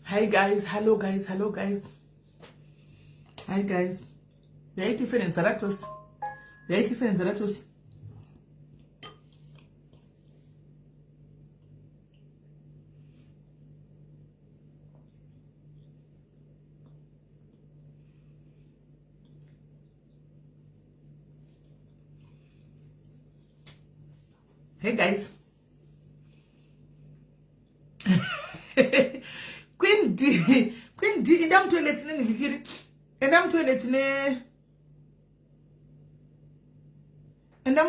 Hi guys, hello guys. Hi guys. Yaiti fene nzaratos. Hey guys. Queen D indam toilet ne vikiri. Indam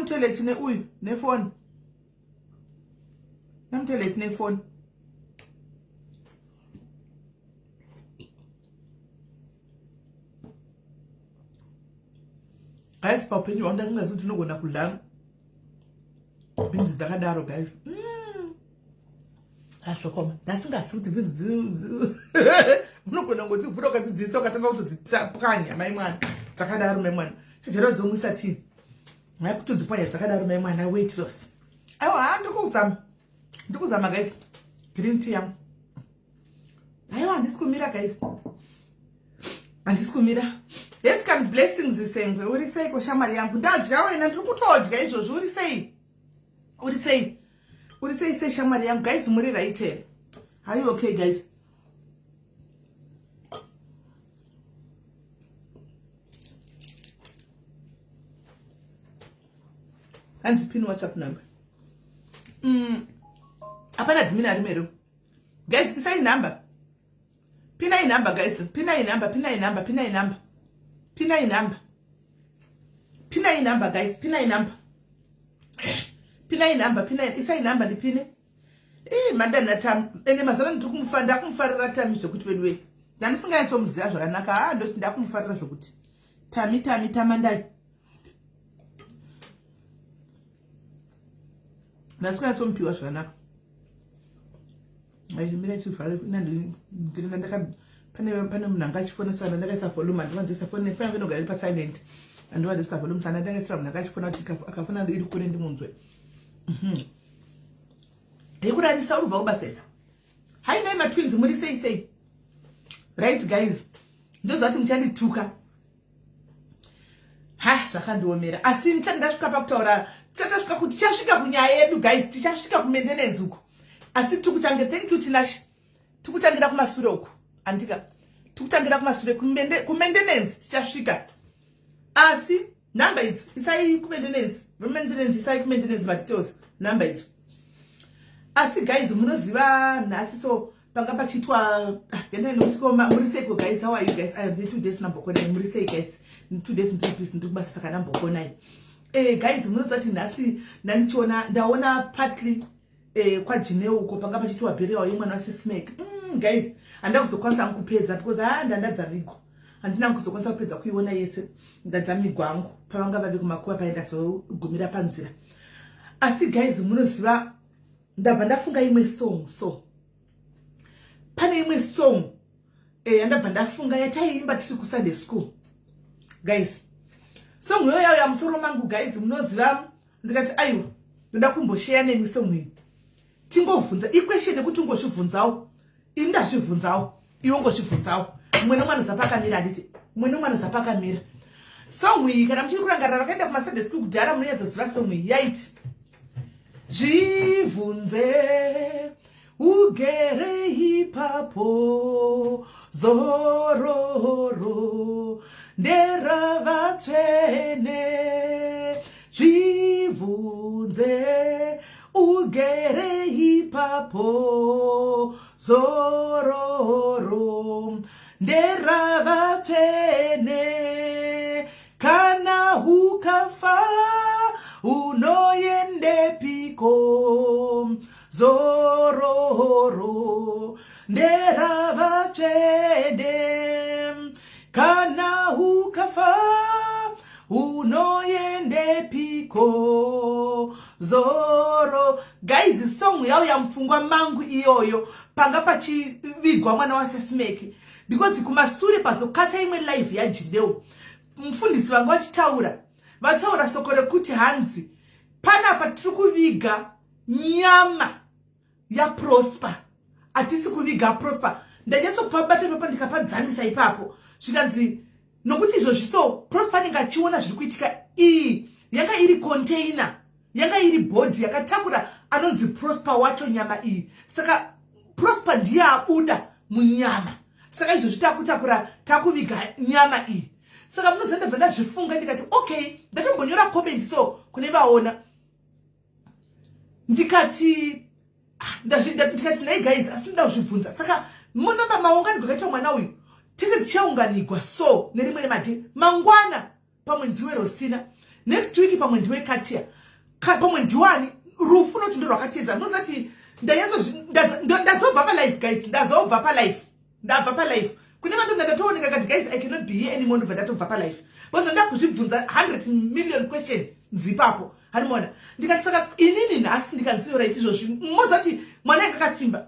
toilet ne uy ne phone. Indam toilet ne phone. Guys papini wanda singazuthi nogona kudlanga. Binzi zakadaro guys. Ashokoma nasingasuthi bizu unogona ngothi uvura ukadzidzisa ukatanga kutodzitapukanya mai mwana dzakadaro mai mwana chero dzomwisa tii mai kutodzipwanya dzakadaro mai mwana weight loss aiwa ndikuzama guys green tea yangu aiwa handisikumira guys handisikumira let's come blessings isengwe uri sei koshamari yangu ndadya wena ndiri kutodya izvozvo uri sei sei shamari yangu guys muri right here. Are you okay guys? Hands pin WhatsApp number. Apana dzimina rimero. Guys, isai number. Pina I number guys. Pina I number guys. Isai number dipine. Madana tam ene mazana ndikumufanda kumfarira tami zvokuti wedwe. Ndanisingaitsomuziva zvakanaka ndo ndakumfarira zvokuti. Tami tamandai. Ndasingaitsomupiwa zvakanaka. Mira chivhare ndinga ndaka pane munhu achifona ndakaisa volume andiwanzisa foni fange nogara pa silent andiwanzisa volume sana ndakaisa munhu achifona kuti akafona iri kure ndimunzwe. Ekurarisa urubva kubasela. Hai nai matwins muri sei. Right guys. Ndozvati muchandituka. Zvakandiomera. Asi ndasvika pakutaura tasvika kuti tichasvika kunyaya yedu guys, tichasvika kumaintenance uku. Asi tikutange thank you Tinashe. Tikutangira kumasure uku. Andika. Tikutangira kumasure kumaintenance tichasvika. Asi number idzi isai kumaintenance. Maintenance isai kumaintenance details number idzi. Asi guys munoziva nhasi so panga pachitwa ngenda inotikoma muri sei guys, how are you guys? I have the 2 days number kona muri sei guys. 2 days ndipisi ndikubasa kana number kona. Guys munozati nhasi ndanichiona ndaona partly kwajineu uko panga pachitwa burial yemwana wasismek. Guys andakuzokwanisa kupedza because ndadzamigwa. Handina kuzokwanisa kupedza kuiona yese ndadzamigwa angu pavanga vabe kumakuwa paenda so gumira panzira. Asi guys munoziva ndabva ndafunga imwe song so pane imwe song ndabva ndafunga yataiimba tiri ku Sunday school guys. Song yoyo ya musoro mangu guys munoziva ndikati aiwa ndoda kumboshare nemi song iyi tingovhunza iquestion yekuti ungozvibvunzawo indazvibvunzawo iwe ungozvibvunzawo mwe nomwana zapakamira handiti mwe nomwana zapakamira. Song iyi kana muchiri kurangarira vakaenda kuma Sunday school kudhara munoyazoziva song iyi yaiti zvibvunze ugere ipapo zororo nderavatsvene. Zvibvunze ugere ipapo zororo nderavatsvene. Kana ukafa unoendepiko zororo nderavatsvene. Kana ukafa unoendepiko zoro. Guys song yao ya mfungwa mangu iyoyo panga pachivigwa mwana wasismek because kumasure pazokata imwe live ya Jideo mfundisi vangu vataura soko rekuti hanzi panapa tiri kuviga nyama ya Prosper. Atisi kuviga Prosper ndanyatsokupa papa ndikapadzamisa ipapo zvikanzi nokuti izvozvi so Prosper anenge achiona zviri kuitika. Iyi yanga iri container, yanga iri bhodhi yakatakura anonzi Prosper wacho nyama iyi. Saka Prosper ndiye abuda munyama. Saka izvozvi takutakura takuviga nyama iyi. Saka munozenda bva ndazvifunga ndikati okay, ndatombonyora comment so kune vaona. Ndikati nei guys, asi nda kuzvibvunza. Saka muna pamaungano kwakaita mwana uyu tese tichaunganigwa so nerimwe remati mangwana pamwe ndiwe Rosina, next week pamwe ndiwe Katia, pamwe ndiwani Rufu noti ndo rwakatedza. Munozati ndazobva pa life guys, ndazobva pa life, ndabva pa life. Kune vanhu ndatooneka kati guys I cannot be here anymore, ndobva ndatobva pa life. Bonza ndakuzvibvunza 100 million question zipapo. Hanimona ndikati saka inini nhasi ndikanziva right izvozvi mozati mwana yanga akasimba,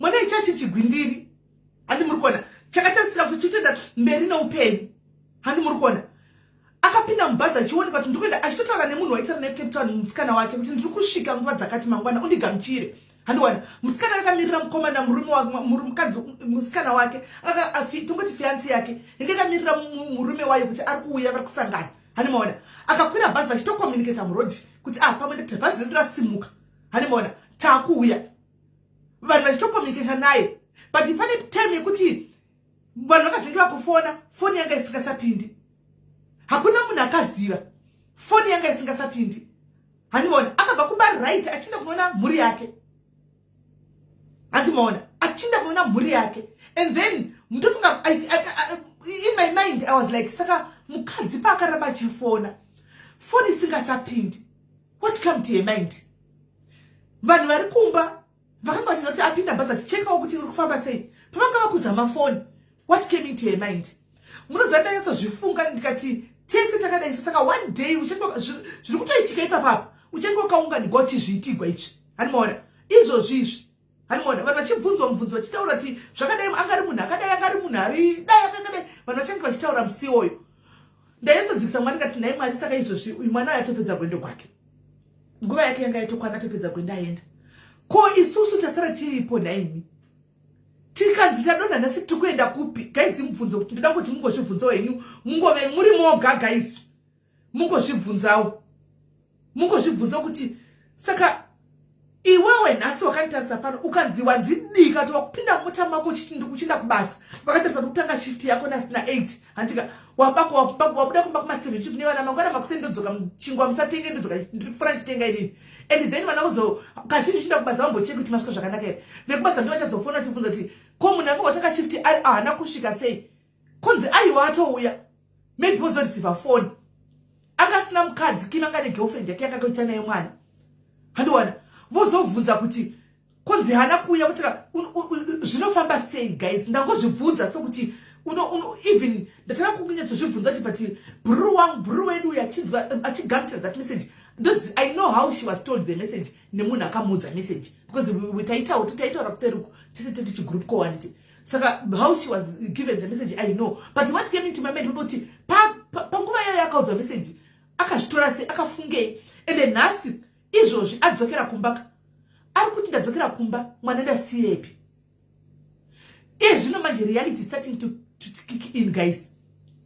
mwana ichachi chigwindiri, handi muri kuona chakatarisira kuti chitoenda mberi neupenyu, handi muri kuona. Akapinda mubhazi achioneka kuti ndikuenda achitotaura nemunhu waitaura neCape Town musikana wake kuti ndiri kusvika nguva dzakati mangwana undigamuchire. Handiwana musikana akamirira mukomana mukadzi musikana wake tongoti fiansi yake inge akamirira murume wayo kuti ari kuuya vari kusangana. Hanimona akakwira bhazi vachitokomunicata murodhi kuti pamwe ndati bhazi redu rasimuka, hanimona taakuuya, vanhu vachitokomunicata naye. But pane time yekuti vanhu vakazenge vakufona, foni yanga isingasapindi, hakuna munhu akaziva, foni yanga isingasapindi. Hanimona akabva kubarit achinda kunoona mhuri yake, handimona achinda kunoona mhuri yake. And then ndofunga in my mind I was like saka mukadzi paakaramba achifona foni isingasapindi, what came to your mind? Vanhu vari kumba vakanga vachiziva kuti apinda bhazi achichekawo kuti uri kufamba sei, pavanga vakuzama foni, what came into your mind? Munoziva ndanyatso ndikati tese takadai so. Saka one day zviri kutoitika ipapapo uchenge wakaunganigwa uchizviitigwa izvi, hanimona izvozvi izvi, hanimona vanhu vachibvunzwa mubvunzo vachitaura kuti zvakadai angari munhu akadai, angari munhu ari dai akadai, vanhu vachange vachitaura musi iwoyo. Ndanyatsodzikisa mwari ndikati nai Mwari, saka izvozvi uyu mwana yatopedza gwendo kwake, nguva yake yanga yatokwana atopedza gwendo aenda. Ko isusu tasara tiripo naimi tikanzi tadonha nhasi tiri kuenda kupi guys? Mubvunzo kuti ndoda kuti mungozvibvunzawo henyu, mungove muri moga guys, mungozvibvunzawo kuti saka iwewe nhasi wakanditarisa pano ukanzi wanzidika kuti wakupinda mota mako uchinda kubasa, vakatarisa kutanga shift yako nasina 8, handika wabuda kumba kuma7 chip nevana mangwana makuseni ndodzoka chingwa musatenge ndodzoka ndiri kupora nditenga inini. And then vana uzo kazhinji uchinda kubasa vambocheki kuti masvika zvakanaka here, vekubasa ndivo vachazofona chibvunzo kuti ko munhu afunga wataka shift ari haana kusvika sei, kunzi aiwa atouya, maybe wozorisiva foni akasina mukadzi kimanga negirlfriend yake yakagoita naye mwana, handiwana vozobvunza kuti kunzi haana kuuya kuti zvinofamba sei guys. Ndangozvibvunza sokuti even ndatanga kunyatsozvibvunza kuti but bhuru wedu uyu achigamuchira that message, I know how she was told the message nemunhu akamuudza message, because taitaura kuseruku tese teti chigroup kowanditi. Saka how she was given the message I know, but what came into my mind kuti panguva yayo yakaudzwa message akazvitora sei, akafungei. Ende nhasi izvozvi adzokera kumba, ari kuti ndadzokera kumba mwana ndasiyepi. Zvino manje reality starting to kick in guys,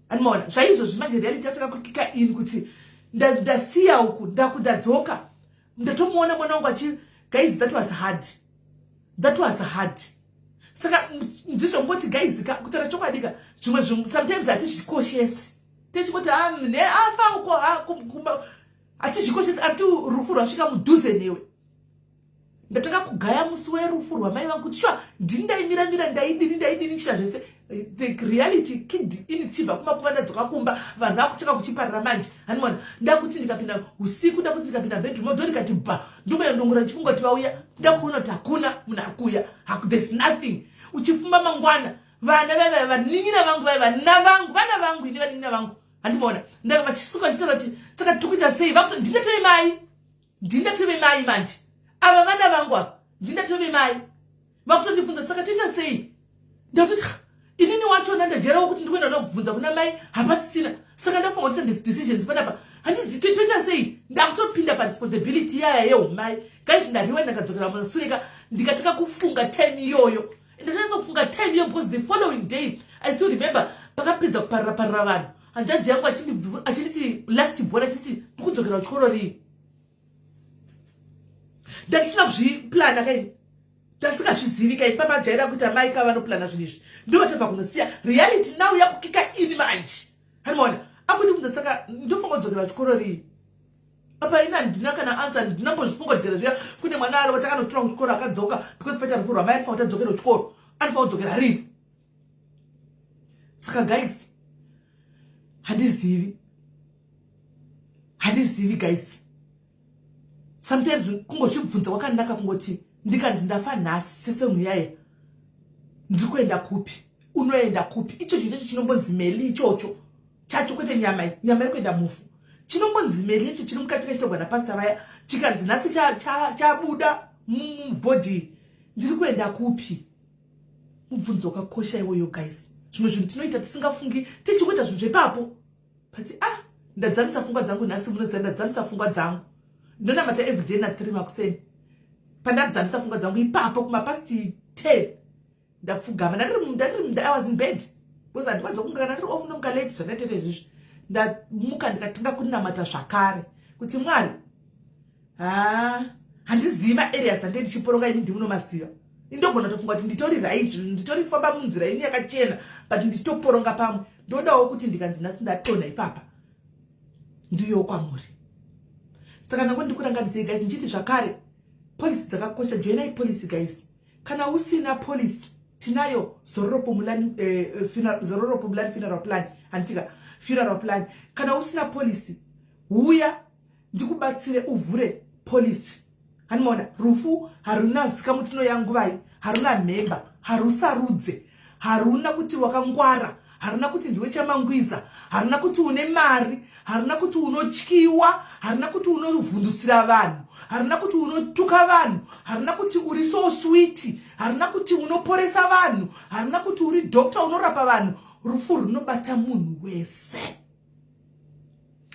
animaona zvaizvozvi manje reality yataka kukika in kuti ndasiya uku ndadzoka ndatomuona mwana wangu achi guys, that was hard. Saka ndizvongoti guys kutaura chokwadika zvimwe sometimes hatizvikoshesi techingoti afa uko hatizvikoshesi ati rufu rwasvika mudhuze newe. Ndatanga kugaya musi werufu rwamai vangu kuti shwa ndini ndaimiramira ndaidini chita zvese. The reality kid ini tichibva kumakuva ndadzoka kumba vanhu vakucheka kuchiparira manje, hanimona ndakuti ndikapinda usiku, ndakuti ndikapinda bedroom ndo ndikati bha ndomayonongora chifungo kuti vauya ndakuona kuti hakuna munhu ari kuuya, there's nothing. Uchifumba mangwana vana vaiva vanin'ina vangu vaiva vana vangu ini vanin'ina vangu, handimona ndakava chisuka chitaura kuti saka tikuita sei, vakuti ndindatove mai manje ava vana vangu ava ndindatove mai, vakutondibvunza saka toita sei. Ndakuti inini wachona ndajerawo kuti ndikuenda nokubvunza kuna mai hapasisina, saka ndafunga kuti decisions panapa handizivi toita sei. Ndakutopinda paresponsibility yaya yeumai guys, ndariwa ndakadzokera musureka ndikatika kufunga time iyoyo And ndasanyatsa kufunga time iyo because the following day I still remember pakapedza kuparira vanhu hanzvadzi yangu achinditi last born achinditi ndikudzokera kuchikoro rii ndasina kuzviplana kai ndasingazvizivi kai papajaira kuti amai kava vanoplana zvinhu izvi ndovatobva kunosiya reality now yakukika ini manje hanimaona akundibvunza saka ndofunga kudzokera kuchikoro rii apa ina ndina kana ansa ndinambozvifunga kudzokera zviya kune mwana ari watakanotora kuchikoro akadzoka because paita rufu rwamai anofanira kuti adzokere kuchikoro anofanira kudzokera rii saka guys handizivi guys sometimes kungochibvunza wakanaka kungoti ndikanzi ndafa nhasi sesenhu yaye ndikuenda kupi unoenda kupi icho chinhu chinombonzi meli ichocho chacho kwete nyama iri kuenda mufu chinombonzi meli icho chiri mukati kachitogwa napasta vaya chikanzi nhasi chabuda mubhodhi ndiri kuenda kupi mubvunzo wakakosha iwoyo guys zvimwe zvinhu tinoita tisingafungi tichikuita zvinhu zvepapo but ndadzamisa pfungwa dzangu nhasi munoziva ndadzamisa pfungwa dzangu ndonamata everyday na3 makuseni pandadzamisa pfungwa dzangu ipapo kumapasti 10 ndapfugama I was in bed because handikwanisa kunga ndiri off nomuka late zvandatoita izvizvi ndamuka ndikatunga kunamata zvakare kuti Mwari handizivi maareas ande ndichiporonga ini ndimunomasiva indogona tofunga kuti nditori right nditori kufamba munzira ini yakachena but ndichitoporonga pamwe ndodawo kuti ndikanzi nhasi ndatona ipapa ndiyo kwamuri saka nangu ndikuranganidzei guys ndichiti zvakare polisi dzakakosha joinai polisi guys kana usina polisi tinayo Zororopo Mulani funeral plan antika funeral plan kana usina polisi uya ndikubatsire uvhure polisi hanimona rufu haruna zikamutino yangu vai haruna memba harusarudze haruna kuti wakangwara haruna kuti ndiwe chamangwiza haruna kuti une mari haruna kuti unotyiwa haruna kuti unovhundusira vanhu haruna kuti unotuka vanhu haruna kuti uri so sweet haruna kuti unoporesa vanhu haruna kuti uri doctor unorapa vanhu rufu runobata munhu wese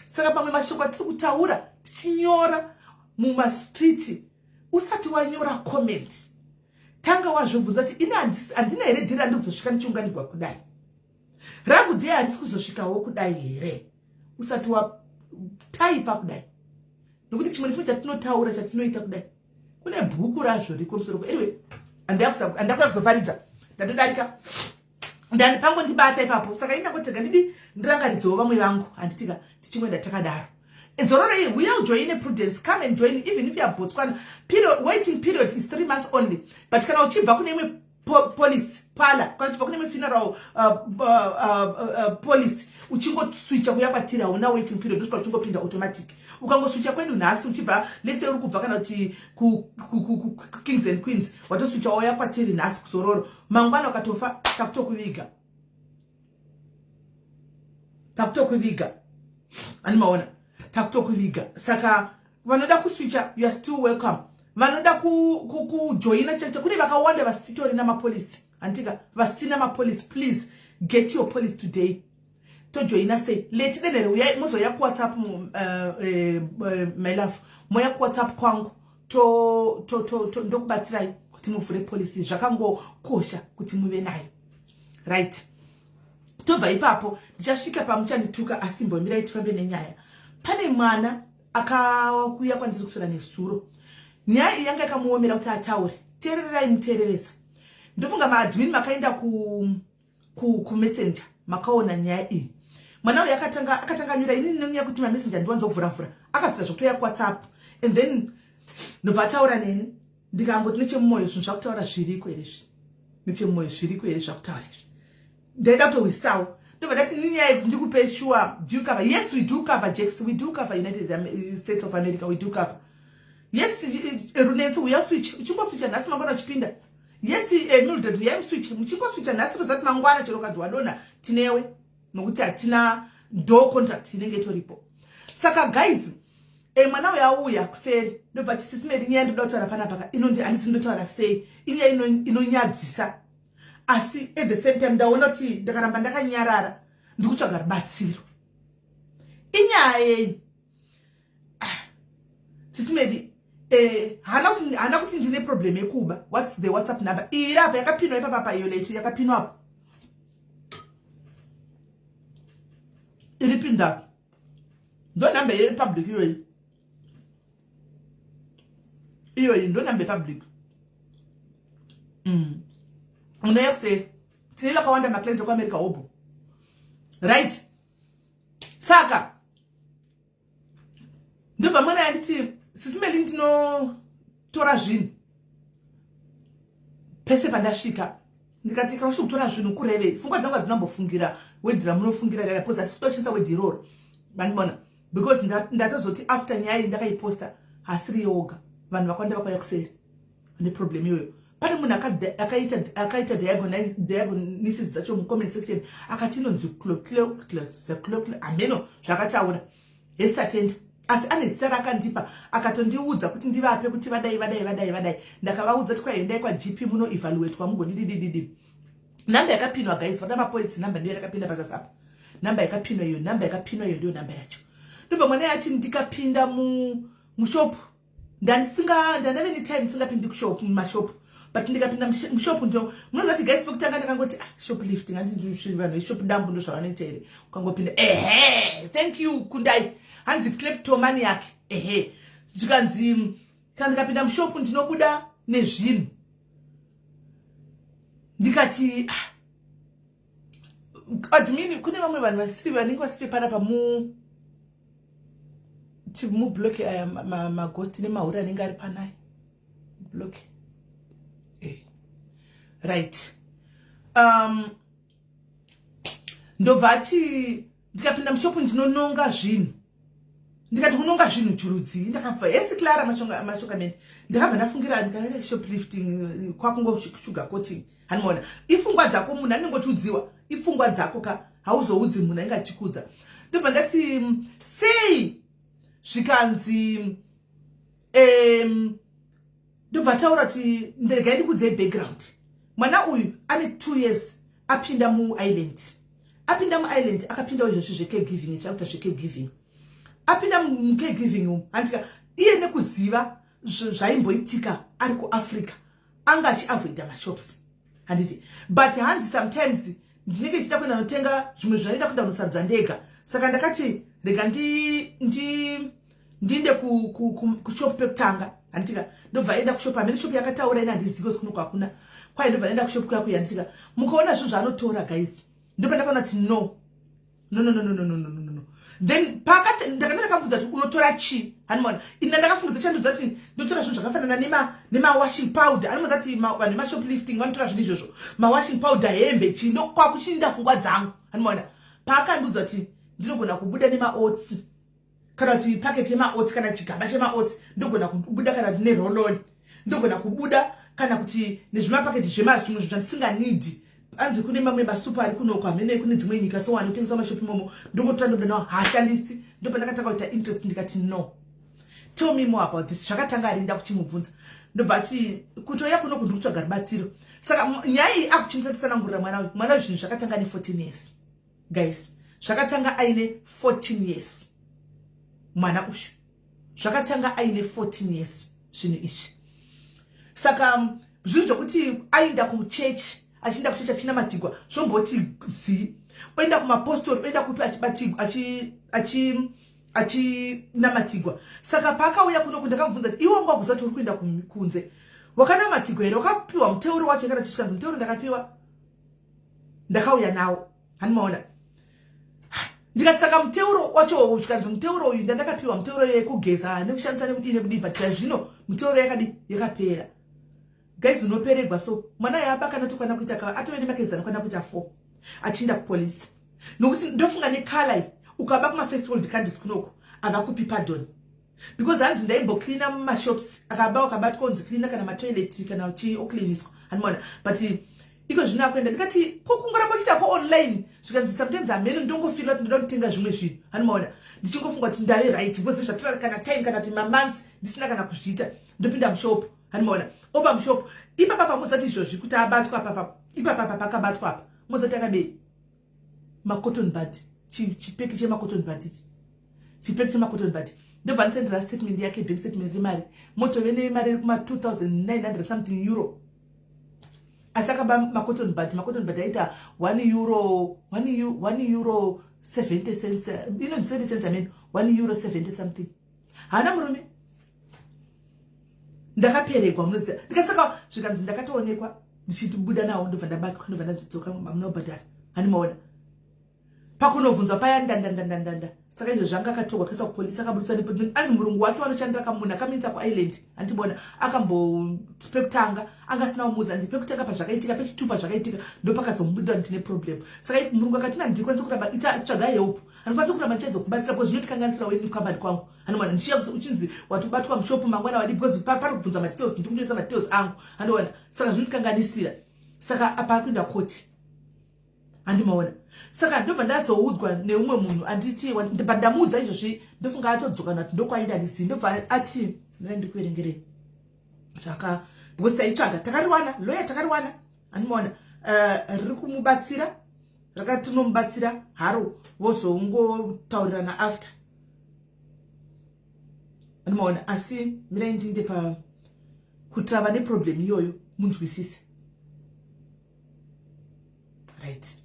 saka pamwe mashoko atiri kutaura tichinyora mumastreet usati wanyora comment tanga wazvobvunza kuti ina handina here dhiri andizosvika ndichiunganirwa kudai rangu dhiri handisi kuzosvikawo kudai here usati wataipa kudai nokuti chimwe nechimwe chatinotaura chatinoita kudai kune bhuku razvo riko musoro anyway handakuda kuzoparidza ndatodarika pango ndibata ipapo saka indangotega ndidi ndirangaridzewo vamwe vangu handitika tichimwenda takadaro Zororo here, we are joining Prudence. Come and join, even if you are Botswana. Waiting period is 3 months only. But can I achieve police pala? Can I funeral police? Uchingo switch akuya kwatira una waiting period. Ushka uchingo pinda automatic. Ukango switch kwenu nasi uchiva. Let's say urukuva kana uti kings and queens. Wato switch akuya kwatiri nasi kusororo. Mangwana wakatofa takutokuviga. Animaona. Takutokuviga. Saka vanoda kuswitcha, you are still welcome. Vanoda kujoina chete kune vakawanda vasitori na mapolisi. Antika vasina mapolisi, please get your police today. To joina say late nene uya mozo ya WhatsApp my love. Moya WhatsApp kwangu to ndokubatsirai kuti muvhure police zvakango kosha kuti muve nayo. Right. Tobva ipapo ndichasvika pamuchandituka asimbomira tifambe nenyaya. Pane mwana akakuya kwandiri kusora nesuro. Nyaya yanga yakamuomera kuti ataure. Teererai muteereresa. Ndofunga maadmin makaenda ku messenger makaona nyaya iyi. Mwana uyu akatanga nyura ini ndinonya kuti ma messenger ndiwanza kuvhura. Akasvika zvokutoya ku WhatsApp and then ndobva ataura neni ndikangoti nechemumwoyo zvinhu zvakutaura zviriko here izvi. Nechemumwoyo zviriko here zvakutaura izvi. Ndaida kutowisawo. No, but that's sure. Do you cover? Yes, we do cover Jackson. We do cover United States of America. We do cover. Yes, Runenso, we are switch. Uchimbo switch and that's mangwana chipinda. Yes, Mildred, we are switch. Uchimbo switch and that's that mangwana chiloka dwadona. Tinewe. Noguti atina do contract. Tinengeto ripo. Saka guys, mwana ya uya kuseri. No, but this is made in the end of the panapaka. Inondi anisindotara say. Inya inonyadzisa. Asi at the same time ndaona kuti ndakaramba ndakanyarara ndikutsvaga rubatsiro. Inyaya sisimedi hana kuti ndine problem yekuba. What's the WhatsApp number? Ira yakapinwa ipapa iyo letu yakapinwa hapo. Iripinda. Ndo number ye public iyo. Iyo ndo number public. Unayose tinela kawanda maklenzo kwa America obo. Right? Saka. Ndo pamwana yanditi sisimeli ntino tora zvinhu. Pese pandasvika ndikati kana kutora zvinhu kureve pfungwa dzangu dzinombofungira wedhira munofungira dada poza tisitochisa wedhiroro bandibona because ndatozoti after nyaya ndakaiposta hasiri yoga vanhu vakwanda vakauya kuseri ne problem yoyo pane munhu akaita diagnosis dzacho mu comment section akati inonzi ameno zvakataura hesitatenda asi ane zita rakandipa akatondiudza kuti ndivape kuti vadai ndakavaudza kuti kwaendai kwa GP muno evaluate kwa mugodidididi namba yakapinwa guys vada mapoints namba ndiyo yakapinda pasasapa namba yakapinwa iyo ndio namba yacho ndobva mwana yati ndikapinda mu shop ndanave ni time singapindi ku shop mu shop but ndikapinda mu shop ndio munozati guys pokutanga ndakangoti shoplifting andindishi vanhu shop dambu ndo zvavanoita here ukangopinda thank you kundai hanzi kleptomani yake zvikanzi kana ndikapinda mu shop ndinobuda nezvinhu ndikati admin kune vamwe vanhu vasiri vanenge vasiri panapa mu block maghost nemahure anenge ari panai block right ndobvati ndikapinda mushopu ndinononga zvinhu ndikati kunonga zvinhu churudzi ndakabva yesi Clara mashongameni ndakabva ndafungira ndikaita shoplifting kwakungo sugar coating hanimona ifungwa dzako munhu anengochiudziwa ifungwa dzako ka hauzoudzi munhu ainge achikudza ndobva ndati sei zvikanzi ndobva taura kuti ndegai ndikudze background mwana uyu ane 2 years apinda muisland akapinda izvozvo zvecaregiving chakuta zvecaregiving apinda mucaregiving handika iye nekuziva zvaimboitika ari kuAfrica anga achiavoida mashops handisi but hanzi sometimes ndinenge chida kuenda notenga zvimwe zvanoida kuda musadza ndega saka ndakati rega ndinde kushop pekutanga handika ndobva enda kushop amene shop yakataura ina handiziko sikuno kwakuna kwaye ndobva enda kushop kwako handika mukaona zvinhu zvanotora guys ndobva ndakaona kuti no then pakati ndakanaka kamudza kuti unotora chi hanimona ina ndakafundisa chandudza kuti ndotora zvinhu zvakafanana nema washing powder animoza kuti vanhu ma shoplifting vanotora zvinhu izvozvo ma washing powder hembe chindo kwakuchinda fungwa dzangu hanimona pakandudza kuti ndinogona kubuda nema oats kana kuti packet yema oats kana chigaba chema oats ndogona kubuda kana ne roll-on ndogona kubuda kana kuti nezvima packet zvema zvimwe zvandisinga need anzi kune mamwe masuper ari kuno kwamene kune dzimwe nyika so wanotengeswa mashopi momo ndokutora ndobva nawo hashandisi ndobva ndakataka kuita interest ndikati no tell me more about this zvakatanga arinda kuchimubvunza ndobva ati kutoya kuno kundu kutsvaga rubatsiro saka nyaya iyi akuchimusatisana mwana zvinhu zvakatanga ne 14 years guys zvakatanga aine 14 years mwana ushu zvakatanga aine 14 years zvinhu izvi saka zvinhu zvokuti aenda kumuchechi achinda kuchecha china matigwa zvomboti zi oenda kumapostori oenda kupi achibatigwa namatigwa saka paakauya kuno ndakabvunza kuti iwe wanga wakuzati uri kuenda kunze wakana matigwa here wakapiwa muteuro wacho kana chishikanzi muteuro ndakapiwa ndakauya nawo hanimaona ndikati saka muteuro wacho ushikanzi muteuro uyu ndandakapiwa muteuro yekugeza nekushandisa nekudii but zvino muteuro yakapera guys unoperegwa so mwana yapa kana tokwana kuita atove nemakezana kwana kuita 4 achinda kupolisi nokuti ndofunga nekhala ukaba kuma first world countries kunoko avakupi pardon because hanzi ndaimbo cleaner muma shops akabatwa kunzi cleaner kana matoilet kana uchi ocleaniswa hanimona but iko zvino akuenda ndikati kokungora kochita ko online zvikanzi sometimes amene ndongofila kuti ndoda kutenga zvimwe zvinhu hanimona ndichingofunga kuti ndave right because zvatora kana time kana kuti months ndisina kana kuzviita ndopinda mushop hanimona oba mushop ipapa pamuzati izvozvi kuti abatwa papa ipapa pakabatwa apa muzati akabe ma cotton bud chipeki chema cotton bud chipeki chema cotton bud ndobva ndisendera statement yake bank statement remari motove nemari kuma 2900 something euro. Asi akaba macotton bud aita 1 euro 70 cents, 70 cents, I mean 1 euro 70 something. Hana murume ndakaperegwa munoziva ndikasaka zvikanzi ndakatoonekwa ndichibuda nawo ndobva ndabatwa ndobva ndadzoka munobhadhara hanimaona pakunovhunzwa paya ndandandandanda saka izvo zvanga akatorwa kaiswa kupolisi akaburiswa nepolisi anzi murungu wake wanoshandira kamunhu akaminza kuisland handibona pekutanga angasina kumuudza ndi pekutanga pazvakaitika pechitu pazvakaitika ndopakazomubudira ndine problem saka murungu akati ndikwanisa kuramba tsvaga help handikwanisa kuramba ndichaizokubatsira because zvinotikanganisira weni kambani kwangu handibona ndichiya uchinzi watobatwa mushopu mangwana wadi because pari kubvunza madetails ndikunoisa madetails angu handibona saka zvinotikanganisira saka apa kuenda koti handimaona saka ndobva ndadzoudzwa neumwe munhu anditi ndamuudza izvozvi ndofunga atodzoka nati ndokwaida ndisi ndobva ati ndikuverengerei zvaka because taitsvaga takariwana loya takariwana handimaona riri kumubatsira rakati tinomubatsira haro vozongotaurirana after handimaona asi mirai ndinde pa kuti ava neproblem iyoyo munzwisise right.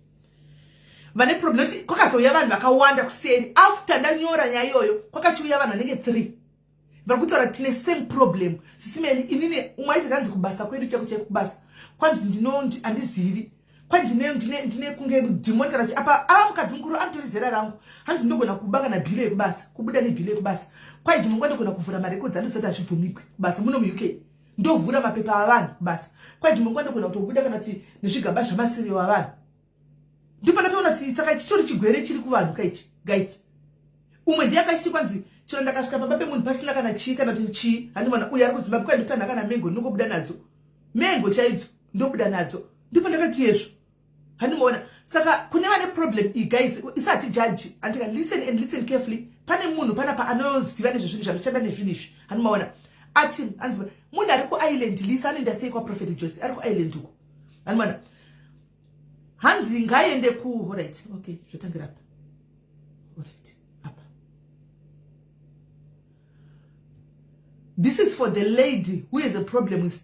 Vane problem kuti kwakazouya vanhu vakawanda kuseri after ndanyora nyaya iyoyo kwakachiuya vanhu vanenge 3 vari kutaura tine same problem sisimeni inini umwe aiti tanzi kubasa kwedu chako chaiko kubasa kwanzi handizivi kwai ndine kunge dhimoni kana apa mukadzi mukuru anotori zera rangu hanzi ndogona kubanga nabhilo yekubasa kubuda nebhilo yekubasa kwai ndimongwa ndogona kuvhura marekodzi andisati azvibvumikwe kubasa muno muuk ndovhura mapepa avanhu kubasa kwai ndimongwa ndogona kutobuda kana kuti nezvigaba zvamasiriyo avanhu ndipo ndatoona kuti saka chitori chigwere chiri kuvanhu kaichi guys umwe ndiye akachiti kwanzi chino ndakasvika pamba pemunhu pasina kana chii kana kuti chii handimona uyo ari kuzimbabwe kwai ndotanha kana mengo ndinongobuda nadzo mengo chaidzo ndobuda nadzo ndipo ndakati yezvo handimona saka kune vane problem iyi guys isati jaji andika listen and listen carefully pane munhu panapa anoziva nezvezvinhu zvanoshanda nezvinhu izvi handimaona ati anzi munhu ari kuisland lisa anoenda sei kwaprofeti Joyce ari kuisland uko handimona hanzi ngaende ku alright okay zvotangira apa alright apa this is for the lady who has a problem with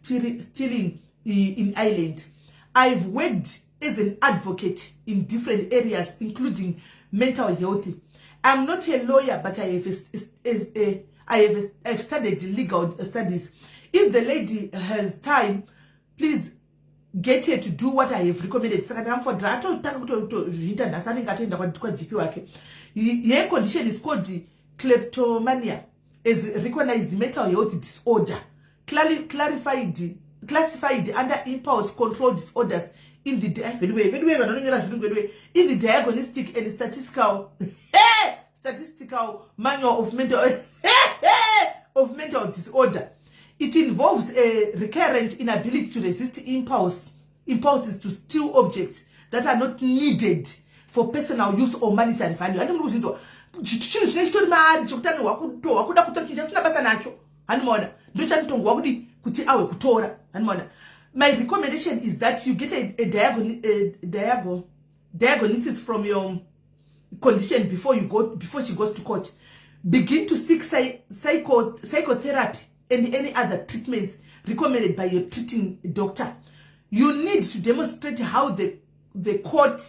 stealing in Ireland. I've worked as an advocate in different areas including mental health. I'm not a lawyer but I've studied legal studies. If the lady has time, please get her to do what I have recommended. Saka ndamfodra atotaka kutozviita nhasi anenge atoenda kwaGP wake. Her condition is called kleptomania as recognized mental health disorder, classified under impulse control disorders in the diagnostic and statistical manual of mental disorder. It involves a recurrent inability to resist impulses to steal objects that are not needed for personal use or monetary value. Handi muri kuzvinzwa chinhu chine chitori maari chekutanirwa kutorwa kuda kutora chinhu chasina basa nacho handimaona ndo chanitongwa kuti awe kutora handimaona. My recommendation is that you get a diagnosis from your condition before she goes to court. Begin to seek psychotherapy and any other treatments recommended by your treating doctor. You need to demonstrate how the court,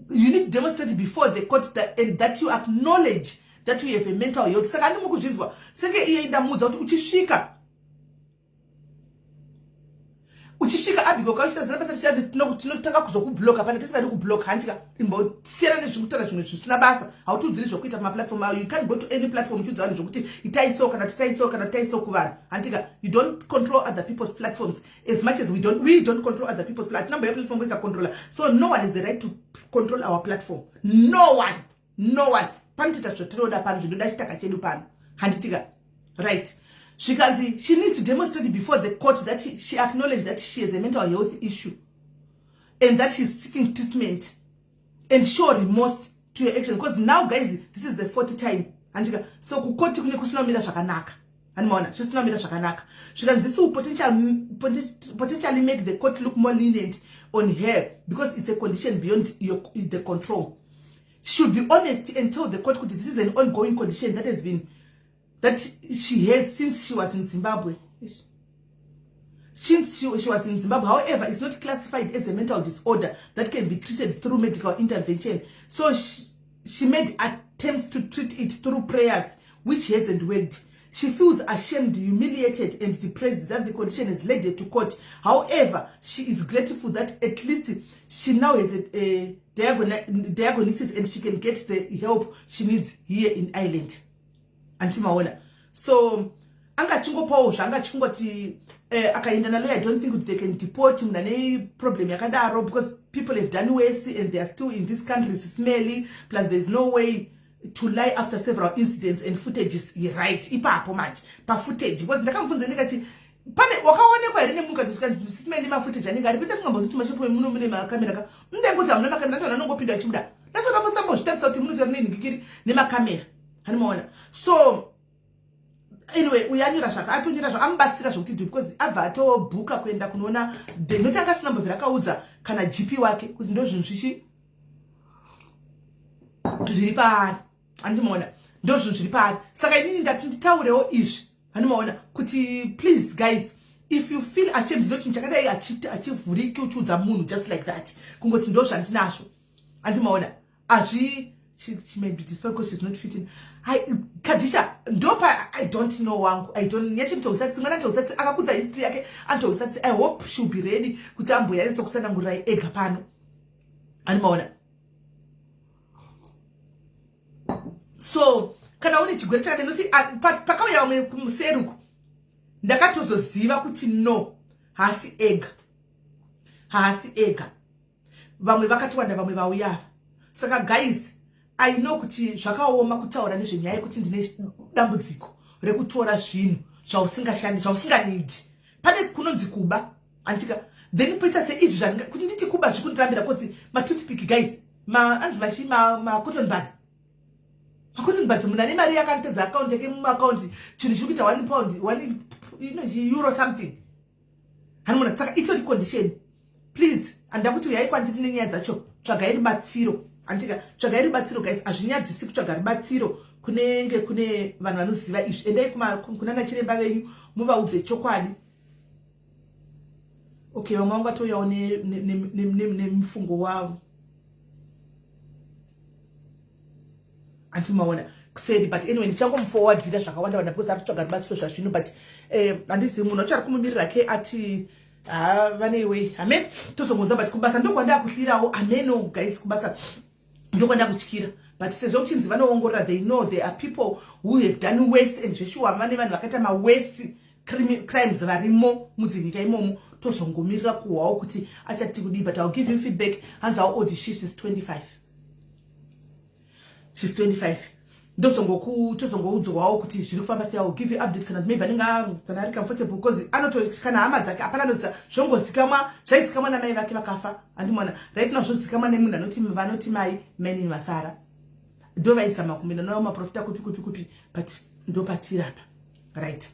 you need to demonstrate before the court that you acknowledge that you have a mental health. Saka handi mukuzvinzwa senge iye ndamudza kuti uchisvika abigo kauchita zina basa tichati tinotanga kuzokubloka pana tisingadi kubloka handika imbosiyana nezvekutaura zvimwe zvisina basa hautiudziri zvokuita pamaplatform ayo. You can't go to any platform uchiudza vanhu zvokuti itai so kana titai so kuvanhu handika. You don't control other people's platforms as much as we don't control other people's platforms. Number your platform controller, so no one has the right to control our platform. No one panotita zvotinoda pano zvinoda chitaka chedu pano handitika right. She needs to demonstrate before the court that she acknowledged that she has a mental health issue and that she's seeking treatment and show remorse to her action. Because now, guys, this is the 4th time. So, kukoti kune kusinomira zvakanaka. Handimaona, zvisinamira zvakanaka. This will potentially make the court look more lenient on her because it's a condition beyond the control. should be honest and tell the court that this is an ongoing condition that she has since she was in Zimbabwe. Since she was in Zimbabwe, however, it's not classified as a mental disorder that can be treated through medical intervention. So she made attempts to treat it through prayers, which hasn't worked. She feels ashamed, humiliated, and depressed that the condition has led her to court. However, she is grateful that at least she now has a diagnosis and she can get the help she needs here in Ireland. Antimaona. So, anga chingopawo zvanga chifungwa ti akaenda nalo, I don't think they can deport him nane problem yakadaro, because people have done worse and they are still in this country smelly, plus there's no way to lie after several incidents and footage is right ipapo manje pa footage, because ndakamubvunza ndikati pane wakaonekwa here nemunhu kuti smelly ma footage anenge ari pinda singambozuti mashopo emuno mune makamera ka ndengozi amuna makamera ndana nongopinda chibuda ndasona mutsambo zvitatu kuti munhu zori nenhingikiri nemakamera hanimaona. So anyway, uyanyura zvaka atonyura zvamubatsira zvokuti because abva atobhuka kuenda kunoona noti akasinambovhira akaudza kana GP wake kuti ndo zvinhu zviri paari handimaona, ndo zvinhu zviri paari. Saka inini ndati nditaurewo izvi handimaona kuti please guys, if you feel ashamed ndinoti chakadai achivhuriki uchiudza munhu just like that kungoti ndo zvandinazvo handimaona azvi she may be dispelled because she's not fitting. Kadisha ndopa I don't know wangu, I don't nyachimtousatsi mwana ntousatsi akakudza history yake antousatsi. I hope she'll be ready kuti ambuya yetsokusanangurai ega pano animaona. So kana une chigwere chakade noti pakauya umwe kumuseruku ndakatozoziva kuti no haasi ega vamwe vakati wanda vamwe vauya. Saka guys, I know kuti zvakaoma kutaura nezvenyaya yekuti ndine dambudziko rekutora zvinhu zvausingashandi zvausinganidi. Pane kunonzi kuba antika then poita seizvi zvanga kuti nditi kuba zvikundirambira because matoothpick guys anzi machi cotton buds. Cotton buds munhu ane mari yakantedza account yake mumaccount chinhu chiri kuita £1 euro something hanimona. Saka itori condition please, anda kuti uyai kwandiri nenyaya dzacho tsvagai rubatsiro antika tsvagai rubatsiro guys. Hazvinyadzisi kutsvaga rubatsiro kune vanhu vanoziva izvi. Endai kunana chiremba venyu muvaudze chokwadi. Okay, vamwe vangatouyawo nemufungo wavo antimaona kuseri, but anyway ndichangomuforwardira zvakawanda wanda because ari kutsvaga rubatsiro zvazvino, but handizivi munhu achari kumumirira ke ati vaneiwe amen. Tozongonza but kubasa ndokwanda kuhlirawo ameno guys, kubasa ndokwanda kutyira, but sezvo kuchinzi vanoongorora they know there are people who have done worse and zveshuwa vane vanhu vakaita maworse crimes varimo mudzinyika imomo. Tozongomirira kuhwawo kuti achati kudii, but I'll give you feedback. Hanzi awo odi she's 25. She's 25. Tozongoudzwawo kuti zviri kufamba sei. I'll give you update kana maybe kana ari comfortable because kana hama dzake hapana noziva zvongozikamwa zvaizikamwa namai vake vakafa handimona. Right now zvozikamwa nemunhu vanoti mai meni vasara ndo vaisa makumbina nawo maprofita kupi but ndo patirapa right.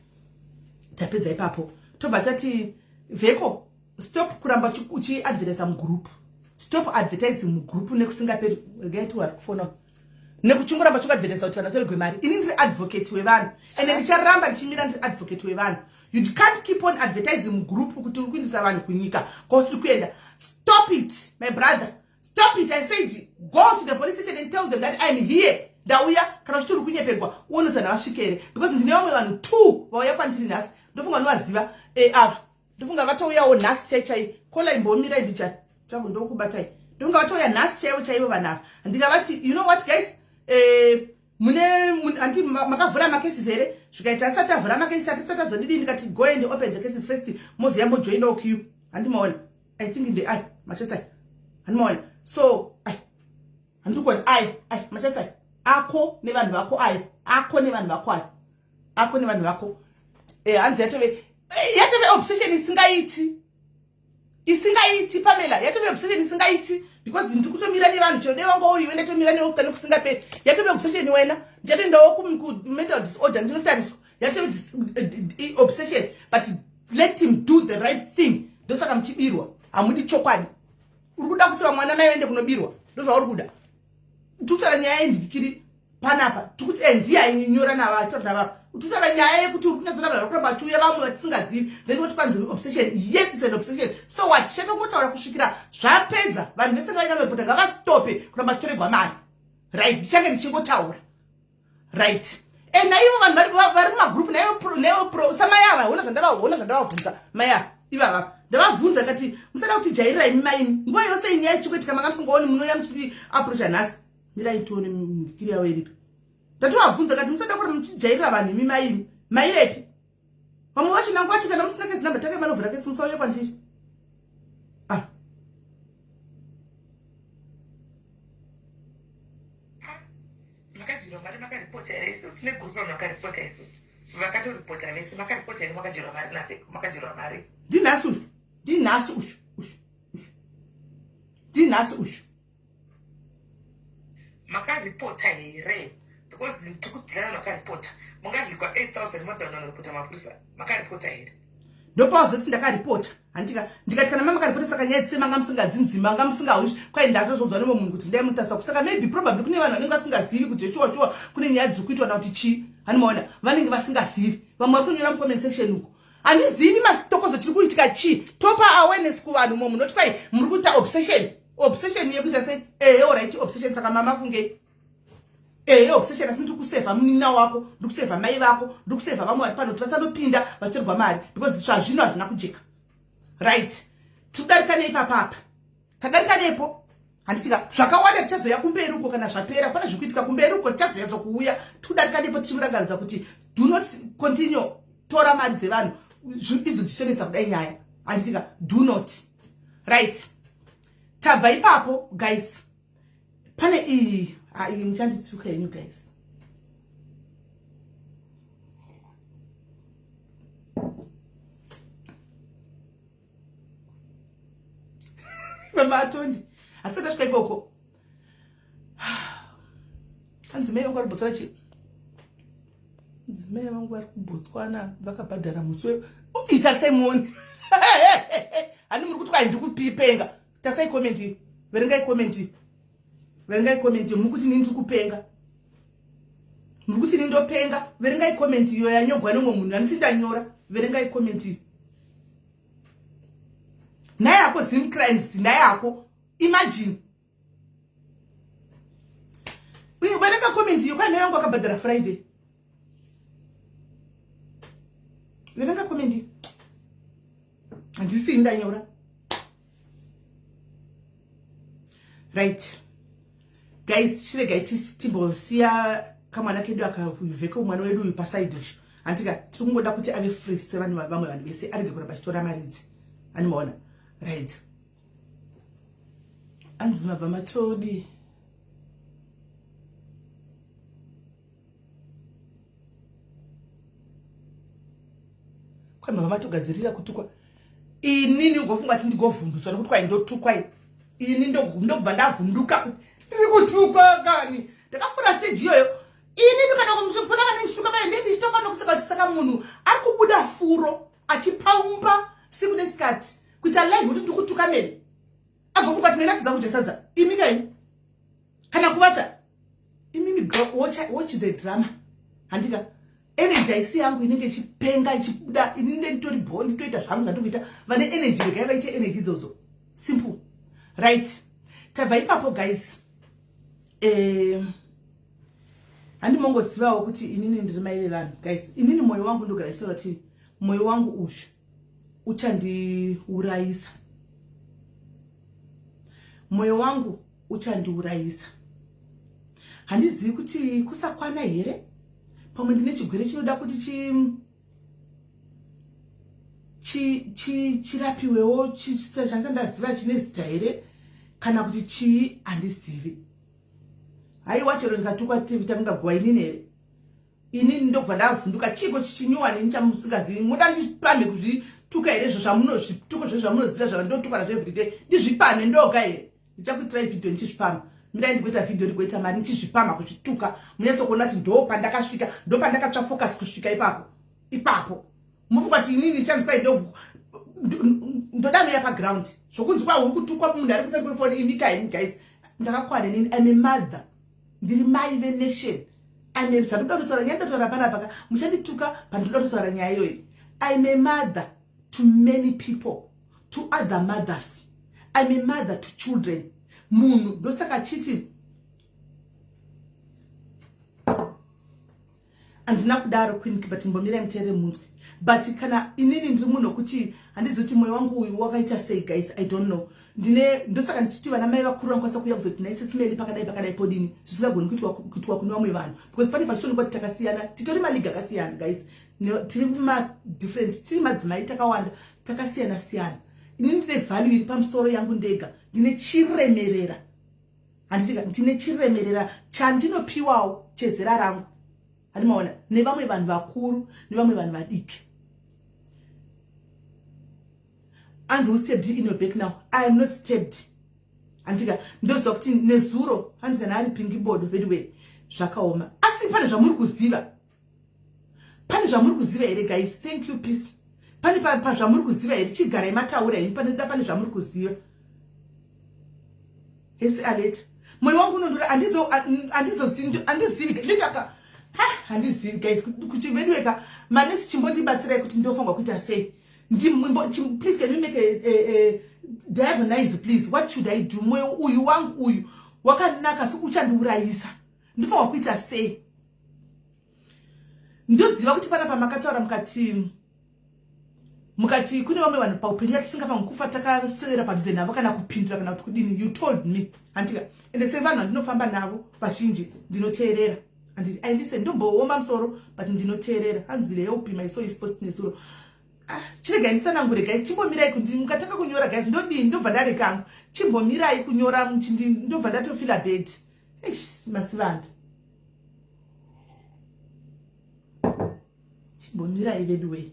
Tapedza ipapo tobva tati vheko stop kuramba uchiadvertisa mugroup, stop advertising mugroup nekusingaperi geti wari kufona nekuchunguramba chikuadvertisa kuti vanhu vatorerwe mari. Ini ndiri advocate wevanhu ende ndicharamba ndichimira ndiri advocate wevanhu. You can't keep on advertising mugroup kuti uri kuindisa vanhu kunyika kwausi kuenda. Stop it my brother, stop it. I said go to the police station and tell them that I'm here. Ndauya kana uchiti uri kunyepegwa uonozana vasvikere because ndine vamwe vanhu 2 vauya kwandiri nhasi ndofunga novaziva ava ndofunga vatouyawo nhasi chaichai kola imbomira ibicha changu ndokubatai ndofunga vatouya nhasi chaivo chaivo vanhu ava ndikavati you know what guys, anti makavhura macases here zvikaita asati avhura macases atisati azodidi ndikati go and open the cases first moziya mojoina queue handimaona. I think in the eye machatsai handimaona. So handikoni machatsai ako nevanhu vako ako nevanhu vako ako nevanhu vako hanzi yatove obsession isingaiti Pamela, yatove obsession isingaiti because ndikutomira nevanhu chero dewango uri wenda tomira newe kana kusingaperi. Yatove obsession wena ndatoendawo ku mental disorder ndinotariswa. Yatove obsession but let him do the right thing. Ndosaka muchibirwa hamudi chokwadi. Uri kuda kuti vamwana mai vende kunobirwa ndozvauri kuda. Tutara nyaya endikiri panapa tukuti ndiya inyora nava tutara nyaya yekuti uri kunyadzona kuramba chiuya vamwe vatisingazivi then what kwanzi obsession. Yes, it's an obsession. So what shatokotaura kusvikira zvapedza vanhu vese vaina mepota ngavastope kuramba titorerwa mari, right? Ndichange ndichingotaura, right? And naivo vanhu vari mumagroup naivo pro samayava hona zvandavabvunza maya ivava ndavabvunza kati musada kuti jairirai mimaimi nguva yose inyaya ichikuitika manga musingaoni munoya muchiti aprocha nhasi mirai tione mikiri yavo iripi. Ndatovabvunza kati musada kuti muchijairira vanhu mimaimi mairepi. Vamwe vacho nangu vati kana musina kesi namba take manovhura kesi musauye kwandiri. Dinasi ushu. Makaripota here because tikudhilana makaripota mungadlikwa 8000 madana repota mapurisa makaripota here ndopauza kuti ndakaripota handika ndikati kana makaripota saka nyaya dzema ngamusingadzinzi manga musingawishi kwai ndatozodzwa nemwe munhu kuti ndaimutarisa kusaka maybe probably kune vanhu vanenge vasingazivi kuti shuwa kune nyaya dziri kuitwa na kuti chi hanimaona vanenge vasingazivi vamwe vari kunyora mucomment section uko handizivi masitokozo chiri kuitika chi topa awareness kuvanhu mo munoti kwai muri kuita obsession yekuita sei alright obsession saka mama funge obsession asi ndiri kusevha munina wako ndiri kusevha mai vako ndiri kusevha vamwe vari pano kuti vasanopinda vachitorwa mari because zvazvino hazvina kujeka, right? Tikudarika neipapapa tadarika nepo handisika zvakawanda tichazoya kumberi uko kana zvapera pane zvikuitika kumberi uko tichazoyatso kuuya tikudarika nepo tichimurangaridza kuti do not continue tora mari dzevanhu idzo dzichitoretsa kudai nyaya handisika do not, right? Tabva ipapo guys pane iyi muchandituka yenyu guys mama atondi asati asvika ikoko andzimai vangu vari kubotswana chi ndzimai vangu vari kubotswana vakabhadhara musi itarisai muoni hani muri kuti kwai ndikupipenga tasai komenti verengai komenti muri kuti nini ndiri kupenga muri kuti nini ndopenga verengai komenti iyo yanyogwa nemwe munhu handisi ndanyora verengai komenti naye yako zim crimes naye yako imagine verenga komenti iyo kwai mai vangu akabhadhara Friday verenga komenti handisi ndanyora, right guys chiregai timbosiya kamwana kedu akavheka umwana wedu uyu pasaidi ushu handika tikungoda kuti ave free sevanhu vamwe vanhu vese arege kuramba achitora maridzi animaona, right? Anzi mabva matodi kwai mabva matogadzirira kutukwa inini ugofunga kuti ndigovhunduswa nokuti kwai ndotukwa ini ndobva ndavhunduka kuti ndiri kutukwa kani ndakafura stage iyoyo ini kana kumsopona kana ndichituka paya ndini ndichitofanira kuseka kuti saka munhu ari kubuda furo achipaumba siku nesikati kuita live kuti ndikutuka mene agofunga kuti menatidza kujasadza imi kaini kana kuvata imimi watch the drama handika energy aisi yangu inenge ichipenga ichibuda ininde nditori bhondi toita zvangu zvandikuita vane energy regai vaite energy idzodzo simple, right? Tabva ipapo guys handimongozivawo kuti inini ndiri mai vevanhu guys inini mwoyo wangu ndogara ichitaura kuti mwoyo wangu ushu uchandiurayisa, mwoyo wangu uchandiurayisa. Handizivi kuti kusakwana here pamwe ndine chigwere chinoda kuti chirapiwewo chisachanda ndaziva chine zita here kana kuti chii handizivi. Haiwa chero ndikatukwa TV takungagwa inini here inini ndobva ndavhunduka chiko chichinyowa neni chamusingazivi moda ndipamhe kuzvituka here zvozvamunozvituko zvezvamunoziva zvavandotukwa nazvo everyday ndizvipamhe ndoga here ndichakuitirai vhidhiyo ndichizvipamha midai ndikuita vhidhiyo ndikuita mari ndichizvipamha kuzvituka munyatsokuona kuti ndo pandakasvika ndo pandakatsva focus kusvika ipapo mufunga kuti inini nichanzwa ndodanoya paground zvokunzi kwa uri kutukwa munhu ari kuseri kwefoni imi kaimi guys ndakakwana nini I'm a mother ndiri mai venation. I'm a I'm a mother to many people, to other mothers. I'm a mother to children. Munu dosaka cheating. And now kudaro queen but mbomira mtere mundu. But kana inini ndumuno kuti andizoti moyo wangu wakaita say guys, I don't know. Ndine ndosaka nchitiva na mai vakuru kwasa kuya kuzoti na isi smeli pakadai podini zvisingagoni kuitwa kunwa mwe vanhu because pane pachitoni kwati takasiyana titori maliga akasiyana guys tiri ma different tiri madzimai takawanda takasiyana siyana inini ndine value iri pamusoro yangu ndega ndine chiremerera handitika ndine chiremerera chandinopiwawo chezera rangu handimaona nevamwe vanhu vakuru nevamwe vanhu vadiki. And who stepped you in your back now? I am not stepped. Antika ndozo kuti nezuro handika nari pingi board very way zvakaoma asi pane zvamuri kuziva. Pane zvamuri kuziva here guys. Thank you peace. Pane pa zvamuri kuziva here chigara imataura ini pane zvamuri kuziva. Esi aleta. Moyo wangu unondura andizivi nditaka handizivi guys kuti vedweka manesi chimbondibatsirai kuti ndofunga kuita sei. Please can you make a diagnose please? What should I do? Moyo uyu wangu uyu wakanaka sikuchandiurayisa ndifunga kuita sei. Ndoziva kuti pana pamakataura mukati kune vamwe vanhu paupenyu yatisingafanira kufa takaswera padhuze navo kana kupindura kana kuti kudini. You told me antika ende sei vanhu ndinofamba navo vazhinji ndinoteerera and I listen ndombooma musoro but ndinoteerera hanzile help my soul is post nesuro. Chirega nditsanangure guys chimbomirai kuti mukataka kunyora guys ndodini ndobva ndarekangu chimbomirai kunyora mchindi ndobva ndatofila bed masivanda chimbomirai vedway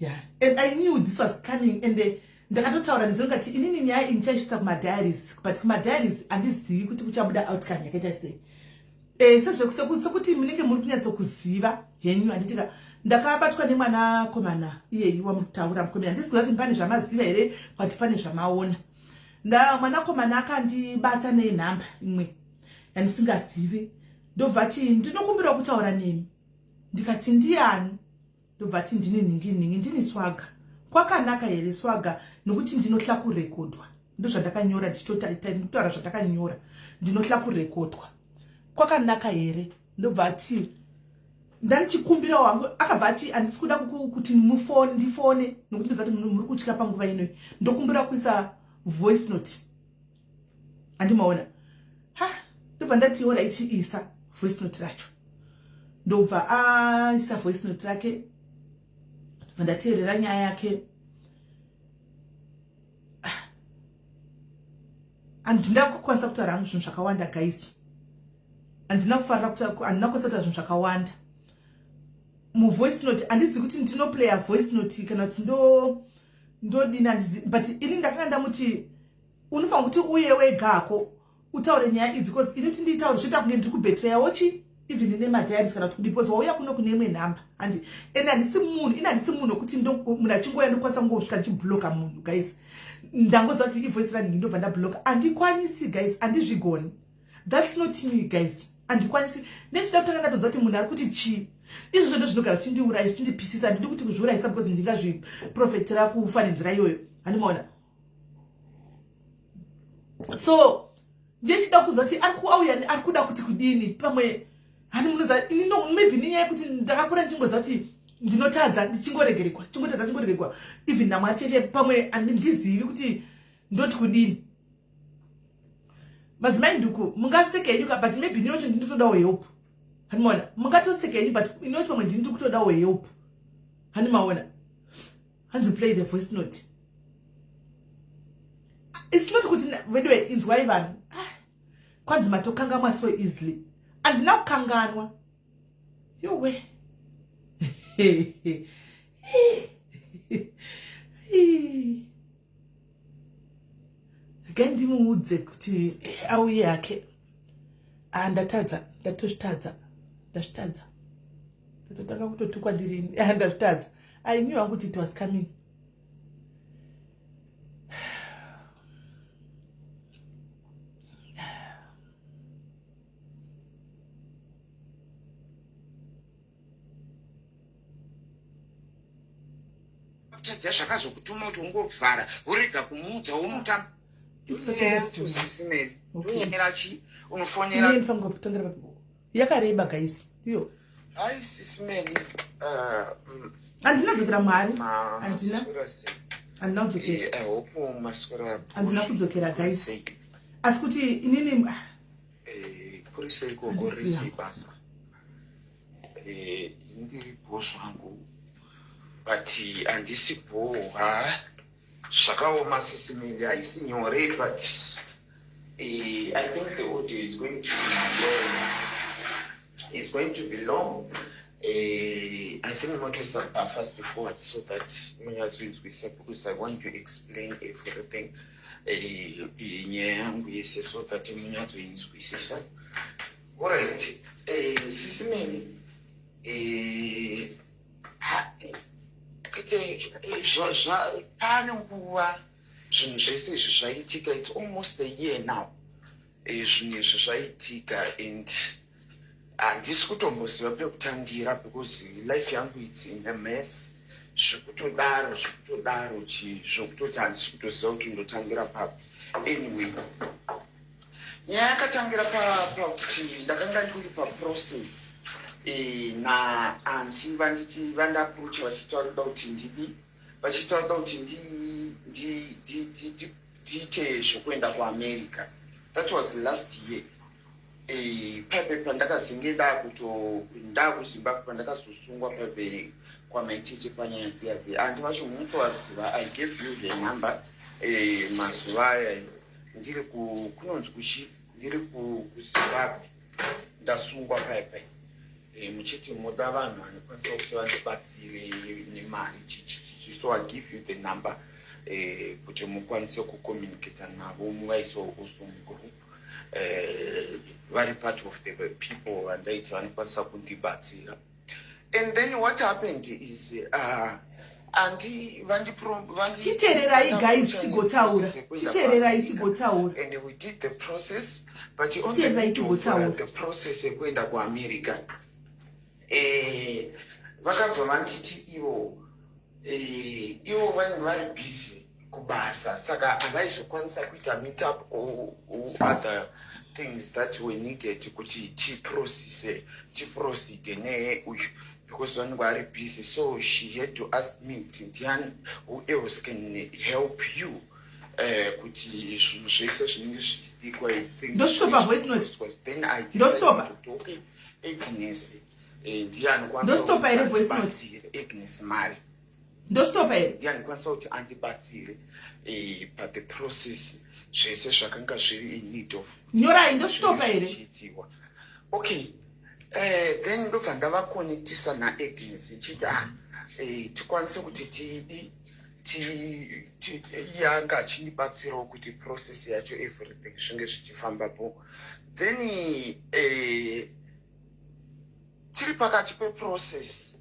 yeah and I knew this was coming and ndakatotaura ndizongati inini nyaya inchashisa kumadiaries but kumadiaries handizivi kuti kuchabuda outcome yakaita sei. Sezvokuti munenge muri kunyatso kuziva henyu handitika ndakabatwa nemwana komana iyeyi wamutaura mukomana ndisiziva kuti pane zvamaziva here kwati pane zvamaona. Mwana komana akandibata nenhamba imwe yandisingazivi ndobva ati ndinokumbira kutaura nemi ndikati ndiani ndobva ati ndini ningi ndini swaga. Kwakanaka here swaga nokuti ndinotla kurekodwa ndozvandakanyora ndikutaura zvandakanyora ndinotla kurekodwa. Kwakanaka here ndobva ati ndanichikumbira wangu akabva ati handisi kuda kuti ndifone nokuti ndozati muri kutya panguva inoyi ndokumbira kuisa voice note handimaona ndobva ndati ora ichi isa voice note racho ndobva aisa voice note rake ndateerera nyaya yake andina kukwanisa kutaura hangu zvinhu zvakawanda guys andina kufarira andina kutaura zvinhu zvakawanda muvoice note handizivi kuti ndinoplaya voice note kana kuti ndodini handizivi but ini ndakanga ndamuti unofanira kuti uye wegako utaure nyaya idzi because ini kuti ndiitaure zvoita kunge ndiri kubhetrayawo chi even nemadiaries kana kuti because wauya kuno kune imwe nhamba and handisi munhu nokuti munhu achingoya ndokwanisa kungosvika ndichibloka munhu guys ndangoziva kuti ivoice running ndobva ndabloka handikwanisi guys handizvigoni. That's not me guys handikwanisi nechida kutanga ndatonzwa kuti munhu ari kuti chi izvozvo ndo zvinogara zvichindiuraya zvichindipisisa handidi kuti kuzviurayisa because ndingazviprofetera kufa nenzira iyoyo handimaona. So ndechida kuzwa kuti auya ari kuda kuti kudini pamwe hani munoza ini no maybe ninyaya kuti ndakakura ndingoziva kuti ndinotadza ndichingoregerekwa even namwacheche pamwe handizivi kuti ndoti kudini. Madzimai nduku mungaseka yenyu but maybe ndinocho ndinotodawo help handimaona mungatoseka yenyu but inocho pamwe ndini kutodawo help handimaona. Hanzi play the voice note. It's not kuti wedwe inzwai vanhu kwanzi matokangamwa so easily andina kukanganwa yowe gandimuudze kuti auye yake ndatozvitadza ndatotanga kutotukwa ndirini ndazvitadza I knew kuti it was coming kutadza zvakazokutuma kuti ungovhara urega kumuudzawo mutambo sisimeri unofonera chi unofonera ndinofanira kutongera papo yakareba guys iyo hai sisimeri handina kudzokera mwari handina kudzokera handina kudzokera guys asi kuti inini kuri seiko kuri basa ndiripo zvangu but handisipo zvakaoma sisimeri haisi nyore but I think the audio is going to be long. It's going to be long. I think we want to start fast forward so that because I want to explain everything. So that alright. Sisimeni. Pane nguva zvinhu zvese izvi zvaitika, it's almost a year now zvinhu izvi zvaitika and handisi kutomboziva pekutangira because life yangu it's in a mess zvikutodaro zvokutoti handisi kutoziva kuti ndotangira papi. Anyway, nyaya yakatangira pakuti ndakanga ndiri paprocess naanti vanditi vandaapproach vachitaurida kuti ndidi vachitaurida kuti ndiite zvokuenda kuamerica. That was last year. Paipe pandakazenge ndakuzimbabwe pandakazosungwa paipe kwamaitete panyaya dziyadzi handi vacho munotovaziva. I gave you the number mazuva aya ndiri kunonzi kuchi ndiri kuzimbabwe ndasungwa paipai muchiti moda vanhu vanokwanisa kuti vandibatsire nemari so I give you the number kuti mukwanise kucommunicata navo muvaise also mugroup vari part of the people vandaiti vanokwanisa kundibatsira. And then what happened is chitererai guys tigotaura and we did the process but on the process yekuenda kuamerica vakabva vanditi ivo vanhu vari busy kubasa saka havaizokwanisa kuita meetup or other things that were needed kuti tiprocede neuyu because vanhu vari busy. So she had to ask me kuti ndiani who else can help you kuti zvinhu zvese zvinenge zvichidiwa. Ndostopa voice note. Then I Ndostopa. Okay, Agnes ndiani Ndostopa ere voice note. Agnes Mari ndostopa ere ndiani kwanisa kuti andibatsire but the process zvese zvakanga zviri in need of nyorai ndostopa ere. Okay. Then ndobva ndavakonetisa naAgnes nchiti tikwanise kuti yanga achindibatsirawo kuti process yacho everything zvinge zvichifambapo. Then tiri pakati peprocess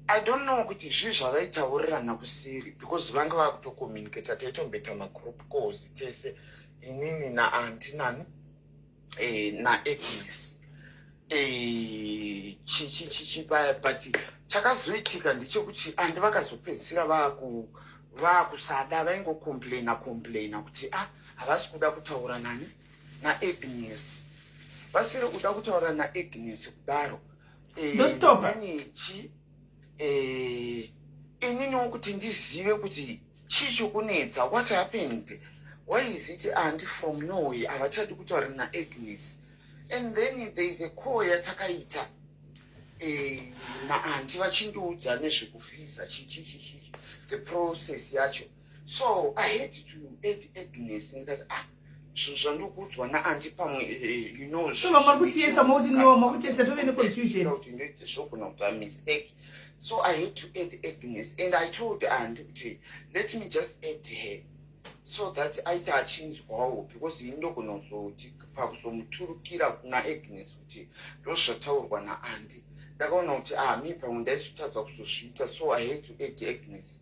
I don't know kuti zvii zvavaitaurirana kusiri because vanga vakutokommunicata taitomboita magroup calls tese inini naanti nani naAgnes chichipaya but chakazoitika ndechekuti andi vakazopedzisira vakusada vaingocomplaina kuti havasi kuda kutaura nani naAgnes vasiri kuda kutaura naAgnes kudaro ndostopachi ininiwo kuti ndizive kuti chii chokunetsa what happened why is it andi from Norway havachadi kutaura naAgnes. And then there is a call yatakaita naanti vachindiudza nezvekuvisa the process yacho. So I had to add Agnes ndikati zvinhu zvandikuudzwa naanti pamwe you know makutiesa mauti no makutiesa tove neconfusion zvogona kuita mistake. So I had to add Agnes and I told Andy kuti let me just add her so that aita achinzwawo because indogona kuzoti pakuzomuturukira kuna Agnes kuti ndozvataurwa naAndy ndakaona kuti mi pamwe ndaisotadza kuzozviita. So I had to add Agnes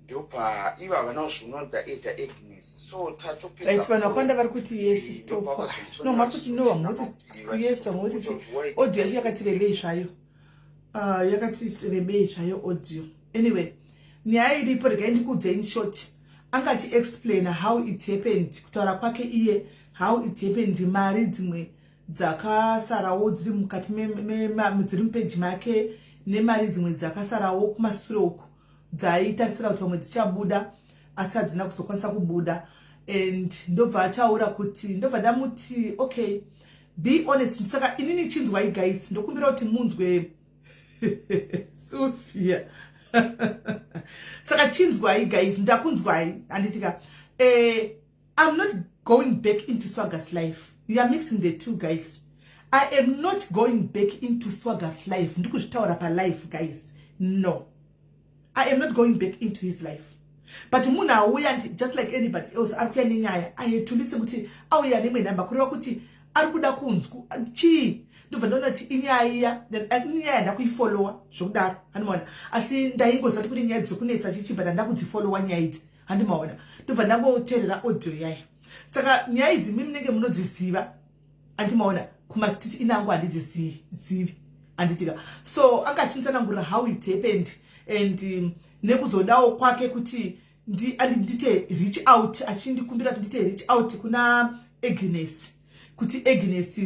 ndopa ivo havanawo zvinoda add Agnes. So tatopedza vanhu vakawanda vari kuti yes stop no mari kuti no hamuti yes hamuti audio yacho yakati rebei zvayo yakati rebei zvayo audio. Anyway nyaya iripo regai ndikudze in short. Anga achiexplaina how it happened, kutaura kwake iye how it happened, mari dzimwe dzakasarawo dziri mukati dziri mupeji make nemari dzimwe dzakasarawo kumashure uku dzaitarisira kuti pamwe dzichabuda asi hadzina kuzokwanisa kubuda. And ndobva ataura kuti ndobva ndamuti okay, be honest. Saka inini chinzwai guys, ndokumbira kuti munzwe Sophia. Saka chinzwai guys, ndakunzwai anditika I'm not going back into Swagger's life. You are mixing the two guys. I am not going back into Swagger's life. Ndikuzvitaura pa life guys. No. I am not going back into his life. But muna auya just like anybody else arikuya nenyaya. I had to listen kuti auya nemwe namba kureva kuti arikuda kunzku chi ndobva ndaona kuti inyaya ndakuifollowa zvokudaro handimaona. Asi ndaingozati kuti nyaya dzokunetsa chichibva ndakudzifollowa nyaya idzi handimaona. Ndobva ndangoteerera audio yaya. Saka nyaya idzi mimi munenge munodziziva handimaona. Kumastiti inangu handidzizivi handitika. So akachinitsanangurira how it happened and nekuzodawo kwake kuti ndite reach out, achindikumbira kuti ndite reach out kuna Agnes kuti Agnes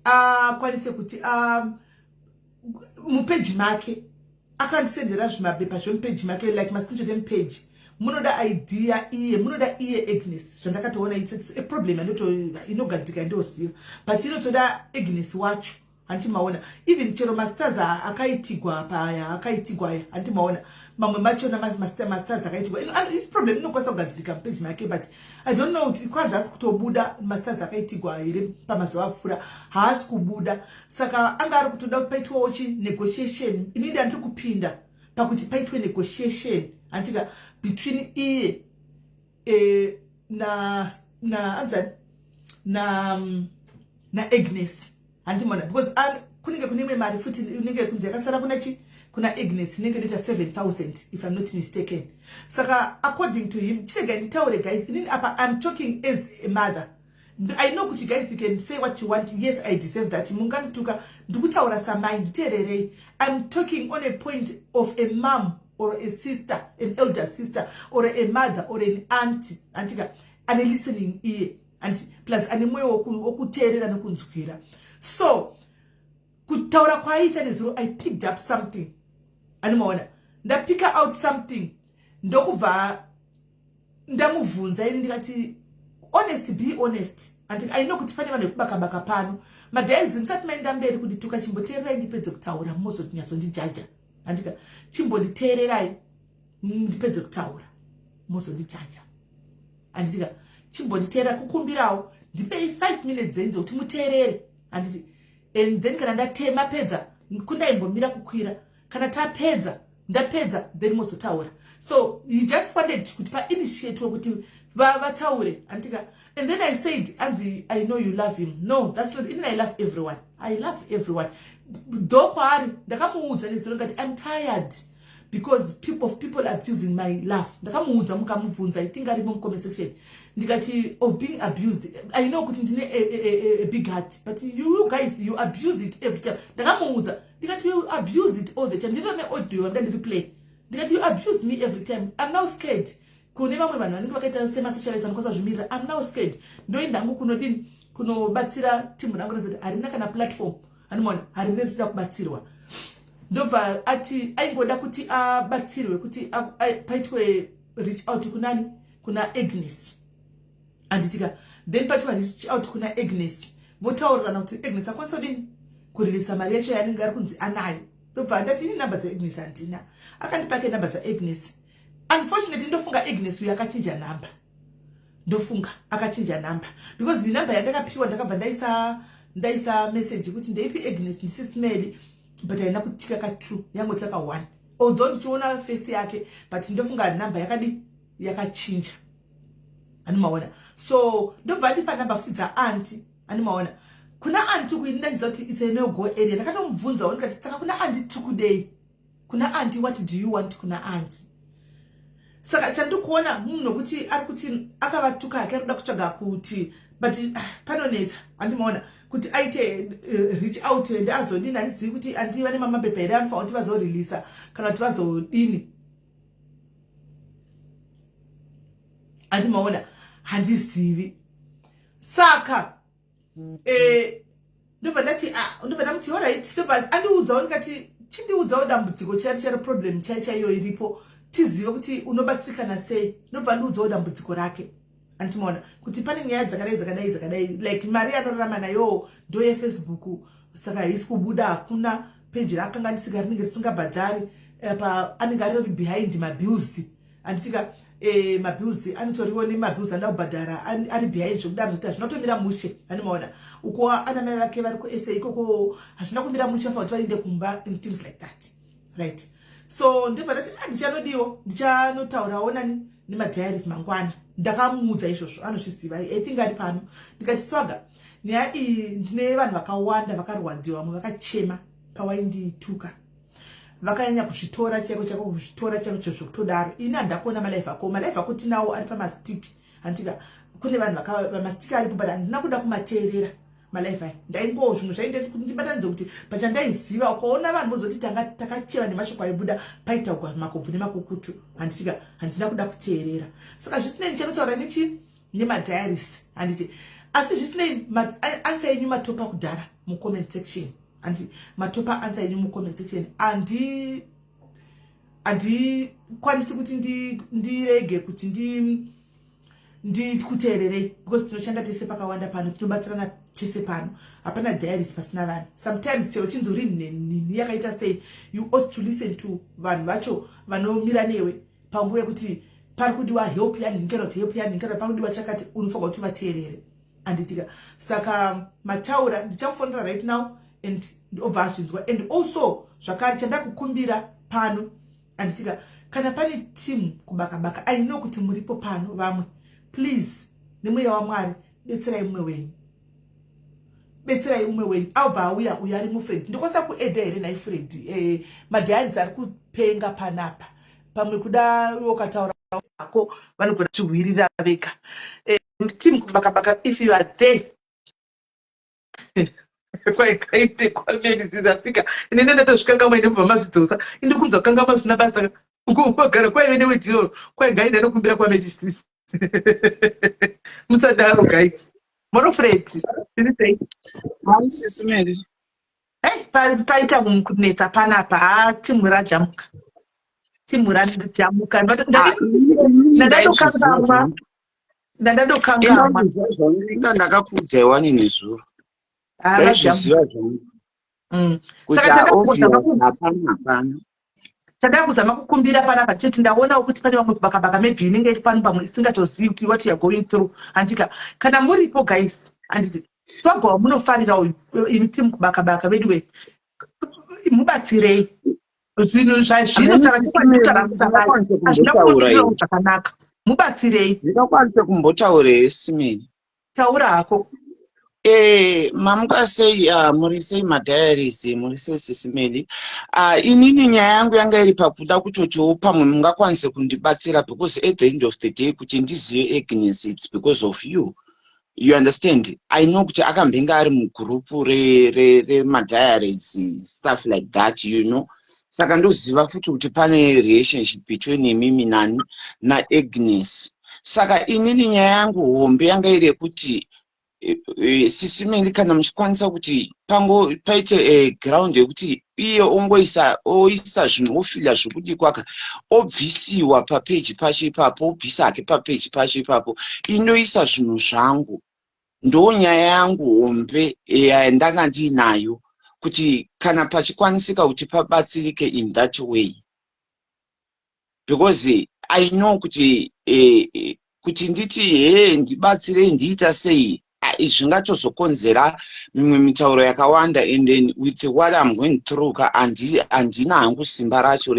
akwanise kuti mupeji make akandisendera zvimapepa zvemupeji make like mascreenshot emupage. Munoda idea iye, munoda iye Agnes. Zvandakatoona it's a problem inogadika ndoziva, but inotoda Agnes wacho handimaona. Even chero masters akaitigwa paya akaitigwa handimaona. Mamwe macho na masters akaitigwa. It's problem inokwanisa kugadzirika mupage make, but I don't know kuti kwanza asi kutobuda masters akaitigwa iri pamazuva apfuura haasi kubuda. Saka anga ari kutoda paitwawo negotiation. Inini andiri kupinda pakuti paitwe negotiation antika between iye na Agnes handimona, because kunenge kune mari futi inenge kunze yakasara kuna Agnes inenge inoita 7,000 if I'm not mistaken. Saka according to him chirega nditaure guys, inini apa I'm talking as a mother. I know kuti guys you can say what you want. Yes, I deserve that. Mungandituka ndikutaura samai nditererei. I'm talking on a point of a mom or a sister, an elder sister, or a mother, or an auntie, antika, and a listening ear, and plus an emoyo okuterera nokunzukira. So, kutaura kwaita nezuro, I picked up something. Animona, nda pick out something. Ndokuva, ndamuvunza, ndikati, honest, be honest. And I know kuti pane vanhu kubaka pano. Madaizi nsati maenda mberi kuti tukachimboteerera ndipedze kutaura mozo tinyatso ndijaja. Andika chimbonditeererai ndipedze kutaura muzondijaja. Andika chimbonditeerera kukumbirawo ndipei 5 minutes dzenzo kuti muteerere. Anditi and then kana ndatema pedza kundaimbomira kukwira, kana tapedza ndapedza then muzotaura. So he just wanted kuti pa initiate kuti vataure andika. And then I said, Anzi, I know you love him. No, that's not. Even I love everyone. I love everyone. I'm tired because people are abusing my love. I think I remember comment section. Of being abused. I know a big heart, but you guys, you abuse it every time. You abuse it all the time. You don't know what to do. I'm going to play. You abuse me every time. I'm now scared. I'm now scared. Knowing that kuno batira timu nangoza arina kana platform animona harinetida kubatsirwa ndobva ati aingoda kuti abatsirwe kuti paitwe reach out kuna Agnes anditika then paitwe reach out kuna Agnes votaurirana kuti Agnes akwanisa kudini kuririsa mari yacho yanenge ari kunzi anayo. Ndobva ndati ini namba dza Agnes handina, akandipake namba dza Agnes. Unfortunately ndofunga Agnes uyu akachinja namba. Ndofunga akachinja namba because the number yandakapiwa ndakabva ndaisa message kuti ndeipi Agnes ndisisnedi, but aina kutika ka 2 yango taka 1, although ndichiona face yake but ndofunga number yakachinja animaona. So ndobva ndipa number futi dza auntie animaona. Kuna auntie kuinda zoti it's a no go area. Ndakatomubvunza ndikati saka kuna auntie tukudei, kuna auntie what do you want kuna auntie. Saka chandukuona munhu kuti ari kuti akavatuka akaruda kutsvaga kuti but panonetsa andimaona kuti aite reach out and azodini. Handizivi kuti andiva nemamapepa here anofanira kuti vazoreleasa kana kuti vazodini andimaona handizivi saka ndobva ndati ndobva ndamuti alright ndobva andiudzawo ndikati chindiudzawo dambudziko chari problem chaiyo iripo tizive kuti unobatsirikana sei. Ndobva ndiudzawo dambudziko rake andimaona kuti pane nyaya dzakadai like mari anorarama nayo ndo yeFacebook saka haisi kubuda hakuna page rakanga rinenge risingabhadhari apa anenge ari behind mabills andisika mabills anitoriwo nemabills anda kubhadhara ari behind zvokudaro zvoti zvinotomira mushe andimaona uko ana mai vake vari kuSA ikoko hazvina kumira mushe fa kuti vainde kumba and things like that, right? So ndibva ndati ndichanodiwo ndichanotaurawo nani nemadiaries mangwana ndakamuudza izvozvo anozviziva I think ari pano ndikati swaga nyaya iyi ndine vanhu vakawanda vakarwadziwa vamwe vakachema pawaindituka vakanyanya kuzvitora chaiko kuzvitora chaiko zvokutodaro ini handakona malife ako tinawo ari pamastiki handika kune vanhu vamastiki aripo but handina kuda kumateerera malife aya ndaingowo zvinhu zvaindeti kuti ndibatanidze kuti pachandaiziva ukaona vanhu vozoti takacheva nemashoko aibuda paitaugwa makobvu nemakukutu handina kuda kuteerera saka zvisinei ndichanotaura nemadiaries handiti asi zvisinei answer yenyu matopa kudhara mucomment section andi matopa answer yenyu mucomment section kwanisi kuti ndirege kuti ndikuteererei because tinoshanda tese pakawanda pano tinobatsirana tese pano hapana diaries pasina vanhu sometimes chero chinzuri nini yakaita sei you ought to listen to vanhu vacho vanomira newe panguva yekuti pari kudiwa help yanhingeroti help yanhingeroti pari kudiwa chakati unofanirwa kuti vateerere anditika saka mataura ndichakufonera right now and obva azvinzwa and also zvakare chandakukumbira pano anditika kana pane team kubaka I know kuti muripo pano vamwe please nemweya waMwari betserai umwe wenyu abva auya uya ari muFred ndikosa kuedha here nai Fred madiaries ari kupenga panapa pamwe kuda ukataura ako vanogona kuhwirira veka team kubaka if you are there kwaikaite kwamenisisasika inene ndatosvikanga maine kubva mazvidzosa indikunza kukanga mazvina basa ukugara kwaive newedhiro kwaigaida nokumbira kwamechisisi musadaro guys monofred haisisimeri paita kunetsa panapa timu rajamuka ndandadokangamwa inga ndakakuudzaiwa nini zuro ndaizviziva zvangu kuti hapana tanda kuzama kukumbira panapa cheti ndaonawo kuti pane vamwe kubaka maybe inenge iri pano pamwe isingatozivi kuti what you are going through handika kana muripo guys handiti swagawo munofarirawo imi timu kubaka vedu we mubatsirei zvinhu zvazvinotaura zvakanaka mubatsirei ndingakwanise kumbotaurei simeni taura hako mamukasei muri sei madiaries muri sei sisimeli inini nyaya yangu yanga iri pakuda kutotiwo pamwe mungakwanise kundibatsira because at the end of the day kuti ndizive Agnes it's because of you understand I know kuti akambenga ari mugrupu remadiaries stuff like that you know saka ndoziva futi kuti pane relationship between imimi nani naAgnes saka inini nyaya yangu hombe yanga iri yekuti sisimeli kana muchikwanisa kuti paite ground yekuti iye oisa zvinhu ofila zvokudi kwaka obvisiwa papeji pacho ipapo obvisa hake papeji pacho ipapo inoisa zvinhu zvangu ndo nyaya yangu hombe yandanga ndiinayo kuti kana pachikwanisika kuti pabatsirike in that way because I know kuti kuti nditi ndibatsirei ndiita sei zvingatozokonzera mimwe mitauro yakawanda and then with what I'm going through handina hangu simba racho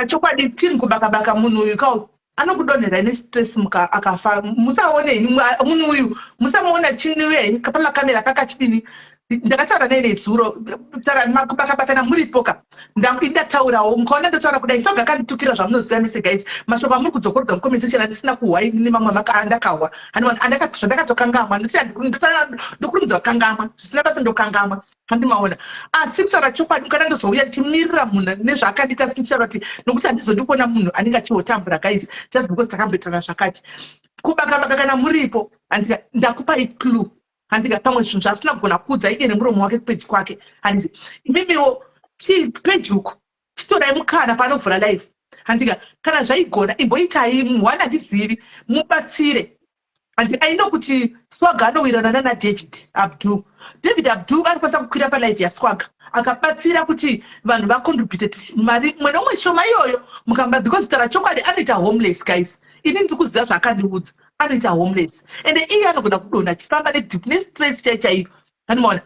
chokwadi team kubaka munhu uyu kawo anokudonhera nestress akafa musaone munhu uyu musamuona chini wenyu pamakamera pakachidini ndakataura naye nezuro kubaka muripoka ndataurawo mukaona ndotaura kudai soga kanditukira zvamunoziva mese guys mashoko amuri kudzokorodza mukomensection handisina kuhwai nemamwe andakahwa zvandakatokangamwa ndokurumidza kukangamwa zvisina basa ndokangamwa handimaona asi kutaura chokwadi kana ndozouya ndichimirira munhu nezvaakandita sindichaura kuti nokuti handizodi kuona munhu anenge achihotambura guys just because takamboitana zvakati kubaka kana muripo handika ndakupai clue handika pamwe zvinhu zvaasina kugona kuudza iye nemuromo wake kupeji kwake handiti imimiwo peji uko chitorai mukana panovhura life handika kana zvaigona imboitai munhu handizivi mubatsire and I know kuti Swaga anowirana nana David Abdu anokwanisa kukwira palife yaSwaga akabatsira kuti vanhu vacontribute mari mwe nomwe shoma iyoyo mukamba because tara chokwadi anoita homeless guys ini ndiri kuziva zvakandiudza anoita homeless and iye anogona kudonha chifamba nestress chaiyo handimaona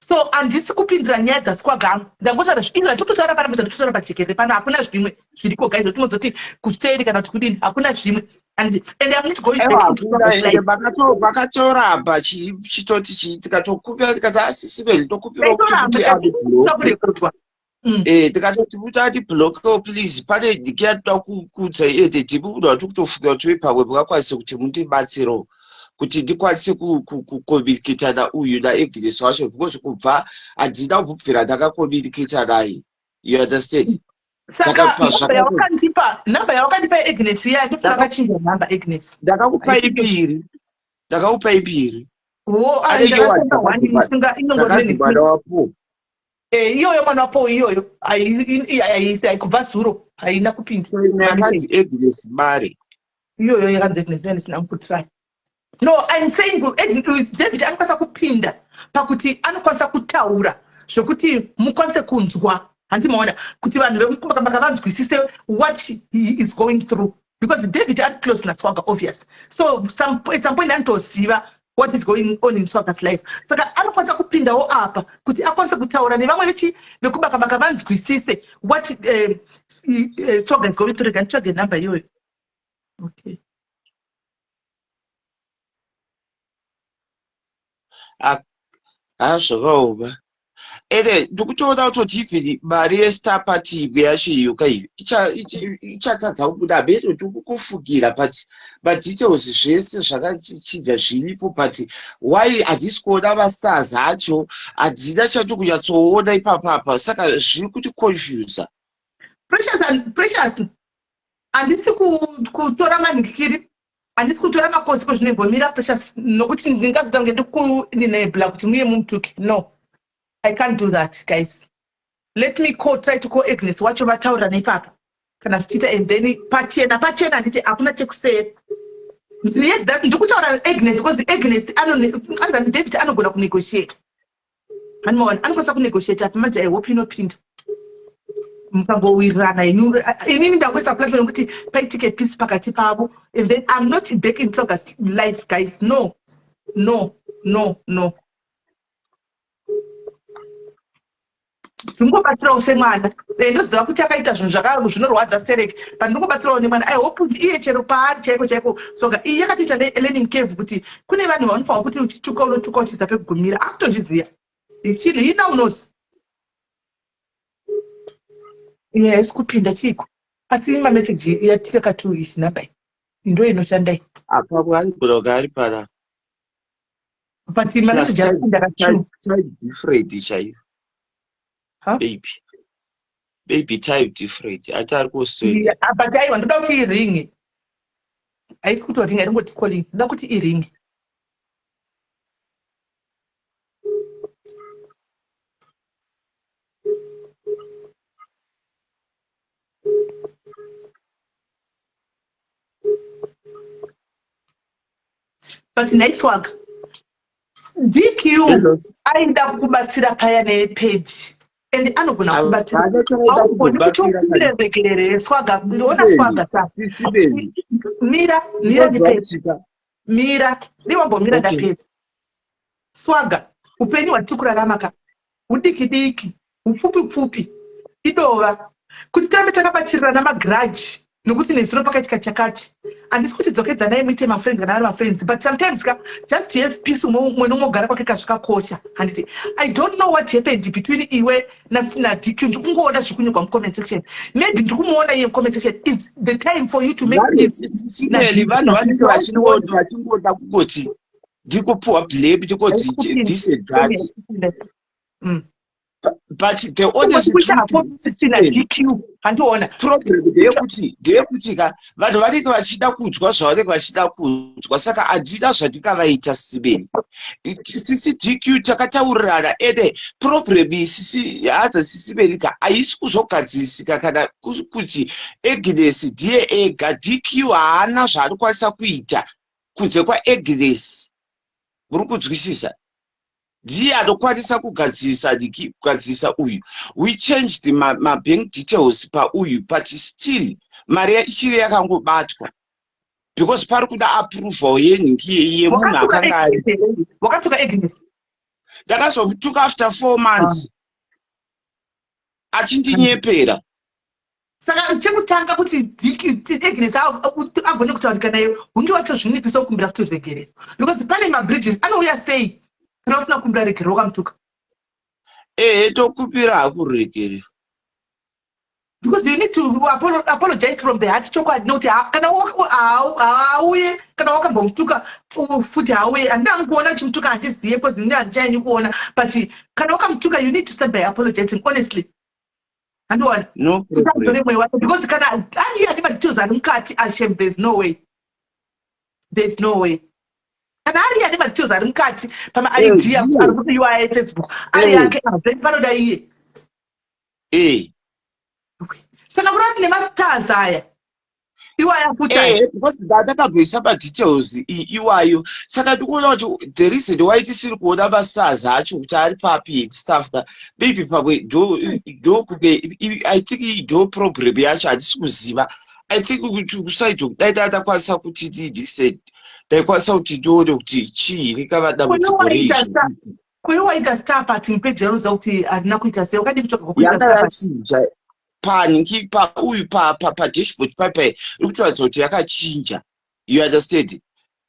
so handisi kupindira nyaya dzaSwaga angu ndangotaura zvinhu atitotaura panapa pachekere pano hakuna zvimwe zviriko guys zvotinozoti kuseri kana kuti kudini hakuna zvimwe and I'm not going to vakatoramba chitoti tikatokupira tikati asisive tokupira tikatoti kuti ati block please pane ndikiyatoda kukudza ede tipi kuda kuti kutofunga kuti pamwe mungakwanise kuti mundibatsiro kuti ndikwanise kucommunicata uyu naAgnes wacho because kubva handina kubvira ndakakommunicata naye you understand. Saka namba yawakandipa Agnes iya ndifuna kachinja namba Agnes ndakakupa ibiri mwana wapo iyoyo mwana wapo iyoyo haikubva zuro haina kupinda yakanzi Agnes Mari iyoyo yakanzi Agnes ndisina kutry no I'm saying David anokwanisa kupinda pakuti anokwanisa kutaura zvokuti mukwanise kunzwa handimaona kuti vanhu vekubaka vanzwisise what he is going through because David are close na Swaga obvious so at some point antoziva what is going on in Swaga's life saka anokwanisa kupindawo apa kuti akwanise kutaura nevamwe vekubaka vanzwisise what Swaga is going through ganitsvage namba iyoyo okay zvakaoma ere ndikutoona kutoti even mari yestarparty yacho iyoka iyo ichatadza kubuda beto ndikukufungira but madetails zvese zvakachinja zviripo but why handisi kuona mastars acho handina chato kunyatsoona ipapapa saka zviri kuti confusa Precious handisi kutora manikiri handisi kutora makosi kozvinombomira Precious nokuti ndingazotange ndikuenabla kuti muye mumutuki no I can't do that, guys. Let me try to call Agnes. Watch over Taura Nepapa. Can I sit and then Pachena and Akuna Chekusay? Yes, that's Dukutaura Agnes because Agnes, I don't David, I don't go to negotiate. And more, I'm going to negotiate at much. I hope you know pinned. Mkambo we run. I knew in the West platform, pay ticket piece packati pabu, and then I'm not back in Toga's life, guys. No. Ndingobatsirawo semwana ndoziva kuti akaita zvinhu zvinorwadza stereki but ndingobatsirawo nemwana I hope iye chero paari chaiko soga iye yakatiita learning cave kuti kune vanhu vanofanwa kuti uchituka unotuka uchiza pekugumira akutozviziva ichili ina unozi iye haisi kupinda chiko asi mameseji yatika katu ichi nambai ndo inoshandai apamwe ari kunoga ari pana but mameseji akapinda katu different chaiyo baby type different atari kustory but aiwa ndoda kuti iringe haisi kutoringa ndingoti calling ndoda kuti iringe but nice work DQ aida kubatsira paya nepage and anogona kubatsira kubatsira Swaga ndiona Swaga sasa mira ndiwambomira ndapedza Swaga upenyu watikurarama ka udiki upfupi idova kuti tirambe takabatsirana namagrudge nokuti nezino pakaitika chakati handisi kuti dzokedzana naye muite mafriends kana vari mafriends but sometimes just to have peace umwe nomogara kwake kazvikakosha handiti I don't know what happened between iwe na DQ ndikungoona zvikunyurwa mucomment section maybe ndikumuona iye mucomment section it's the time for you to make peace vanhu vanenge vachingoda kungoti ndikupuwa blame tikoti this and that but the honest kuita truth hapo sisina DQ handiona problem ndeyekuti ka vanhu vanenge vachida kudzwa zvavanenge vachida kudzwa saka handina zvandingavaita sibeni sisi DQ takataurirana ende problem isisi hadza sisibeni ka haisi kuzogadzirisika kana kuti Agnes ndiye ega. DQ haana zvaanokwanisa kuita kunze kwaAgnes, muri kunzwisisa? Ndiye anokwanisa kugadzirisa uyu. We changed bank details pauyu, but still mari ichiri yakangobatwa because pari kuda approval yemunhu akanga ari. wakatuka Agnes Ndakazomutuka after 4 months achindinyepera. saka chekutanga kuti Agnes agone kutaurika naye hunge watozvininipisa kukumbira kuti uregerere because pane mabridges anouya sei kana usina kukumbira regerero wakamutuka Tokumbira hakuregerera because you need to apologize from the heart chokwadi nokuti kana hauye kana wakambomutuka futi hauye handina kuona chimutuka handiziye because ndine handichaini kuona but kana wakamutuka you need to start by apologizing honestly handiona no problem because kana ane madetails ari mukati ashem there's no way kana ari ane madetails ari mukati pama-id ari kuti UIF Facebook ari yake then panoda iye saka kurati nemastars aya iwaya futi because ndatakabvisa madetails iwayo saka ndikuona kuti the reason why tisiri kuona mastars acho kuti ari papi staff maybe pamwe I think ndo problem yacho handisi kuziva. I think kuti kusaito dai ndatakwanisa kuti ndidisend ndaikwanisa kuti ndione kuti chiini kava dambudziko reizvi kweiwaita star party page yaruza kuti handina kuita sei wakadi kutsvaga kwokuita star yakachinja paniki pauyu padashboard papa iri kutaridza kuti yakachinja, you understand,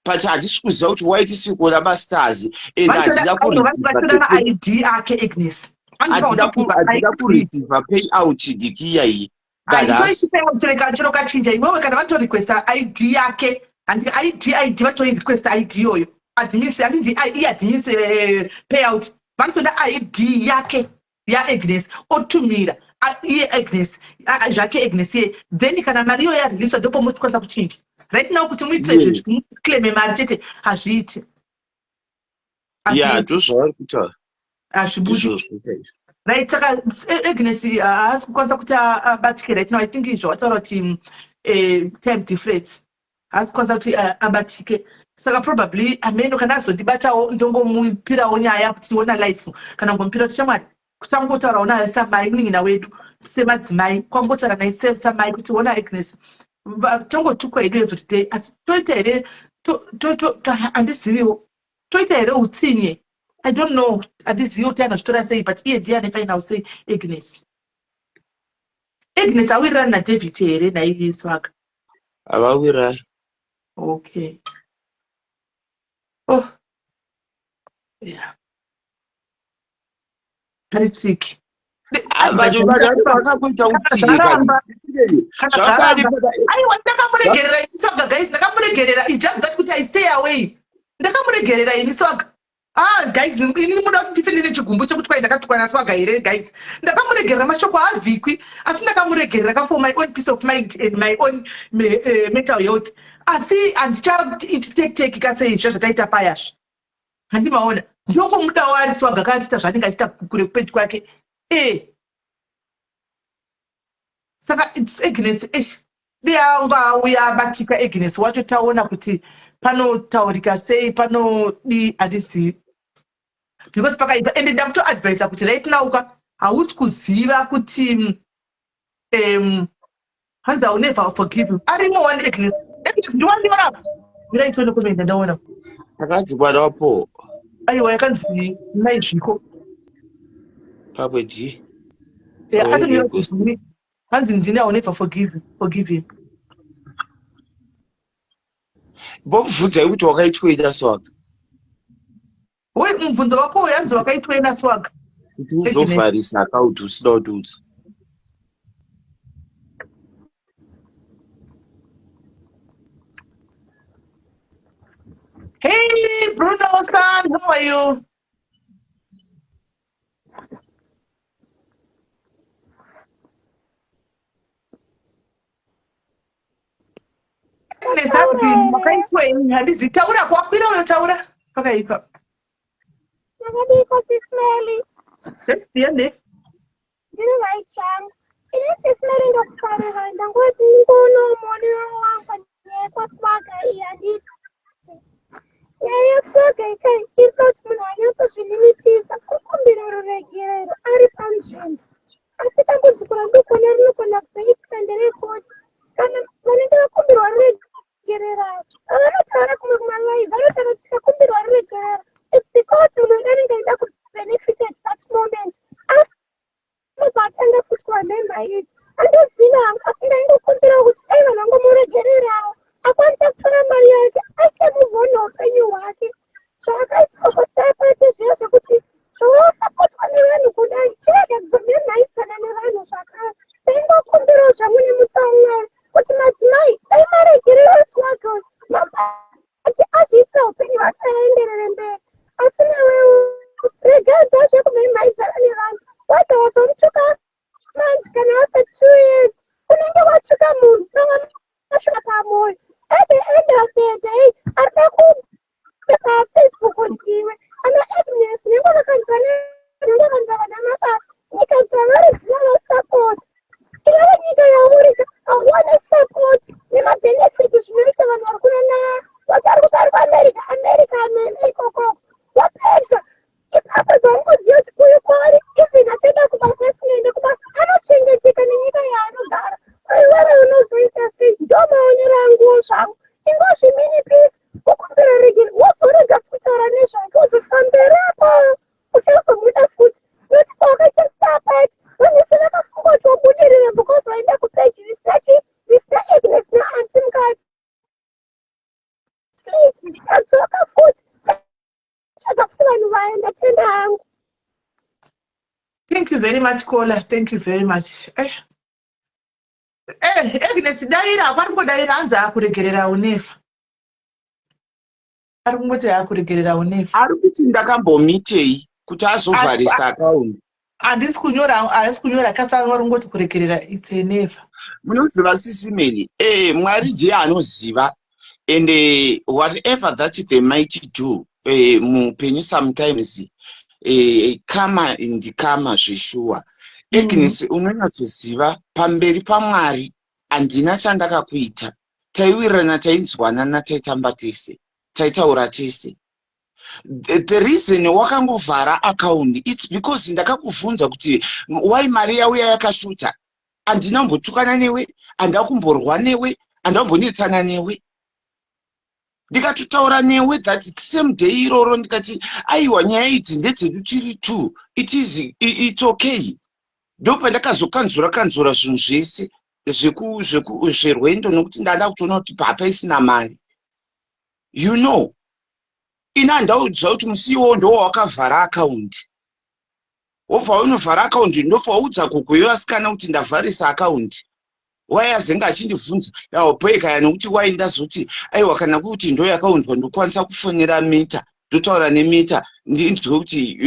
but handisi kuziva kuti why tisiri kuona mastars and handina ID ake Agnes handina kureceiva payout dikiya iyi chero kachinja iwewe kana vatorequesta ID yake ID vatorequest ID iyoyo admiss handinzi admiss payout vanotoda ID yake yaAgnes otumira iye Agnes zvake Agnes iye then kana mari iyoyo yareleaswa ndopo mutokwanisa kuchinja right now kuti muitire zveclaime mari chete hazviiti ndozvavari kutaura hazvibudi right saka Agnes haasi kukwanisa kuti abatike right now I think izvo wataura kuti time difference haasi kukwanisa kuti abatike saka probably ameno kana azondibatawo ndongomupirawo nyaya kuti ona life kana ngomupira kuti shamwari kusangotaurawo naye samai munin'ina wedu semadzimai kwangotaura naye samai kuti ona Agnes tongotukwa hedu every day asi toita here handiziviwo toita here utsinye I don't know handizivi kuti anozvitora sei but iye ndiye ane final say Agnes awirirani naDavid here naiye swaga havawirai okay yeah Patrick vakakuita ndakamuregerera ini swaga guys ndakamuregerera it's just that kuti I stay away ndakamuregerera ini swaga guys ini muda kuti ndifende nechigumbu chokuti kwai ndakatukwa naswaga here guys ndakamuregerera mashoko havhikwi asi ndakamuregerera for my own peace of mind and my own mental health asi handichaiti take kasei izvo zvataita payazvo handimaona ndokomudawo ari swaga kaatiita zvanenge achiita kure kupeji kwake saka its Agnes deangauya abatika Agnes wacho taona kuti panotaurika sei panodi handizivi because pakaipa ende ndakutoadvisa kuti right now hauti kuziva kuti hanzi I'll never forgive you arimo one Agnes ndiwandiorapa miraitone komenda ndaona akanzi mwana wapo aiwa yakanzi naizviko pamwe d hanzi ndini I'll never forgive him mbomubvunzai kuti wakaitweina swaga mubvunzo wako uyu hanzi wakaitweina swaga kuti uzovharisa akaunti usina kutiudza Hey Bruno san, how are you? nezanzi wakaitweni handizi taura kwakwira unotaura pakaipa Nakadiko sismeli. just yende Ndiri vaitsvanga. Ini sismeli ndokufarira ndangoti ngono monero wanga nekwasvaga iyi handiti. Yayasvaga ikai irikoti munhu anyatsozvininipisa kukumbira ruregerero ari panzvimbo. Asi dambudziko randikona rinogona kuzoitika nderekoti kana vanenge vakumbirwa ruregerero avo vanotaura kumwe kumalaivi vanotaura kuti tikakumbirwa ruregerero it's because munhu anenge aida kubenefit at that moment asi batanga futi kuhamemba idzi andoziva asingaingokumbira kuti dai vanhu vangomuregererawo akwanisa kutora mari yake achemuvhona upenyu hwake zvaakaita zvotapati zviya zvekuti zvawasapotwa nevanhu kudai chirege kuzomemhaisana nevanhu zvakare taingokumbirawo zvamune mutaumwari kuti madzimai dai maregerero swagos mabati azviisa upenyu hwake aenderere mberi asi newewo regai zvekubemhaisana nevanhu wada wazomutsvuka manzi kana after 2 years unenge watsvuka munhu asvika pamoyo at the end of the day arida kupafacebook ndiwe ana Agnes nengo vakanzwa vanamabasa nyika dzavari dzinava support ilava nyika yaurika hawana support nemabenefit zvinoita vanhu vari kunana vatari kusari kuamerica amene ikoko wapedza chipasa dzaungoziva kuti uyu kwari even achaenda kubasa asinoende kubasa anochengeteka nenyika yaanogara iwewe unozoita sei ndomaonero anguwo zvangu ingozviminipisa ukumbira regeri wozorega kutaura nezvake uzofamberapo uchazomuda futi noti kwakaita sapati vanese vakafunga kuti wabudirira because waenda kupeji Mr. Agnes naanti mukati please ndichadzoka futi chaga kuti vanhu vaenda tenda hangu. thank you very much Kola thank you very much Agnes daira pari kungodaira hanzi akuregerera unefa ari kungoti akuregerera unefa ari kuti ndakambomitei kuti azovharisa akaundi handisi kunyora kasanga ari kungoti kuregerera it's a never munoziva sisimeni mwari ndiye anoziva and whatever that they might do muupenyu sometimes kama ndikama zveshuwa Agnes unonyatsoziva pamberi paMwari handina chandakakuita taiwirirana tainzwanana taitamba tese taitaura tese the reason wakangovhara akaundi it's because ndakakuvhunza kuti why mari yauya yakashuta handina kumbotukana newe handina kumborwa newe handina kumbonetsana newe ndikatotaura newe that same day iroro ndikati aiwa nyaya idzi ndedzedu tiri two it's okay ndopandakazokanzura zvinhu zvese zverwendo nokuti ndada kutoona kuti papa isina mari you know ina ndaudzwa kuti musiwo ndowawakavhara akaundi wobva unovhara akaundi ndobva waudza gogo yevasikana kuti ndavharisa akaundi wayazenga achindibvunza yaopeka nokuti waindazoti aiwa kana kuti ndo yakaunzwa ndokwanisa kufonera mita ndotaura nemita ndinzwe kuti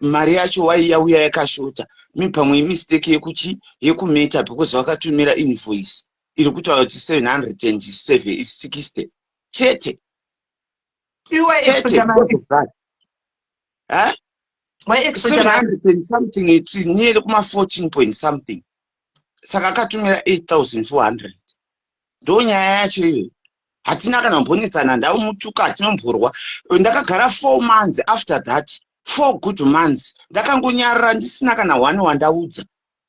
mari yacho waiyauya yakashota pamwe mistake yekuti yekumeta because wakatumira invoice iri kutaura kuti 760 chete huh? 700 something it's nearly kuma 14 point something saka akatumira 8,400 ndo nyaya yacho iyo hatina kana mbonetsana ndaumutuka hatinomborwa ndakagara 4 months after that 4 good months ndakangonyarara ndisina kana 1 wandaudza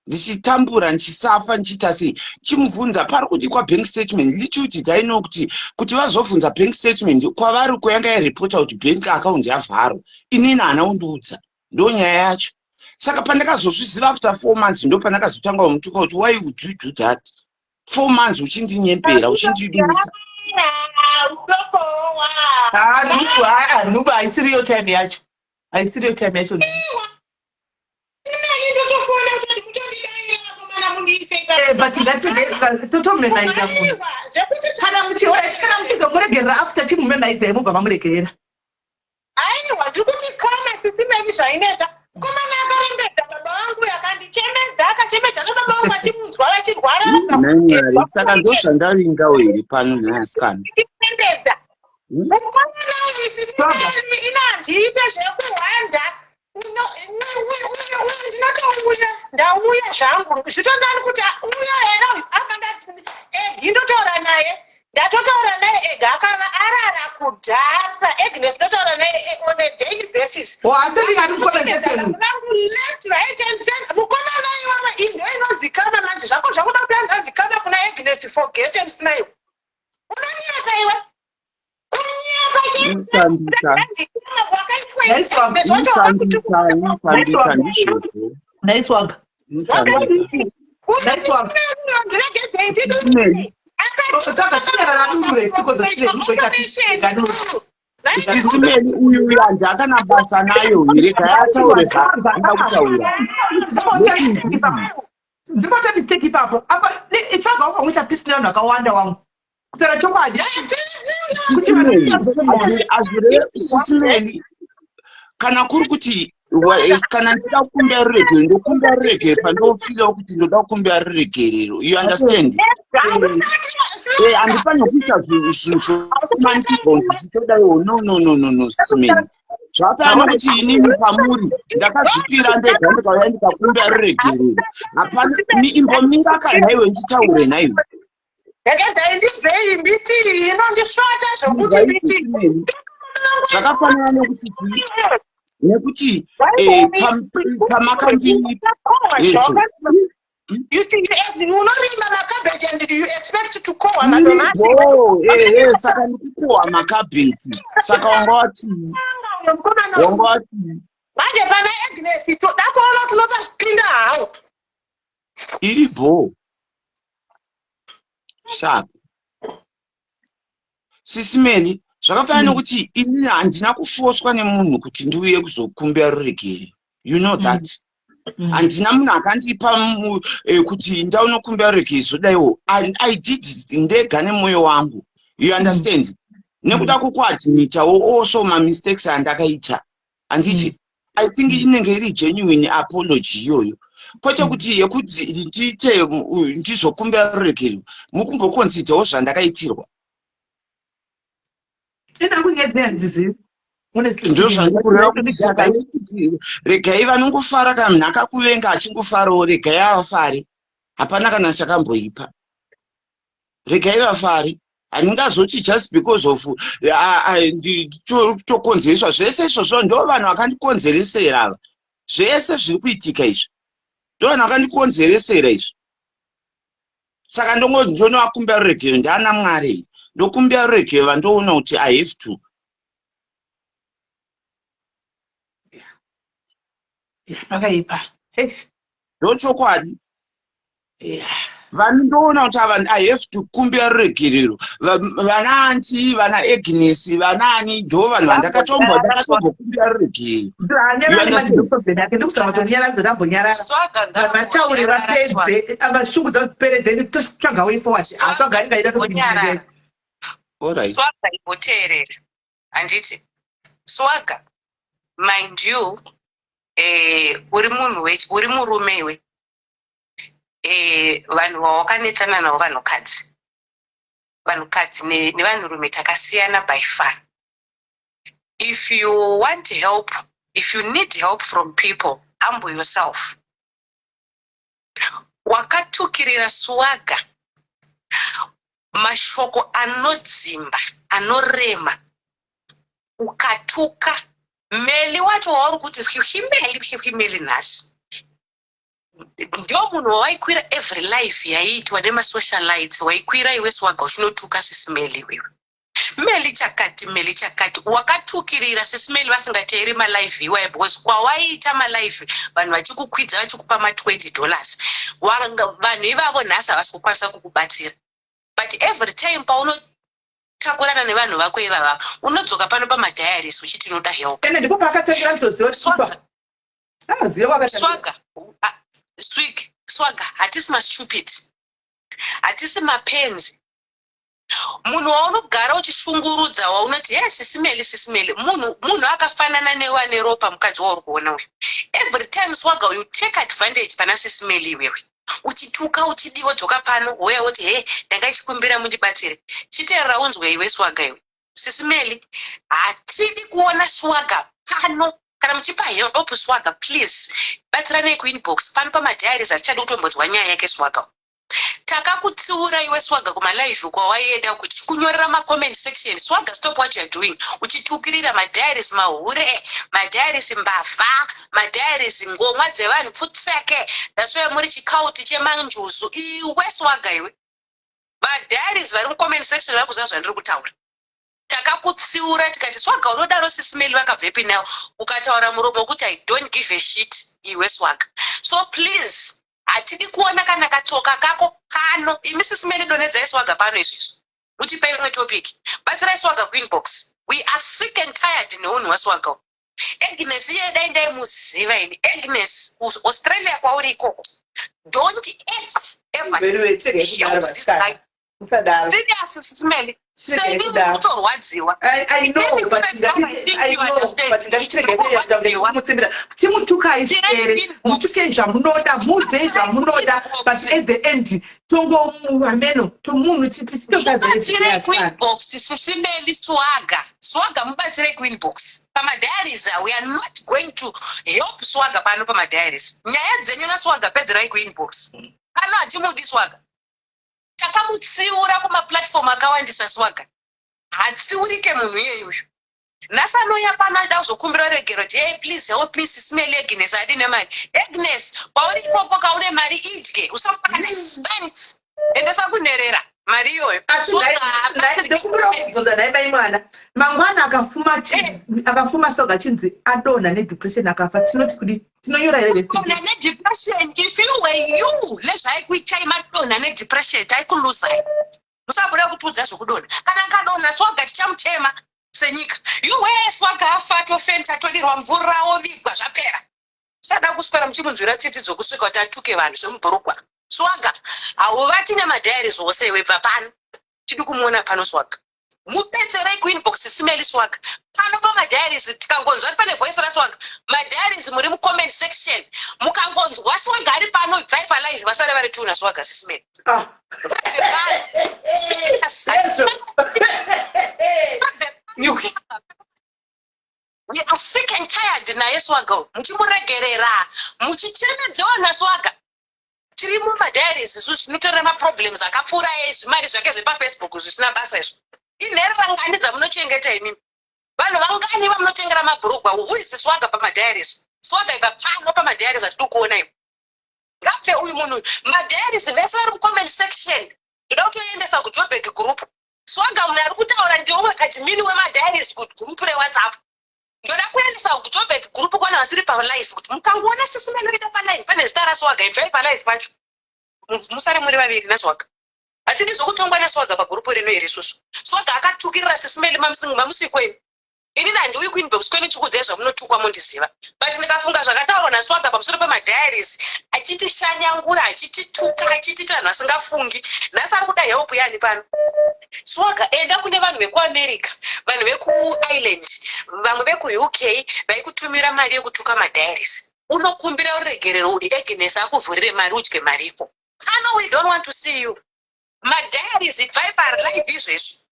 ndichitambura ndichisafa ndichiita sei chimubvunza pari kudikwa bank statement lichuti taino kuti vazobvunza bank statement kwavari kuyanga yaripota kuti bank account yavharwa inini hana undiudza ndo nyaya yacho saka pandakazozviziva after 4 months ndo pandakazotanga umutuka kuti why would you do that 4 months uchindinyembera uchindidumisa nuba haisiriyo time yacho haisiriyo time yacho but totomemaiza munhu kana muchizomuregerera after chimumemaiza imubva mamuregerera aiwa ndikuti kama sisimeni zvainoita komana akarembedza baba vangu yakandichemedza akachemedza nababa vangu vachimudzwa Mwari saka ndozvandaringawo here pano nhasikana. inandiita zvekuhwanda ndauya zvangu zvitondani kuti uya here apa egi ndotaura naye ndatotaura naye ega akava arara kudhasa Agnes ndotaura naye on a daily basis mukomana iwawa indo inodzikama manje zvako zvakuda kuti andzikama kuna Agnes forget and smile unonyeka iwe Isimeli uyu ndakana basa nayo here kayataure zvakakutaura. Ndipata mistake ipapo. Apa itsvaga ukamwita peace nevanhu vakawanda wangu. Kutaura chokwadi. Isimeli kana kuri kuti kana ndida kukumbira rureke ndokumbira rureke pandofira kuti ndoda kukumbira rureke rero. You understand? Handifani kuita zvinhu zvichizodayo no Isimeli. Zvakana kuti inini pamuri ndakazvipira ndega ndikauya ndikakumbira rureke rero. Hapana imbomira kana iwe nditaure naiwe. Zvakafanana nekuti pamakandi unorima makabeji and you expect to kowa madomasi saka ndikukowa makabeji saka wangati manje pana Agnes dakaona tunopa zvipinda hawo iribo sharp Sisimeli zvakafanana nekuti inini handina kufoswa nemunhu kuti ndiuye kuzokumbira ruregere. You know that. Handina munhu akandipa kuti ndaunokumbira ruregere zvodaiwo. I did it ndega nemwoyo wangu. You understand? Nekuda kukuadmitawo also ma mistakes andakaita. Handiti I think inenge iri genuine apology iyoyo. Kwete kuti yekuti ndiite ndizokumbira ruregere mukumboconsiderawo zvandakaitirwa. Regai vanongofara kana munhu akakuvenga achingofarawo regai avafare. Hapana kana chakamboipa. Regai vafare. Handingazoti just because of tokonzereswa zvese izvozvo ndo vanhu vakandikonzeresera ava. Zvese zviri kuitika izvi ndo vanhu vakandikonzeresera izvi. Saka ndonovakumbira ruregero ndana Mwari. Ndokumbira ruregero vandoona kuti I have to. Vakaipa. Ndochokwadi. Vanhu ndoona kuti I have to kumbira ruregero. Vana Anti, vana Agnes, vanani ndo vanhu vandakatombokumbira ruregero. Swaga ipoteerera handiti Swaga mind you uri murume iwe vanhu vawakanetsana navo vanhukadzi nevanhurume takasiyana by far. If you want help, if you need help from people, humble yourself. Wakatukirira Swaga mashoko anodzimba anorema ukatuka meli wacho wauri kuti himeli nhasi ndio munhu waikwira every life yaiitwa nemasocialites waikwira iwe Swaga uchinotuka Sisimeli iwewe. Meli chakati wakatukirira Sisimeli vasingateeri malife iwayo because kwawaiita malife vanhu vachikukwidza vachikupa $20 vanhu ivavo nhasi havasi kukwanisa kukubatsira. But every time paunotakurana nevanhu vako ivava unodzoka pano pamadiaries uchiti unoda help. Swaga hatisi mastupid, hatisi mapenzi. Munhu waunogara uchishungurudza waunoti yes Sisimeli munhu akafanana newane ropa mukadzi wauri kuona uyu. Every time Swaga you take advantage pana Sisimeli iwewe. uchituka uchidiwa dzoka pano weya uti he ndanga ichikumbira mundibatsire chiteerera unzwe iwe swaga iwe sisimeli hatidi kuona swaga pano kana muchipa help swaga please batsiranei kuinbox pano pamadhiaries hatichadi kutombodzwa nyaya yake swaga takakutsiura iwe swaga kumalive kwawaienda kuti kunyorera macomment section swaga stop what youare doing uchitukirira madhiaries mahure madhiaries mbavha madhiaries ngomwa dzevanhu pfutseke daswaya muri chikauti chemanjuzu iwe swaga iwe madhiaries vari mucomment section vari kuziva zvandiri kutaura takakutsiura tikati swaga unodaro sisimeli vakabvepi nayo ukataura muromo wekuti I don't give a shit iwe swaga so please hatidi kuona kana katsoka kako pano imi sisimeli donedzai swaga pano izvizvi utipe imwe topic batsirai swaga kuinbox we are sick and tired neunhu waswaga Agnes iye dai ndaimuziva ini Agnes Australia kwauri ikoko don't ever sisimeli kutorwadziwa timutukai sere mutukei zvamunoda mudzei zvamunoda but at the end tongomuvameno tomunhu mubatsirei kuinbox sisimeli swaga mubatsirei kuinbox pamadhiaries we are not going to help swaga pano pamadhiaries nyaya dzenyu naswaga pedzerai kuinbox pano hatimudi swaga takamutsiura kumaplatform akawandisa swaga hatsiurike munhu iyeyuyu nhasi anouya pano ada kuzokumbira regero kuti hey please help me sisimeli Agnes adine mari Agnes pauri ikoko kaune mari idye usapakana cent endesa kunherera mari iyoyo ndokubvunza nai mai mwana mangwana akafuma soga chinzi adonha nedepression akafa tinoti kudi tinonyora here donha nedepression if you were you nezvaikuitai madonha nedepression taikuluzai musabuda kutiudza zvokudonha kana nkadonha swaga tichamutema senyika iwe swaga afa tofenta todirwa mvura ovigwa zvapera usada kuswera muchimunzwira tsiti dzokusvika kuti atuke vanhu zvemubhurugwa swaga hauvati nemadhiaries wose iwe bva pano tidi kumuona pano swaga mubetserei kuinbox simeli swaga pano pamadhiaries tikangonzwa pane voice raswaga madhiaries muri mucomment section mukangonzwa swaga ari pano bvai palive vasare vari tuna swaga sisimeli we are sick and tired naye swaga muchimuregerera muchichemedzewa naswaga tiri mumadhiaries isu zvinotorera maproblems akapfuura ezvimari zvake zvepafacebook zvisina basa izvo inheri vangani dzamunochengeta imimi vanhu vangani vamunotengera mabhurugwa uisi swaga pamadhiaries swaga ibva pano pamadhiaries atidi kuona ivo ngabve uyu munhu madhiaries vese vari mucomment section ndoda kutoendesa kujoburg group swaga munhu ari kutaura ndiwe admini wemadhiaries group rewhatsapp ndoda kuendesa kujoburg group kwana vasiri palive kuti mukangoona sisimeli oita palive pane zita raswaga ibvai palive pacho musare muri vaviri naswaga hatidi zvokutongwa naswaga pagurupu rino here isusu swaga akatukirira sisimeli mamusikwenu inini handiuyi kuinbox kwenu chikudzai zvamunotukwa mundiziva but ndikafunga zvakataurwa naswaga pamusoro pemadhiaries achitishanyangura achitituka achitita vanhu vasingafungi nhasi ari kuda help yani pano swaga enda kune vanhu vekuamerica vanhu vekuireland vamwe vekuuk vaikutumira mari yekutuka madhiaries unokumbira uregerero uri Agnes akuvhurire mari udye mariko pano we don't want to see you madhiaries bvai palive izvezvi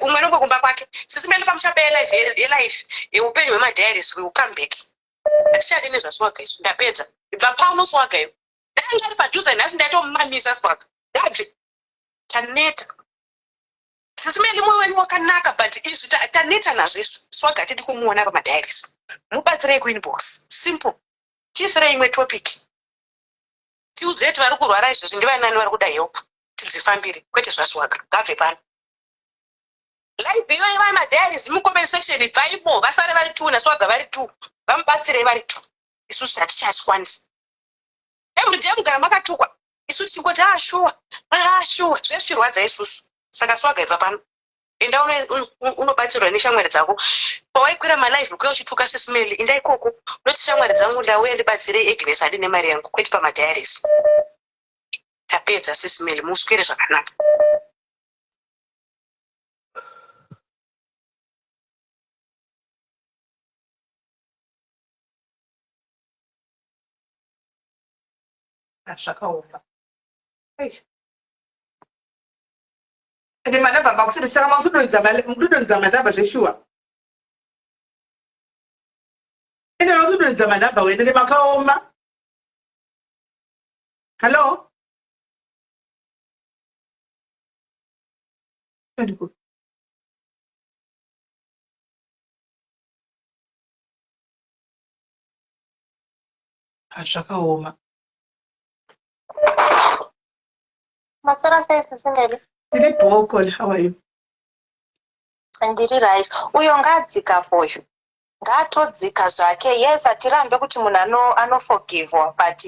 umwe nombokumba kwake sisimeli pamuchape yelife yeupenyu hwemadhiaries we will come back hatichadi nezvaswaga isu ndapedza ibva pano swaga iwe danga ari padhuze nhasi ndaitomumamisa swaga ndabve taneta sisimeli mwoyo wenyu wakanaka but izvi taneta nazvo izvo swaga tidi kumuona pamadhiaries mubatsirei kuinbox simple tiisirei imwe topic tiudzei kuti vari kurwara izvozvi ndivanani vari kuda help tidzifambire kwete zvaswaga ngabve pano live iyoyi vamadhiaries mucomment section bvaipo vasare vari 2 naswaga vari 2 vamubatsirei vari 2 isusu hatichazvikwanisi everyday mugara makatukwa isu tichingoti shuwa zvesvirwadza isusu saka swaga ibva pano enda unobatsirwa neshamwari dzako pawaikwira malive kuya uchituka sisimeli enda ikoko unoti shamwari dzangu ndauya ndibatsirei Agnes handine mari yangu kwete pamadhiaries tapedza sisimeli muswere zvakanaka zvakaoma Eish. Ende manamba makusindisaka makutodonza manamba zveshuwa. Ende makutodonza manamba wende makaoma. Hello? Zvakaoma. Masora sei Sisimeli? Tiri bhoko, how are you? Ndiri right. Uyo ngadzika poyo. Ngatodzika zvake. Yes, atirambe kuti munhu anoforgive, but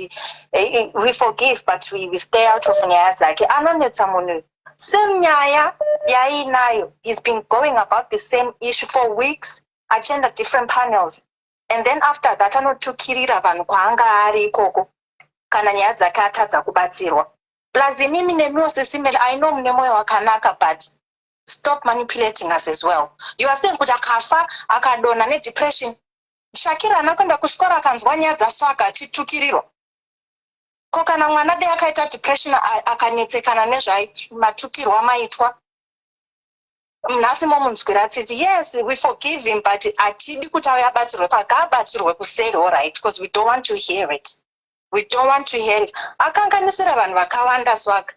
we forgive but we stay out of nyaya dzake. Anonetsa munhu. Same nyaya yainayo. He's been going about the same issue for weeks. Achienda different panels. And then after that anotukirira vanhu kwaanga ari ikoko. Kana nyaya dzake atadza kubatsirwa. Plus mimi nemiwo Sisimeli, I know mune moyo wakanaka, but stop manipulating us as well. You are saying kuti akafa akadonha nedepression. Shakira anakwenda kuchikora akanzwa nyaya dzaswaka achitukirirwa. Ko kana mwana dei akaita depression akanetsekana nezvamatukirwa maitwa. Nhasi momunzwira tsitsi. Yes, we forgive him, but atidi kuti auya abatsirwe pakabatsirwe kuseri, all right, because we don't want to hear it. We don't want to hear it. Akanganisira vanhu vakawanda swaka.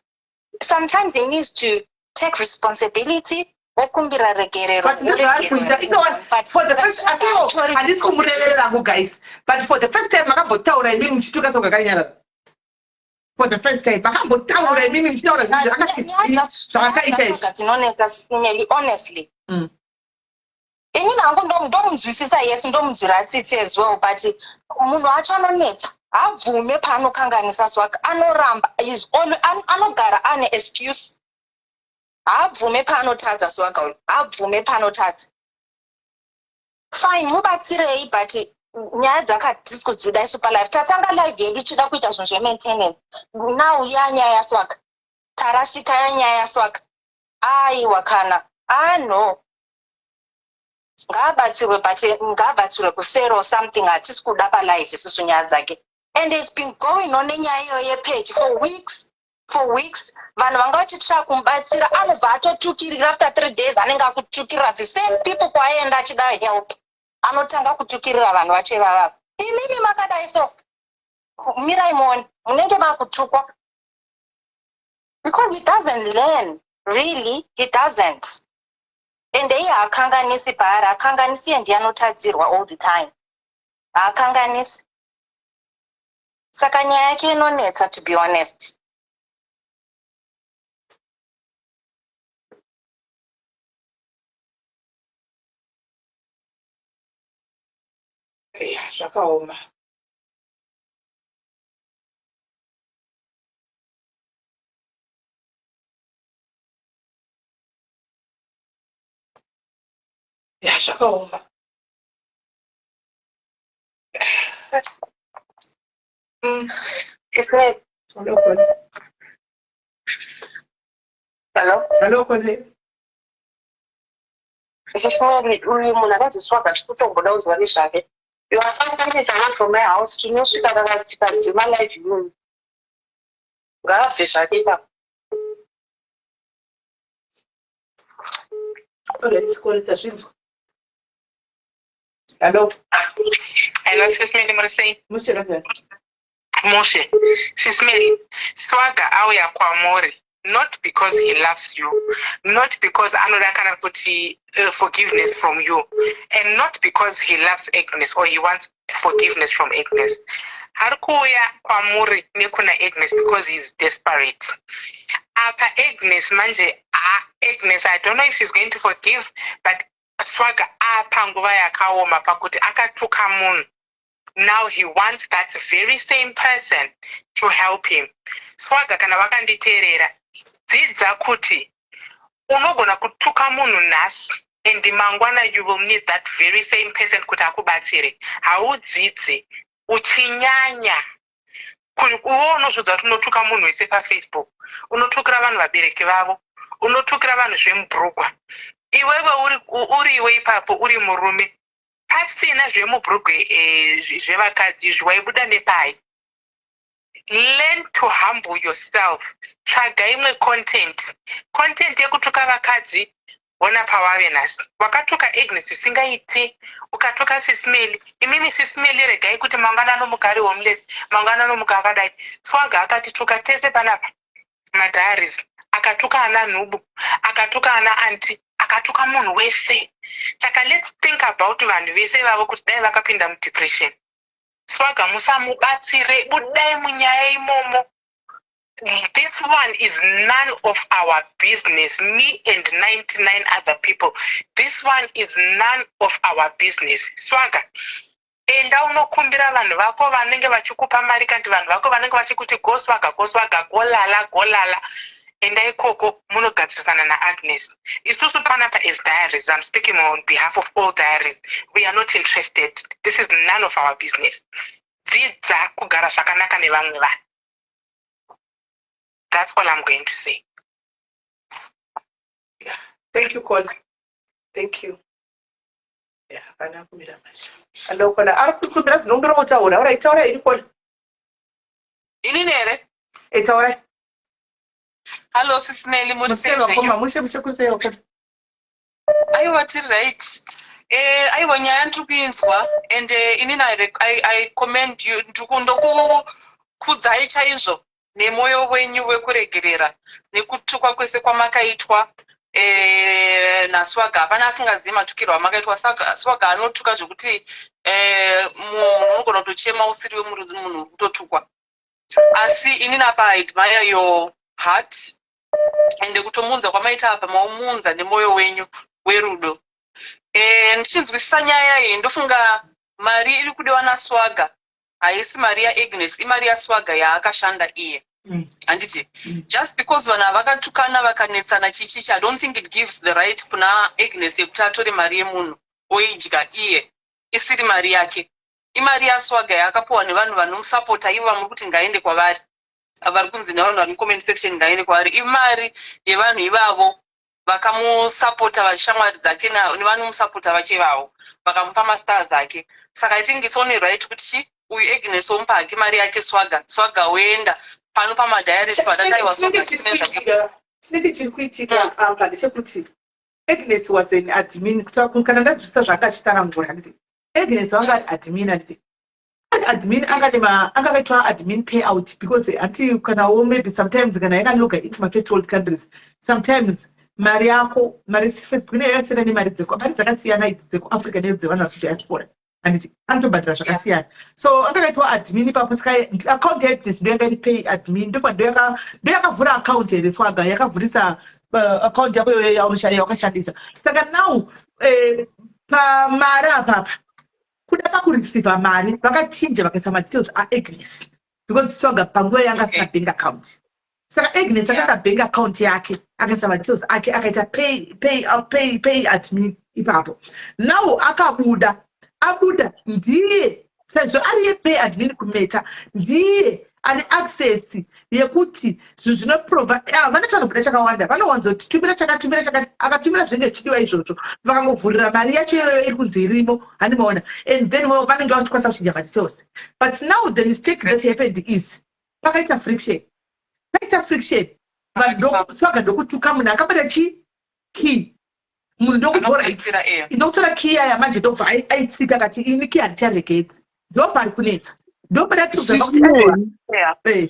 Sometimes he needs to take responsibility. Okumbira regerero. But for the first time, and this guys. But for the first time, makambotaura imini mchituka soka kanyara. For the first time, makambotaura imini mchitaura honestly. Ini nangu ndomunzwisisa, yes, ndomunzwira tsitsi as well, but munhu wacho anonetsa. Abvume panokanganisa swaka. Anoramba. Anogara ane excuse. Abvume panotadza swaka. Abvume panotadza. Fine, mubatsirei, but nyaya dzakadiskudzida super life. Tatanga live yedu chida kuita zvinhu zvemaintenance. Now yanyaya swaka. Tarasika yanyaya swaka. Aiwa kana. No. Ngabatsirwe kusero or something hatisi kuda palife isusu nyaya dzake. And it's been going on nenyaya iyoyo page for weeks. Vanhu vanga vachitira kumubatsira anobva atotukirira after 3 days anenge akutukirira the same people kwaenda achida help. Anotanga kutukirira vanhu vacho ivava. Imini makadai so. Mirai muone. Munenge makutukwa. Because he doesn't learn. Really, he doesn't. And iye hakanganisi paari. Hakanganisi and anotadzirwa all the time. Hakanganisi. Saka nyaya yake inonetsa, to be honest. Yeah, zvakaoma. Yeah, zvakaoma. Sisimeli. Hello? Hello, Cornelius. Sisimeli, uyu munhu akazviswaga zvikutomboda kuzwa nezvake. You are coming from my house. Tinosvika takadzima live room. Ngaabve zvake ipapo. Let's zvinzwa. Hello. Hello, Sisimeli, Murisei. Mushe. Sisimeli, Swaga auya kwamuri. Not because he loves you, not because anoda kana kuti forgiveness from you, and not because he loves Agnes or he wants forgiveness from Agnes. Harikuya kwamuri nekuna Agnes because he's desperate. Apa Agnes manje, Agnes, I don't know if she's going to forgive, but Swaga apa nguva yakaoma pakuti akatuka munhu. Now he wants that very same person to help him. Swaga kana vakanditeerera, dzidza kuti unogona kutuka munhu nhasi and mangwana you will need that very same person kuti akubatsire. Haudzidze uchinyanya. Uwo unozvodza kuti unotuka munhu wese paFacebook, unotukira vanhu vabereki vavo, unotukira vanhu zvemubhurugwa. Iwewe uriwe ipapo uri murume, pasina zvemubhurugwa zvevakadzi waibuda nepai. learn to humble yourself. Tsvaga imwe content yekutuka vakadzi. Ona pawave nhasi wakatuka Agnes usingaiti, ukatuka Sismeli. Imimi Sismeli regai kuti mangwana anomuka ari homeless, mangwana anomuka akadai. Swaga akatituka tese panapa madiaries, akatuka ana Nubu, akatuka ana anti, akatuka munhu wese. Saka let's think about vanhu vese vavo kuti dai vakapinda mudepression. Swaga musamubatsire, budai munyaya imomo. This one is none of our business. Me and 99 other people. This one is none of our business. Swaga. Enda unokumbira vanhu vako vanenge vachikupa mari kandi vanhu vako vanenge vachikuti goswaga golala. Enda ikoko munogadzirisana na Agnes. Isusu panapa is diaries. I'm speaking on behalf of all diaries. We are not interested. This is none of our business. Dzidza kugara zvakanaka nevamwe vanhu. That's all I'm going to say. Yeah. Thank you, Colin. Thank you. Yeah, ana kumira macho. Hello, Colin. Arikutumira zinongera kutaura. Ora itaura iri Colin. Ini nere? Itaura. Hello, Sismeli, Museva koma mushe kuseva Colin. Aiwa tiri right. Aiwa nyaya ndikuinzwa and inini I commend you ndikukudzai chaizvo. Nemoyo wenyu wekuregerera nekutukwa kwese kwamakaitwa naSwaga. Hapana asingazivi matukirwo amakaitwa. Swaga anotuka zvokuti munhu unogona kutochema usiri munhu kutotukwa. Asi inini apa I admire your heart and kutomunza kwamaita apa maumunza nemoyo wenyu werudo. Ndichinzwisisa nyaya iyi ndofunga mari iri kudiwa naSwaga haisi mari yaAgnes, imari yaSwaga yaakashanda iye. Handiti just because vanhu vakatukana vakanetsana chichichi, I don't think it gives the right kuna Agnes yekuti atore mari yemunhu oidya iye isiri mari yake. Imari yaSwaga yaakapiwa nevanhu vanomusapota ivo vamuri kuti ngaende kwavari, vari kunzi nevanhu vari comment section ngaende kwavari. Imari yevanhu ivavo vakamusapota vashamwari dzake nevanomusapota vachivavo vakamupa mastars ake. Saka I think it's only right kuti uyu Agnes omupa hake mari yake Swaga oenda pano pamadiaries padakaiwa. Chinenge chiri kuitika apa ndechekuti Agnes was an admin. Kana ndadzvisa zvakachitsanangura handiti Agnes wanga ari admin. Handiti admin angakaitwa admin payout because hati kanawo maybe sometimes kana yakaloga into my first world countries sometimes mari yako mari Facebook ine yakasiyana nemari dzakasiyana idzi dzekuAfrica nedzevanhu vakudiaspora handiti anotobhadhira zvakasiyana. So angakaitwa admin ipapo saka account yaAgnes ndo yanga iri pay admin ndo yakavhura account here Swaga yakavhurisa account yako yakashandisa. Saka now pamari apapa kuda pakureceiva mari vakachinja vakaisa madetails aAgnes because Swaga panguva yanga asina bank account. Saka Agnes akaita bank account yake akaisa madetails ake akaita pay admin ipapo. Now abuda ndiye sezvo ari pay admin kumeta ndiye ane access yekuti zvinhu zvinoprovide vanotsvaga kuda chakawanda vanowanzoti tumira chakati akatumira zvinenge zvichidiwa izvozvo vakangovhurira mari yacho iyoyo iri kunzi irimo handimaona and then vanenge vachikwanisa kuchinja madetails. But now the mistake that happened is pakaita friction Swaga ndokutuka munhu akabata key munhu ndokutora key yaya manje ndobva aitsika akati ini key handicharegedzi ndopari kunetsa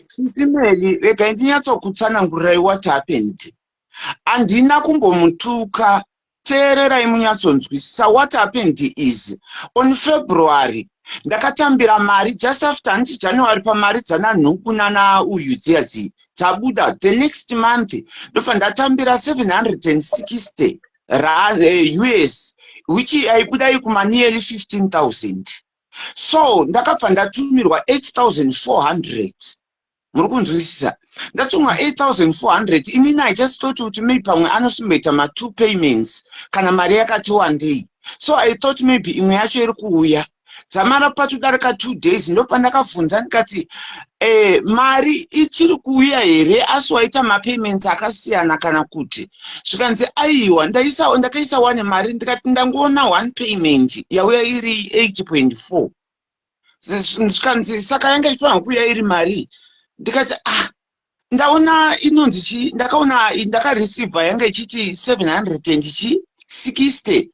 Sismeli regai ndinyatsokutsanangurirai what happened. Handina kumbomutuka, teererai munyatsonzwisisa. What happened is on February ndakatambira mari just after anti January pamari dzananhuku nanauyu dziadzi dzabuda. The next month ndofa ndatambira 760 US which aibuda kuma nearly 15,000. So ndakabva ndatumirwa 8,400. Muri kunzwisisa? Ndatumwa 8,400. Inini I just thought kuti maybe pamwe anosumbeita ma2 payments kana mari yakati wandei. So I thought maybe imwe yacho iri kuuya. Zamara patudarika 2 days ndopa ndakabvunza ndikati mari ichiri kuuya here asi waita mapayments akasiyana kana kuti. Zvikanzi aiwa ndakaisa one mari ndikati ndangoona one payment yauya iri 8.4. Zvikanzi saka yanga ichipana kuuya iri mari ndikati ndaona inonzi chi ndakaona ndakareceiva yanga ichiti 760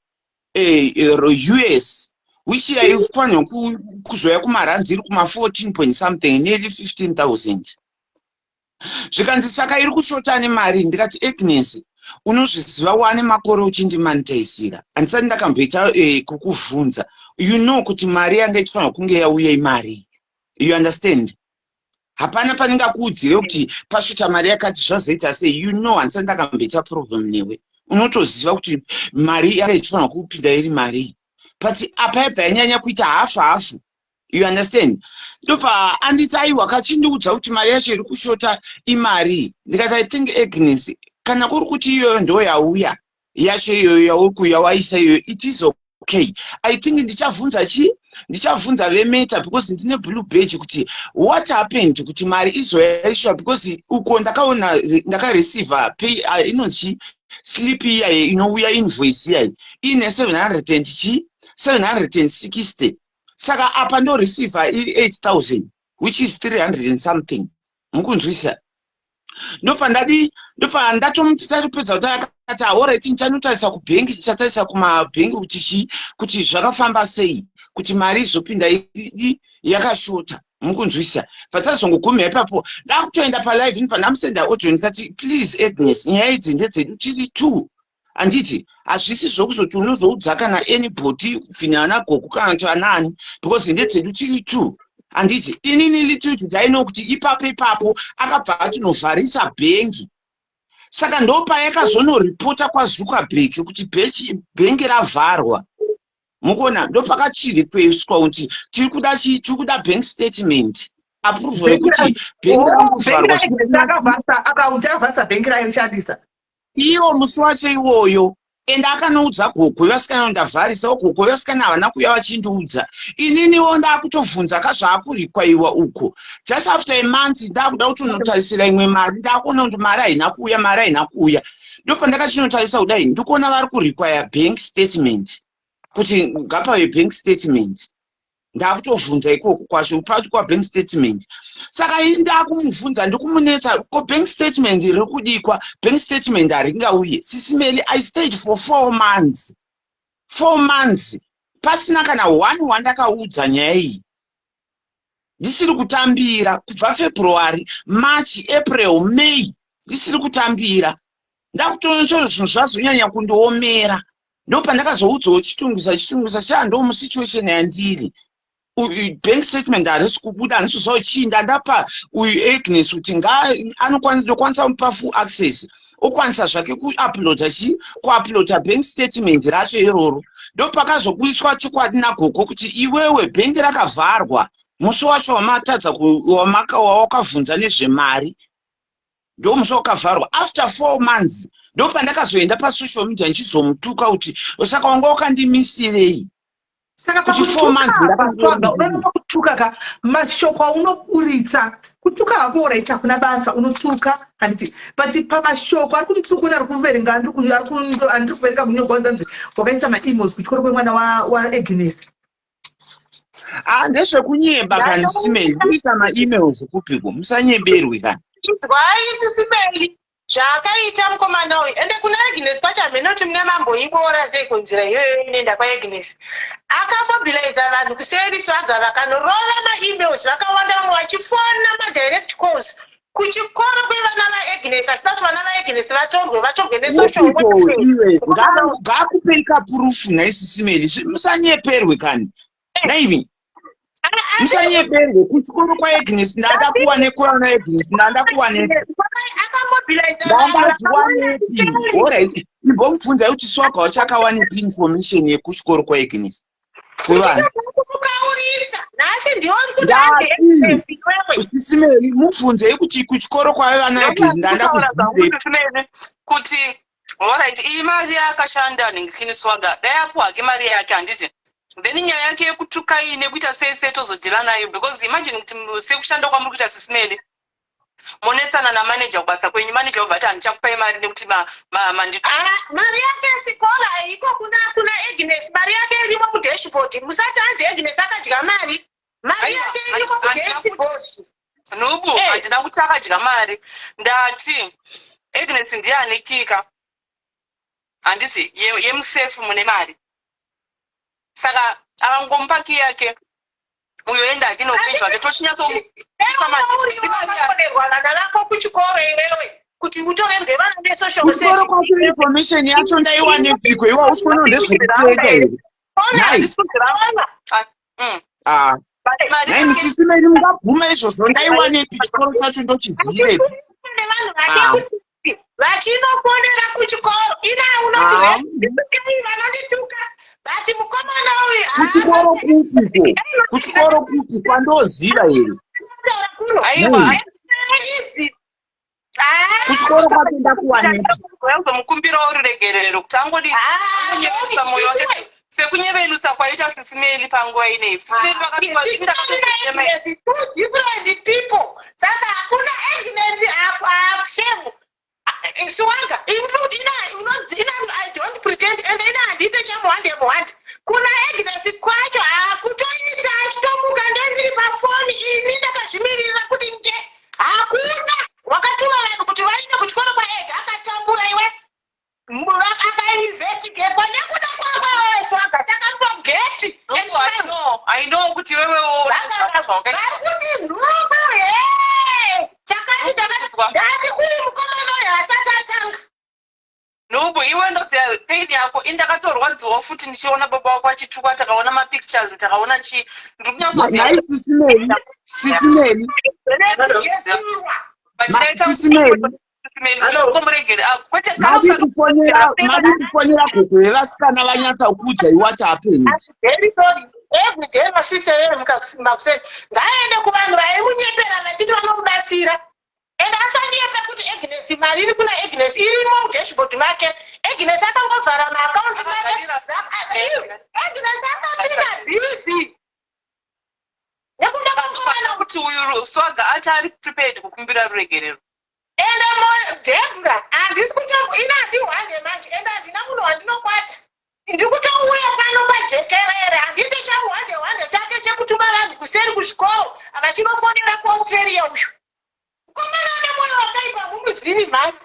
US which yaifanira kuzoya kumaranzi iri kuma 14 point something nearly 15,000 zvikanzi saka iri kushota nemari. Ndikati Agnes unozviziva wane makore uchindimanitaisira handisati ndakamboita kukuvhunza kuti mari yanga ichifanira kunge yauya imari, you understand. Hapana panenge akuudzire kuti pasvika mari yakati zvazoita sei, handisati ndakamboita problem newe, unotoziva kuti mari yanga ichifanira kupinda iri mari, but apa yabva yanyanya kuita hafu, you understand. Ndobva anditi aiwa kachindiudza kuti mari yacho iri kushota imari. Ndikati I think Agnes kana kuri kuti iyoyo ndo yauya yacho iyoyo yawaisa iyoyo, it is okay. I think ndichavhunza vemeta because ndine blue badge kuti what happened kuti mari izoyaishwa, because uko ndakaona ndakareceiva pay inonzi slip iya inouya invoice iya ine 760. Saka apa ndo receiver iri 8,000 which is 300 and something. Mukunzwisa? Ndofa ndatomuti tapedza kuti akati alright ndichanotarisa kubhengi, ndichatarisa kumabhengi kuti zvakafamba sei, kuti mari izopinda yakashota. Mukunzwisa? Vatazongogumira ipapo ndakutoenda palive ndibva ndamusenda audio ndikati please Agnes nyaya idzi ndedzedu tiri 2. Anditi hazvisi zvokuzoti unozoudza kana anybody kuvhina anagogo kana kuti anani because ndedzedu tiri 2. Anditi inini lititi ndaino kuti ipapo akabva achinovharisa bhengi. Saka ndopa yakazonoripota kwaZuckerberg kuti bhengi ravharwa. Mukuona ndopakachirikweswa kuti tiri kuda bank statement approval yekuti bhengi ravharwa. Akavhasa bhengi raishandisa iwo musi wacho iwoyo, ende akanoudza gogo vasikana ndavharisa, gogo vasikana havana kuuya vachindiudza. Ininiwo ndakutobvunza kazvaakurikwayiwa uko, just after a month ndakuda kuti unotarisira imwe mari, ndakuona kuti mari haina kuuya. Ndopa ndakachinotarisa kudai ndikuona vari kurikwaya bank statement, kuti ngapawe bank statement. Ndakutobvunza ikoko kwacho upati kwabank statement. Saka ndakumubvunza ndikumunetsa ko bank statement riri kudikwa, bank statement haringauye. Sisimeli I stayed for 4 months. 4 months pasina kana 1 wandakaudza nyaya iyi. Ndisiri kutambira kubva February, March, April, May, ndisiri kutambira. Ndakutoona zvinhu zvazonyanya kundiomera. Ndopa ndakazoudzawo chitungisa chando musituation yandiri. Bank statement harisi kubuda, handisizoziva chinda. Ndapa uyu Agnes kuti anokwanisa kumupa full access, okwanisa zvake kuuploada bank statement racho iroro. Ndopakazobudiswa chokwadi nagogo kuti iwewe bhengi rakavharwa musi wacho wawakavhunza nezvemari, ndo musi wakavharwa. After 4 months ndopandakazoenda pasocial media ndichizomutuka kuti saka wanga wakandimisirei. Saka kutuka ka mashoko aunoburitsa kutuka hakora icha kuna basa unotuka handiti, but pamashoko ari kumutuka ari kuverenga andiri kuverenga kunyogwanza nzi wakaisa ma-emails kuchikoro kwemwana wa Agnes. Ndezvekunyemba kani Simeli, kuisa ma-emails kupiko musanyemberwi kani. Izwai Simeli zvakaita mukomana uyu, ende kuna Agnes pachamhene kuti mune mamboibora sei kunzira iyoyo inoenda kwaAgnes. Akamobiliza vanhu kuseri swaga vakanorova ma-emails vakawanda, vamwe vachifona ma-direct calls kuchikoro kwevana vaAgnes, achida kuti vana vaAgnes vatorwe nesocial worker. Ngakupei kapurufu naisi Simeli, musanyeperwe kani. Naivi musanyeperwe kuchikoro kwaAgnes ndanda kuwanepi. Alright, ibomubvunza kuti swaga wachakawanepi information yekuchikoro kwaAgnes kwevana. Simeli mubvunzei kuti kuchikoro kwavana Agnes ndanda kuzivei kuti alright iyi mari yakashanda ningikini swaga dai apo hake mari yake handiti then nyaya yake yekutuka iyi nekuita sei tozodhila nayo, because imagine kuti sekushanda kwamuri kuita Sisimeli monetsana namanager kubasa kwenyu, manager ubva ati handichakupai mari nekuti mandito mari yake sikora iko kuna Agnes, mari yake irimo kudashboard. Musati anzi Agnes akadya mari yake irimo kudashboard. Nubu, handina kutaka dya mari. Ndati Agnes ndiyanikika. Handisi yemusefu mune mari. Saka akangomupaki yake. Uyo enda akino upenzi wake tochinyatso nako kuchikoro iwewe kuti utorerwe vana vesocial kuchikoro kwacho information yacho ndaiwanepiko iwa usikono ndezvekutenga here nai musisime iri mungabvuma izvozvo ndaiwanepi chikoro chacho ndochizivirepi vachinofonera kuchikoro ina unoti vanondituka bati mukomana uyu kuchikoro kupiko kuchikoro kupi kwandoziva here kuchikoro kwacho ndakuwanepi mukumbira ururegerero kuti angodinyevenusa mwoyo wake sekunyevenusa kwaita sisimeli panguva ineyi saka hakuna Agnes akushemu Swanga, include I don't pretend and then I did the chamuhande muhande. Kuna Agnes kwacho akutoita achitomuka ndendiri pafoni ini ndakazvimirira kuti nje hakuna wakatuma vanhu kuti vaende kuchikoro kwaega akatambura iwe akainvestigate nekuda kwakwe wewe Swanga takafogeti I know kuti wewe kuti nhubu chakati ndati uyu mukomana uyu asati atanga Nubu iwe ndoziya pain yako indakatorwadziwa futi ndichiona baba wako achituka takaona mapictures takaona chi ndikunyatsoziya nai sisimeli mari kufonera koko vevasikana vanyatsakudza iwati hapeni every day ma6 am makuseni ngaende kuvanhu vaimunyepera vachiti vanomubatsira ende asaniyepe kuti Agnes mari iri kuna Agnes irimo mudashboard make Agnes akangovhara maakaunti make Agnes akamira busy nekuda kwangovana kuti uyu Swaga ati ari prepared kukumbira ruregerero ende Debra handisi kuti ina handihwande manje ende handina munhu wandinokwata ndikutouya pano pajekerere handiti chamuhande chake chekutuma vanhu kuseri kuzvikoro vachinofonera kuaustralia uyu mukomana nemoyo wakaipa mumuzini mhani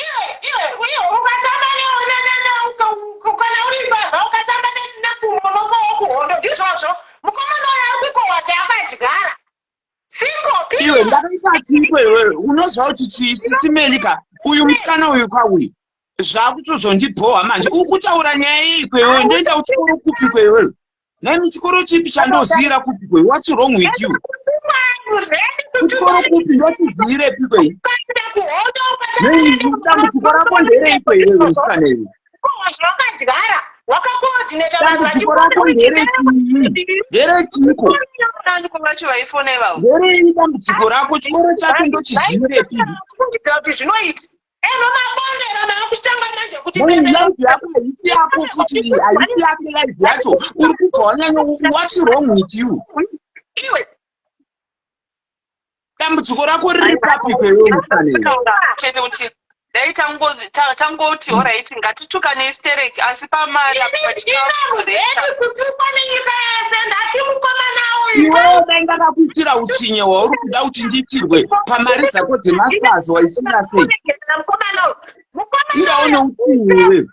iwe ukatamba kana uri mbavha ukatamba nepfumo nofa wokuhondo ndizvozvo mukomana uyo ari kuiko wake akadyara iwe ndakaita chikwe unozva kuti chisimelika uyu musikana uyu kwauyu zvakutozondibhohwa manje uri kutaura nyaya iyi kwewe ndoenda kuchikoro kupi kwewe nai muchikoro chipi chandozivira kupi kwewe what's wrong with you kuchikoro kupi ndochizivirepi kwewe dambudziko rako nderei kwewe musikana iwe wakadyara wakakoordinata dambudziko rako nderechii nderechiko vacho vaifona ivavo nderei dambudziko rako chikoro chacho ndochizivirepi kuti zvinoita eno mabondera maakutanga manje kuti life yako haisi yako futi haisi yake life yacho uri kubva wanyanya what's wrong with you iwe dambudziko rako riri papi kwewe chete kuti dai tangoti alright ngatitukane stereki asi pamari kutukwa nenyika yese ndati mukomana uyu iwewe dai ndakakuitira utsinye hwauri kuda kuti ndiitirwe pamari dzako dzemasters waisira sei ingaone utsinye iwewe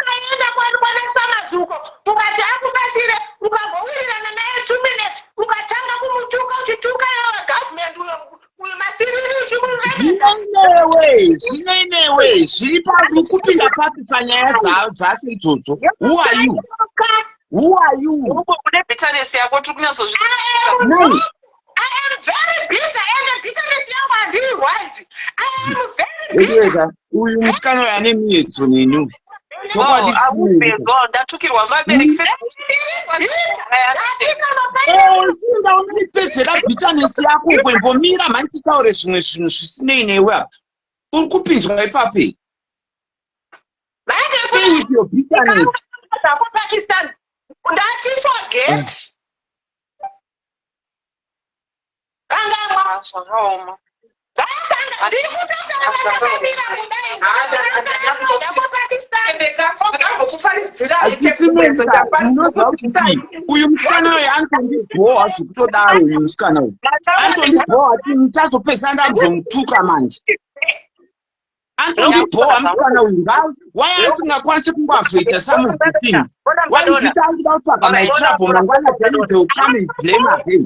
ukaenda kwanesa mazuko ukati akubatsire ukambowirirana naye 2 minutes ukatanga kumutuka uchituka iwewe government uyu masiriri zvinoinewe zviri pazi kupinda papi panyaya dzacho idzodzo who are you une bitterness yako tiri kunyatsozvi I am very bitter and bitterness yangu handirwadzi I am very bitter uyu musikana uyu ane miedzo nenu chokwadi ndatukirwa vabereki inda unoipedzera bitterness yako kwembomira mani titaure zvimwe zvinhu zvisinei newe apa uri kupinzwa ipapi stay with your bitterness Pakistan ndati forget kangamwa Munozwa kuti uyu musikana uyu anotondibhowa zvekutodaro uyu musikana uyu anotondibhowa kuti ndichazopesa ndamuzomutuka manje anotondibhowa musikana uyu why asingakwanisi kungoazoita some of the things why nditi anguda kutsvaga maitrabo mangwana then they will come and blame again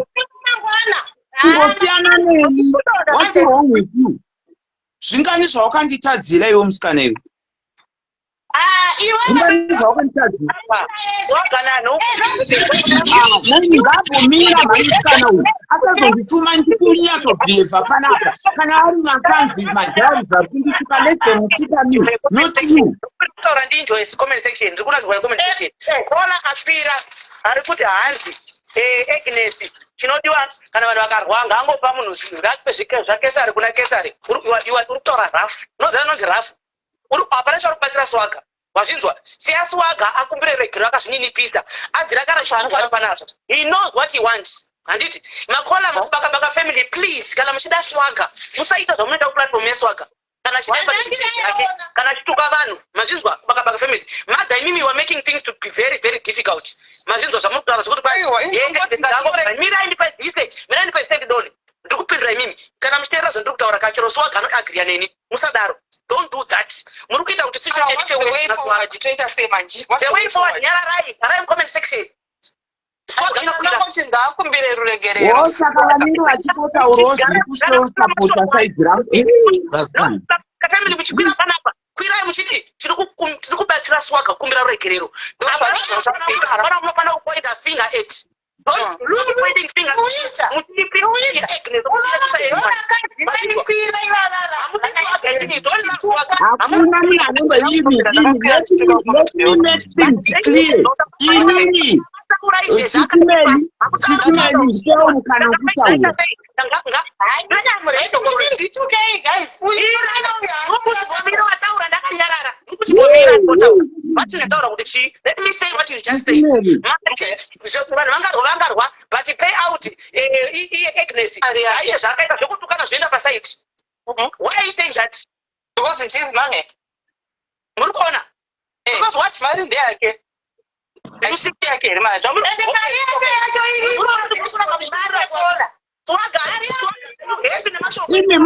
kungosiyana neni what's wrong with you zvingani zvawakanditadzira iwe musikana iwe zvingani zvawakanditadzira neni ngambomira mhamusikana uyu akazondituma ndikunyatsobhevha panapa kana ari makanzi madharis ari kundituka ledzemutika me not you kutaura ndienjoys comment section ndiri kunazwa comment section kona aspira ari kuti hanzi Agnes chinodiwa kana vanhu vakarwa ngaangopa munhu zvinhu ngape zvakesari kuna kesari uri kutaura rafu unoziva nonzi rafu hapana chauri kubatsira swaga wazvinzwa siya swaga akumbire regero akazvininipisa adzira kana chaangu ari panazvo he knows what he wants handiti makola mukubaka family please kana muchida swaga musaita zvamunoita kuplatform yeswaga kana chidemba chichechi yake kana chituka vanhu mazvinzwa kubaka family madha imimi you are making things to be very very difficult mazvinzwa zvamutaura zvokuti mirai ndipa stage doni ndikupindura imimi kana muchiteerera zvandiri kutaura kachero swaga anoagriya neni musadaro don't do that muri kuita kuti sicho chedu chetoita sei manje the way forward nyararai harai comment section ngakumbire ruregerero saka vanenge vachitotaurawo zviri kusapota saidzi rangu kafamily muchikwira panapa kwirai muchiti tiri kubatsira swaga kukumbira ruregerero hapana unofana kupointa finger at hakuna munhu anonga let me make things clear inini sitimeli nditewo mukana wekutaura let me say what you just said. Vangarwa but pay out Agnes aita zvakaita zvokutukana zvoenda pasite. Why are you saying that? Because it is money. Muri kuona? Because what mari ndeyake. Ndikusipi yake mari. imi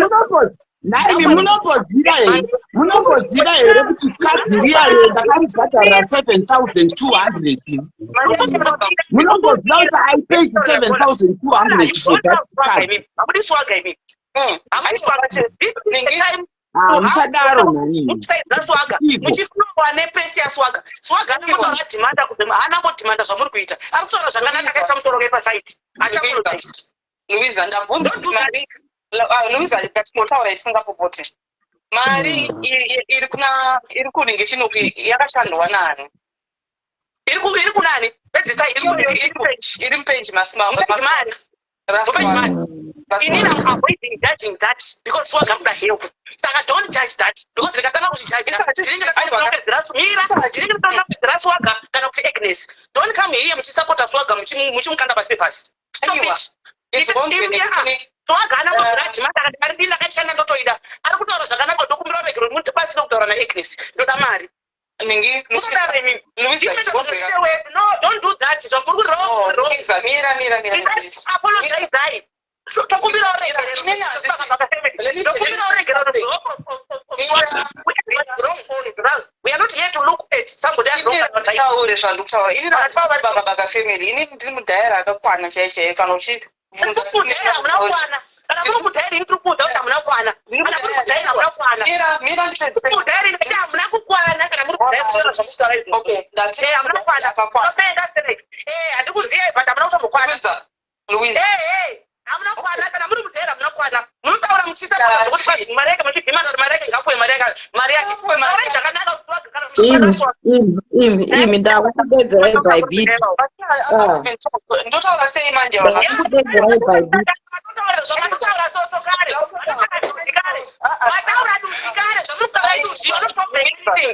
munomboziva here kuti kadhiri yayo ndakaribhadharira 7,200 munomboziva kuti I paid 7,200 for that card musadaro muchifunwa nepesi yaswaga swaga anotaura dhimanda kuti haana ngodhimanda zvamuri kuita ari kutaura zvakanaka akaisa musoro kepasaiti Louisa ndabvunza kuti mari Louisa tinotaura isingapopote mari iri kuringe chinoku yakashandwa naani iri kunani iri mupeji masimari inini I'm avoiding judging that because swaga muda help saka don't judge that because ndikatanga kuchijaja ndinenge swaga kana kuti Agnes don't come here muchisapota swaga muchimukanda pasi pepasi stop it swaga ana kuzviradhimata akati ari dini akashanda ndotoida ari kutaura zvakanaka ndokumbira regero mutipasina kutaura naAgnes ndoda mari no don't do that zvamuri apologizai tokumbira we are not here to look at somebody family ini ndiri mudhaira akakwana chaizvo kana uchidhaira hamuna kwana kana muri kudhaira ini tiri kuudza kuti hamuna kwana kana muri kudhaira hamuna kwana kudhaira ini hamuna kukwana kana muri kudhaira hamuna kwana handikuziyai but hamuna kutombokwana Louisa hamuna kwana kana muri mudhaira hamuna kwana munotaura muchisapota zvokuti mari yake muchidhimana kuti mari yake ngapuwe mari yake mari zvakanaka imi ndakupedzerai by bit ndotaura sei manje ndakupedzerai by bit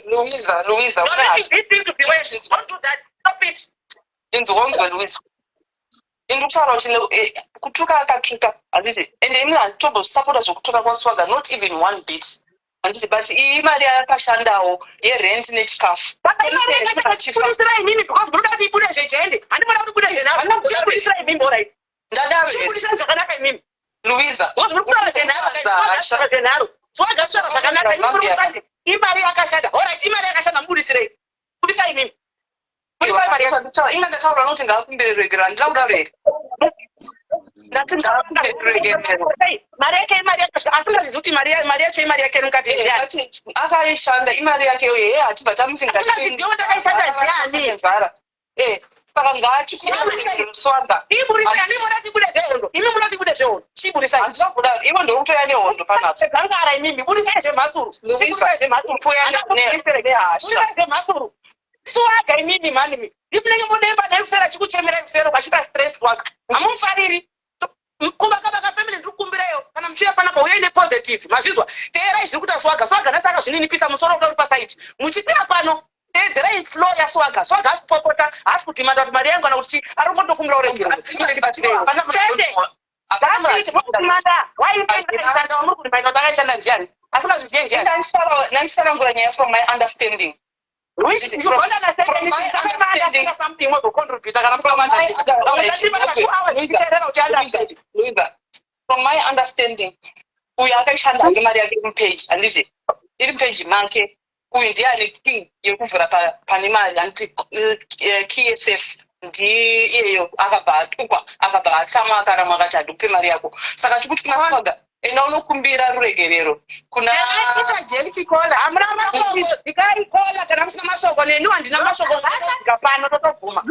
Louisa indikutaura kuti kutuka akatuka handiti ende imi handitombosapota zvokutuka kwaSwaga not even one bit handiti but iyi mari yakashandawo yerent nechikafu chibudisira imimi because munoda kuti ibude zvejende handimoda kuti bude zvenachibudisira imimi orit ndadachibudisira zvakanaka imimi Louisa wozvurikutaura zvenharo Swaga kutaura zvakanaka imari yakashanda orit imari yakashanda mubudisirei budisai imimi budisai mari inga ndataura noti ngaakumbirerwegera ndirakuda rege mari yake imari asingazvizi kuti mari yacho imari yake mukati akaishanda imari yake yeye hatibva tamuti ndakaishanda ndiani saka ngaachitswaga imunotibude zvehondo imi munotibude zvehondo chiburisai handizvakuda ivo ndokutoya nehondo panapo gangara imimi budisai zvemhasuru budisai zvemhasuru Swaga imimi mani imunenge mudemba nekusera chikuchemera kusero kwachita stress waka hamufariri kuvaka family ndikukumbireyo kana muchiuya panapo uyai nepositive mazvizwa teerai zviri kuita Swaga nasaka zvininipisa musoro uka uri pasaiti muchipira pano teedzerai flow yaSwaga hasi kupopota hasi kudhimanda kuti mari yangu kana kuti ari kungotokumbira uregero waipaaishanda wamuri kuti mainoda akaishanda ndiani asingazviziye ndiani nandisarangura nyaya from my understanding From my understanding, uyu akaishanda ngemari yake mupage handiti iri page make uyu ndiani key yekuvhura pane mari handiti KSF ndiyeyo akabva atukwa akabva atsamwa akaramwa akati hadupe mari yako saka tikuti kuna Swaga enda unokumbira ruregerero kuna jekitikola hamuna masoko ndikaikola kana musina masoko nenu handina masoko pano totobvuma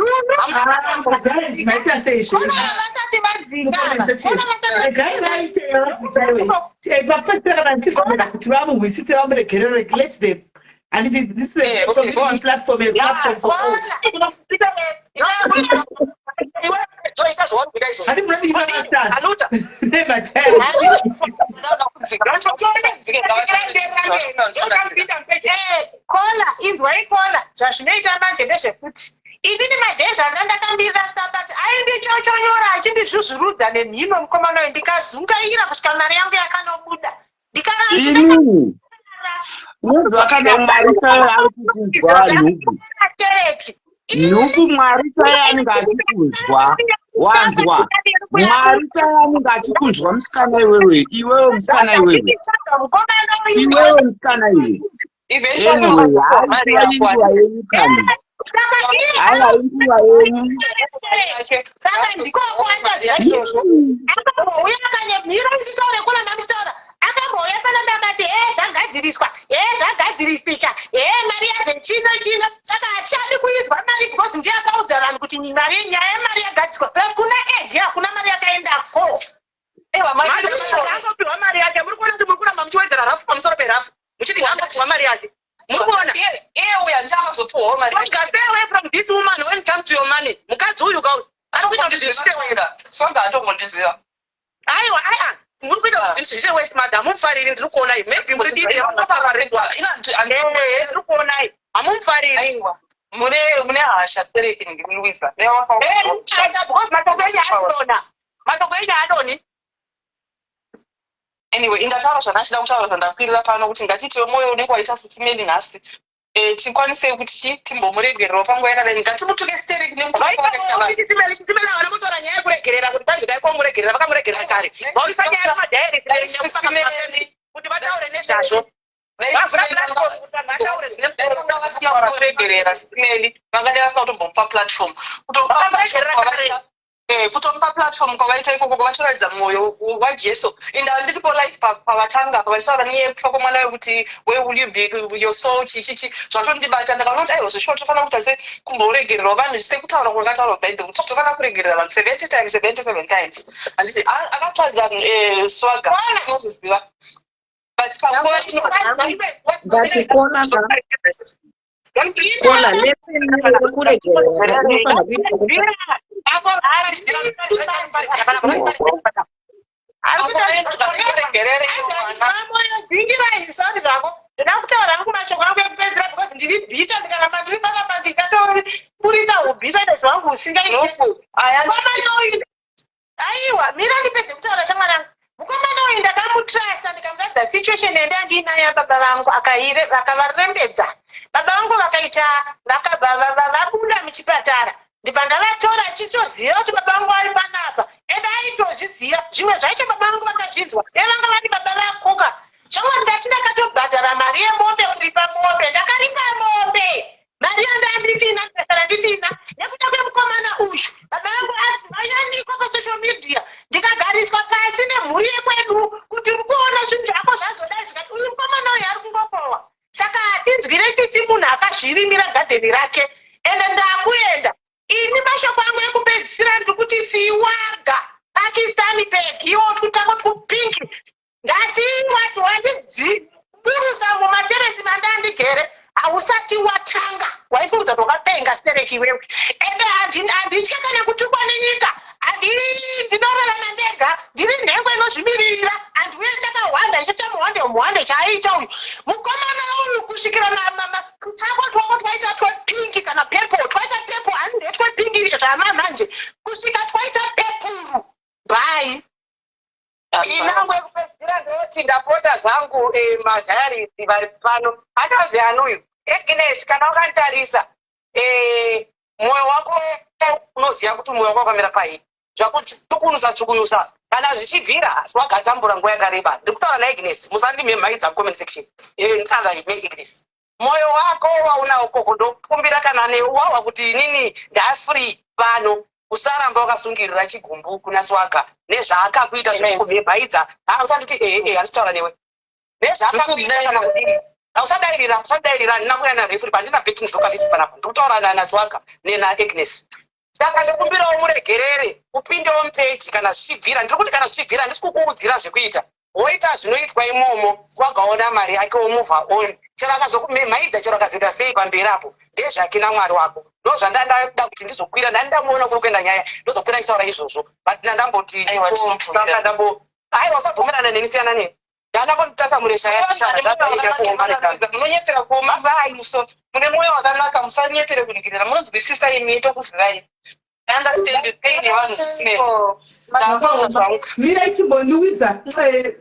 and this is a platform for all. I didn't really understand. Never tell. Kola izwaikola zvazvinoita manje ndezvekuti inini madhezi andandakambirira stapati aindichochonyora achindizvuzvurudza nemhino mukomana ndikazungaira kusvika mari yangu yakanobuda inini unozwa kana Mwari chaiye ari kukunzwa nhubu Mwari chaiye anenge achikunzwa wanzwa Mwari chaiye anenge achikunzwa musikana iwewe musikana iwewe musikana iwe anyway hainguva yenyu kani hainguva yenyu saka ndikokuacha izvozvo akambouya kanyemhiro nditaure kuna mamutaura akambouya panambamati zvagadziriswa zvagadzirisika mari yazvechino saka hatichadi kuidzwa mari because ndiyakaudza vanhu kuti nyaya yemari yagadziswa plus kuna egi hakuna mari yakaendako angopiwa mari yake muri kuona kuti muri kuramba muchiwedzera rafu pamusoro perafu muchiti angopiwa mari yake muri kuona uya ndichamazopiwawo mari stay away from this woman when it comes to your money mukadzi uyu kauyu ari kuita kuti zviziva Swaga hatombotiziva aiwa muri kuita kuti zvizive west madam hamufariri ndiri kuonai maybe ndiri kuonai hamufariri mune hasha sereki ndimuluisa because matoko enyu adoni anyway ingataura zvandachida kutaura zvandakwirira pano kuti ngatitiwe moyo unenge waita sisimeni nhasi tikwanise kuti timbomuregererawo panguva yakadai ngatimutuke stereki nemuvana mutora nyaya yekuregerera kuti panzvidai kwamuregerera vakamuregerera kare vausanyaya madhairi kuti vataure nezvazvo vavurakuregerera simeni vangadai vasina kutombomupa platform kutomupa platform kwavaita ikoko kwavachiratidza mwoyo wajesu ende handiripo life pavatanga pavachitaura niyepa kwamwana wekuti where will you be your soul chichichi zvatondibata ndakanoti aiwa zveshuwa tofanira kuita se kumboregererawo vanhu sekutaura kwakataura bhaibheri kuti tofanira kuregerera vanhu 70 times 77 times handiti akatadza Swaga unozviziva but Kola lesson kuregerera ndakutaura kumashoko angu ekupedzera because ndiri bhita ndikaramba ndiri panapa ndikatokurita business wangu usingaite aiwa mira ndipedze kutaura chamwana mukomana uyu ndakamutrasta ndikamuratidza situation yandandinayo baba vangu akavarembedza baba vangu vakaita vabuda muchipatara ndibva ndavatora achizoziva kuti baba vangu vari panapa ende aitozviziva zvimwe zvaicho baba vangu vakazvinzwa vanga vari baba vakuka chamwari ndati ndakatobhadhara mari yemombe kuripa mombe ndakaringa mombe mari yandandisina ndikasara ndisina nekuda kwemukomana uyu baba vangu vayanikwa pasocial media ndikagariswa pasi nemhuri yekwedu kuti mukuona zvinhu zvako zvazodai zvikati uyu mukomana uyu ari kungokohwa saka hatinzwire titi munhu akazvirimira gadheni rake ende ndakuenda ini mashoko angu ekupedzisira ndikuti siwaga pakistani pegiwo tutako kupinki ngati watu wandidziburusa mumateresi mandandigere hausati watanga waifunza tokapenga stereki wewe ende handitya kana kutukwa nenyika ndinorarama ndega ndiri nhengo inozvimiririra handiuye ndakahwanda ichita muhwande chaiita uyu mukomana uyu kusvikira tutako twako twaita twepingi kana pepo twaita pepo handi twepingi zvamamanje kusvika twaita pepuru bhai inangwe kupedzira ndoti ndapota zvangu madhayarisi vari pano hatazi anuyu Agnes kana wakantarisa mwoyo wako unoziva kuti mwoyo wako wakamira pai zvakutukunusa kana zvichibvira swagatambura nguva yakareba ndikutaura naAgnes musandimhemaidza mucomment section nditsanga Agnes mwoyo wako waunawo koko ndokumbira kana neuwawa kuti inini ndafree pano usaramba wakasungirira chigumbu kuna Swaga nezvaakakuita zvokumhemaidza usanditi handitaura newe nezvaakakuita kana kudini usadairira ndinamuya narefuri pandina backing vocalist panapo ndikutaura naSwaga nenaAgnes saka ndikumbirawo muregerere upindewo mupechi kana zvichibvira ndiri kuti kana zvichibvira handisi kukuudzira zvekuita woita zvinoitwa imomo wagaona mari yake womuvha on chero akazokumhemaidza chero akazoita sei pamberi apo ndezvake namwari wako ndo zvandandada kuti ndizokwira ndandamuona kuri kuenda nyaya ndozokwira ndichitaura izvozvo but ndamboti aiwa usabvumirana neni siyana neni ndandambonditasamure munonyepera kuoma vaiso mune mwoyo wakanaka musanyepere kuningirira munonzwisisa imi tokuzivai Mira ichimbo Luisa,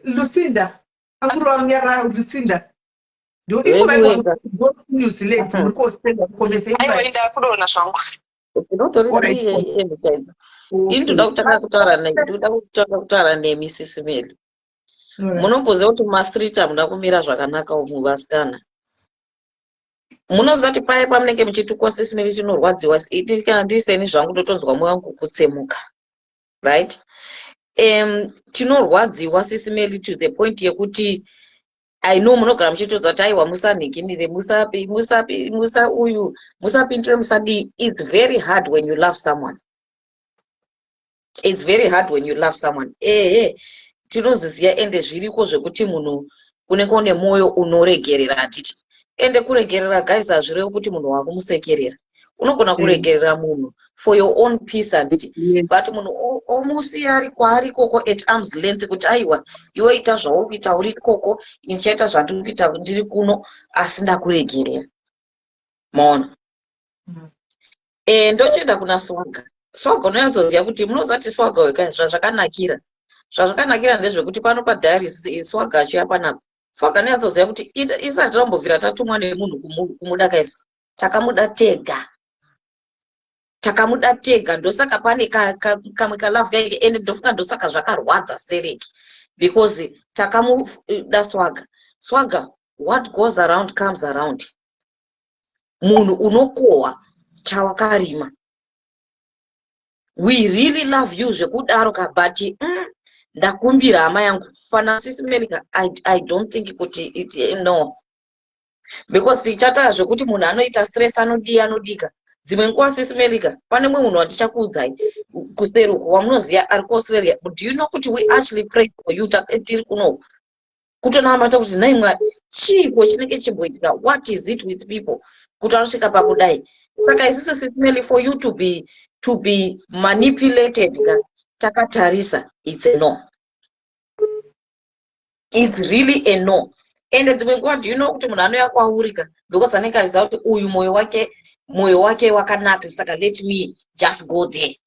Lucinda. Akuruangera Lucinda. Do you remember New Zealand? Because aiwa ndakuona zvangu ndoda kutaura neMrs Meli. Munomboziva kuti mastreet hamuda kumira zvakanaka muvasikana. Munoziva kuti paya pamunenge muchitukwa Sismeli chinorwadziwa kana ndiseni zvangu ndotonzwa mwoyo wangu kutsemuka. Right? Tinorwadziwa Sismeli to the point yekuti I know munogara muchitodza kuti aiwa musanhikinire musapindire musadi. It's very hard when you love someone. It's very hard when you love someone. Tinoziziya ende zviriko zvekuti munhu kunenge une mwoyo unoregerera atiti. Ende kuregerera guys hazvirevo kuti munhu wakumusekerera. Unogona kuregerera munhu for your own peace anditi. But munhu omusiya ari kwaari koko at arm's length kuti aiwa iwe ita zvauri kuita uri koko inchaita zvandiri kuita ndiri kuno asi ndakuregerera. Maona. Ndochenda kuna Swaga. Swaga unoyanzoziva kuti munozati Swaga weka zvazvakanakira. Zvazvakanakira ndezvekuti pano paDiaries Swaga achiuya panapa. Swaga neyazoziva kuti isati tambobvira tatumwa nemunhu kumuda kaisa. Takamuda tega ndosaka pane kamwe kalove kaike ende ndofunga ndosaka zvakarwadza Stereki because takamuda Swaga what goes around comes around. Munhu unokohwa chawakarima. We really love you zvekudaro kabati ndakumbira hama yangu pana Sismeli I don't think kuti no because tichata zvekuti munhu anoita stress anodika dzimwe nguva Sismeli pane mumwe munhu watichakuudzai kuseruko wamunoziya ari kuAustralia. Do you know kuti we actually pray for you tiri kuno kutonamata kuti nai Mwari chiiko chinenge chimboitika what is it with people kuti anosvika pakudai. Saka isiso Sismeli for you to be manipulated takatarisa it's a no. It's really a no. Ende dzimwe nguva do you know kuti munhu anoya kwaurika because anenge aziva kuti uyu mwoyo wake mwoyo wake wakanaka, saka let me just go there.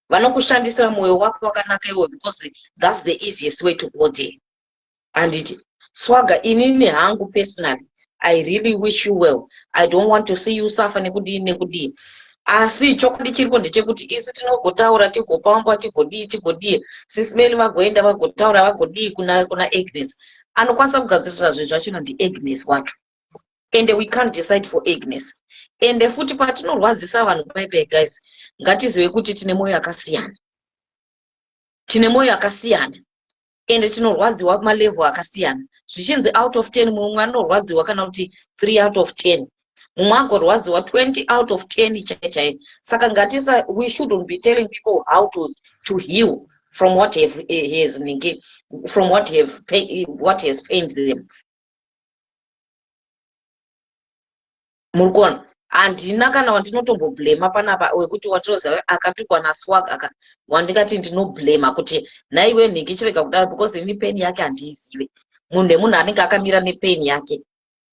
Vanokushandisira mwoyo wako wakanaka iwe because that's the easiest way to go there. And Swaga, inini hangu personally, I really wish you well. I don't want to see you suffer nekudi. Asi chokwadi chiripo ndechekuti isi tinogotaura tigopamba tigodii Sismeli vagoenda vagotaura vagodii kuna Agnes. Anokwanisa kugadzirira zvinhu zvachona ndiAgnes wacho. And we can't decide for Agnes. And futi patinorwadzisa vanhu bye guys, ngatizive kuti tine mwoyo yakasiyana. And tinorwadziwa malevel akasiyana. Zvichinzi out of 10 mumwe anorwadziwa kana kuti 3 out of 10. Mumwe agorwadziwa 20 out of 10 chaichai. Saka ngatisa, we shouldn't be telling people how to heal from what has pained them. Murukona, andina kana wandinotomboblema panapa wekuti watoza akatukwa naSwag aka wandikati ndinoblema kuti naiwe nhingi chirega kudaro because ini pain yake handiizive. Munhu nemunhu anenge akamira nepain yake.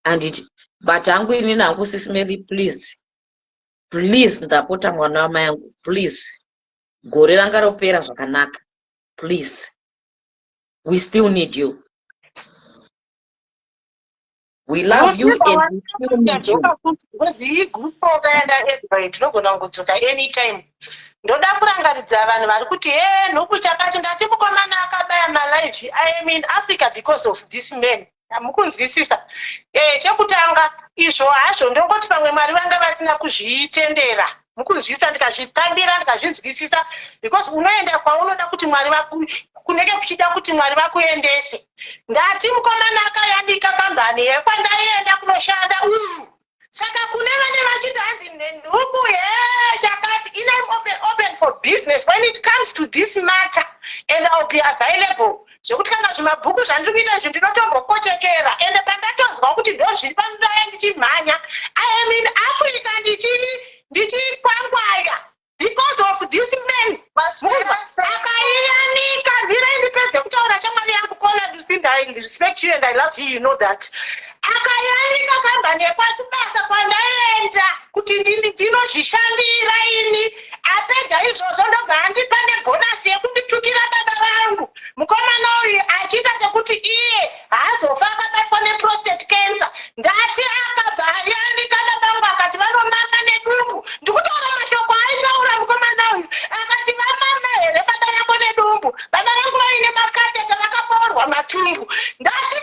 Anditi but hangu ini nangu Sismeli, please ndapota mwana wamai yangu, please gore ranga ropera zvakanaka, please, we still need you. We love you and we still need you. Anytime. Ndoda kurangaridza vanhu vari kuti nhuku chakati ndati mukomana akabaya malaifi I am in Africa because of this man. Hamukunzwisisa. Chekutanga izvo hazvo ndongoti pamwe Mwari vanga vasina kuzvitendera. Mukunzwisisa ndikazvitambira ndikazvinzwisisa because unoenda kwaunoda kuti Mwari kunenge kuchida kuti Mwari vakuendese. Ndati mukomana akayandika kambani yepandaenda kunoshanda saka kune vane vachiti hanzi nhuku chakati open for business when it comes to this matter and I'll be available. Zvekuti kana zvimabhuku zvandiri kuita izvi ndinotombokochekera ende pandatonzwa kuti ndo zviri panodaya ndichimhanya I am in Africa ndichikwangwaya because of this man. Akaiyanika zvira indipedze kutaura shamwari yangu Kona Lucinda, I respect you and I love you, you know that. Akaiyanika kambani yepasi basa kwandaenda kuti ndinozvishandira ini apedza izvozvo ndobva andipa nebhonasi yekunditukira baba vangu. Mukomana uyu achiita sekuti iye haazofa akabatwa neprostate cancer. Ndati akabva ayanika baba vangu akati vanomama nedumbu. Ndikutaura mashoko aitaura mukomana uyu akati vamama here baba yako nedumbu. Baba vangu vaine makateta vakaboorwa matumbu. Ndati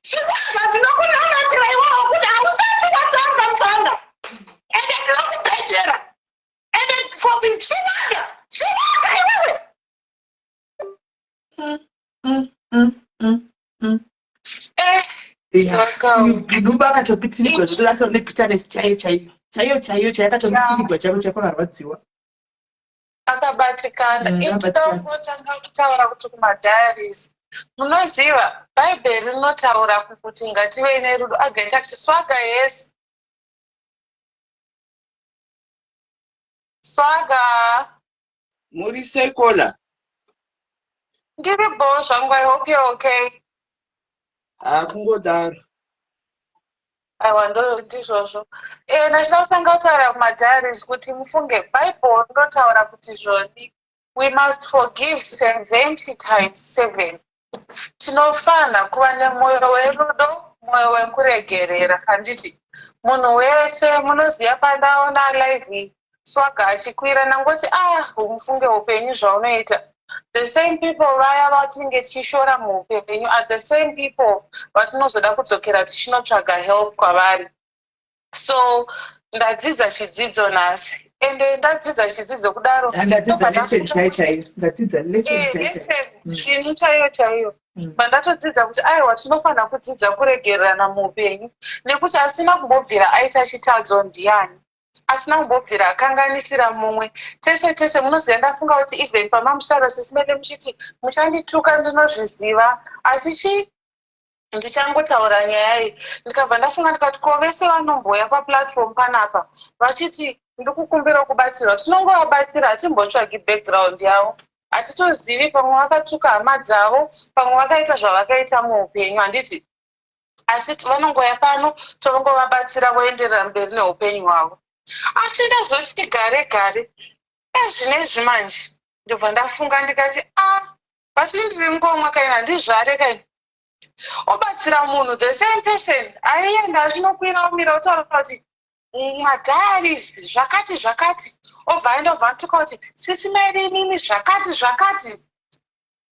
Shizanga ndinokunamatira iwawo kuti hausati watanga mfana. Ende ndinokupetera. Ende for me Shizanga iwewe. Binuba akatopitirirwa zvotoratira nebitterness chaiyo chayakatopitirirwa chaiyo chapakarwadziwa. Akabatikana. Ndinotanga kutaura kuti kumadiaries. Munoziva Bhaibheri rinotaura kuti ngative nerudo. Agaita kuti Swaga yes. Swaga. Muri seikola. Ndiri boss wangu, I hope you're okay. Kungodaro. Aiwa ndoti izvozvo. Ndachida kutanga kutaura kumadiaries kuti mufunge Bhaibheri rinotaura kuti zvoni we must forgive 70 times 7. Tinofana kuva nemwoyo werudo, mwoyo wekuregerera. Handiti munhu wese munoziva pandaona live Swaga achikwira nangoti mufunge upenyu zvaunoita. The same people vaya vatinge tichishora muupenyu are the same people vatinozoda kudzokera tichinotsvaga help kwavari. So ndadzidza chidzidzo nhasi ende ndadzidza chidzidzo kudaro chinhu chaiyo pandatodzidza kuti aiwa tinofana kudzidza kuregererana muupenyu nekuti asina kumbobvira aita chitadzo ndiani, asina kumbobvira akanganisira mumwe. Tese munoziva ndafunga kuti even pamamusaro Sismeli muchiti muchandituka ndinozviziva asi ndichangotaura nyaya iyi ndikabva ndafunga ndikati ko vese vanomboya paplatform panapa vachiti ndikukumbira kubatsirwa, tinongovabatsira hatimbotsvagi background yavo. Hatitozivi pamwe vakatuka hama dzavo, pamwe vakaita zvavakaita muupenyu. Handiti asi vanongoya pano tonongovabatsira voenderera mberi neupenyu hwavo. asi ndazoti gare gare ezvinezvi manje ndobva ndafunga ndikati bati ndiri ngomwa kaina ndizvare kaini obatsira munhu the same person aienda achinokwira umira utaura kuti madiaries zvakati zvakati obva aendobva atuka kuti sisimairi inini zvakati zvakati.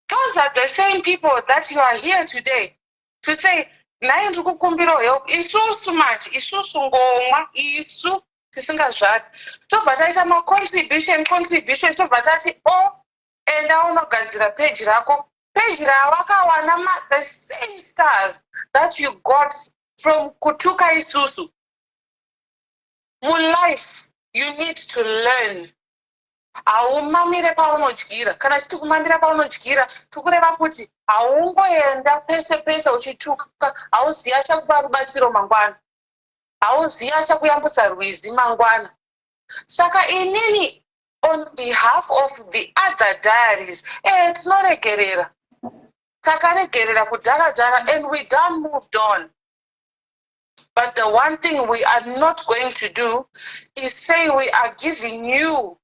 Those are the same people that you are here today to say nhai ndiri kukumbira help. Isusu manje isusu ngomwa isu tisingazvati tobva taita macontribution tobva tati enda unogadzira peji rako, peji rawakawana the same stars that you got from kutuka isusu. Life, you need to learn. Haumamire paunodyira. Kana chiti kumamira paunodyira, tukureva kuti haungoenda pese pese uchituka, hauzivi achakupa rubatsiro mangwana, hauzivi achakuyambutsa rwizi mangwana. Saka inini on behalf of the other diaries, tinoregerera. Takaregerera kudhara and we done moved on. But the one thing we are not going to do is say we are giving you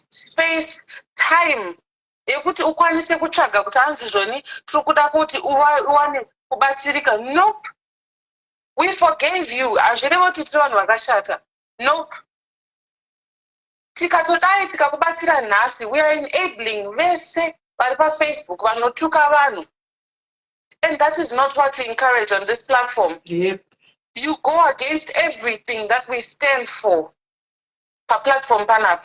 space, time, yekuti ukwanise kutsvaga kuti hanzi zvoni tiri kuda kuti uwane kubatsirika. Nope. We forgave you. Hazvirevo kuti tiri vanhu vakashata. Nope. Tikatodai tikakubatsira nhasi, we are enabling vese vari paFacebook vanotuka vanhu. And that is not what we encourage on this platform. Yep. You go against everything that we stand for per platform panel.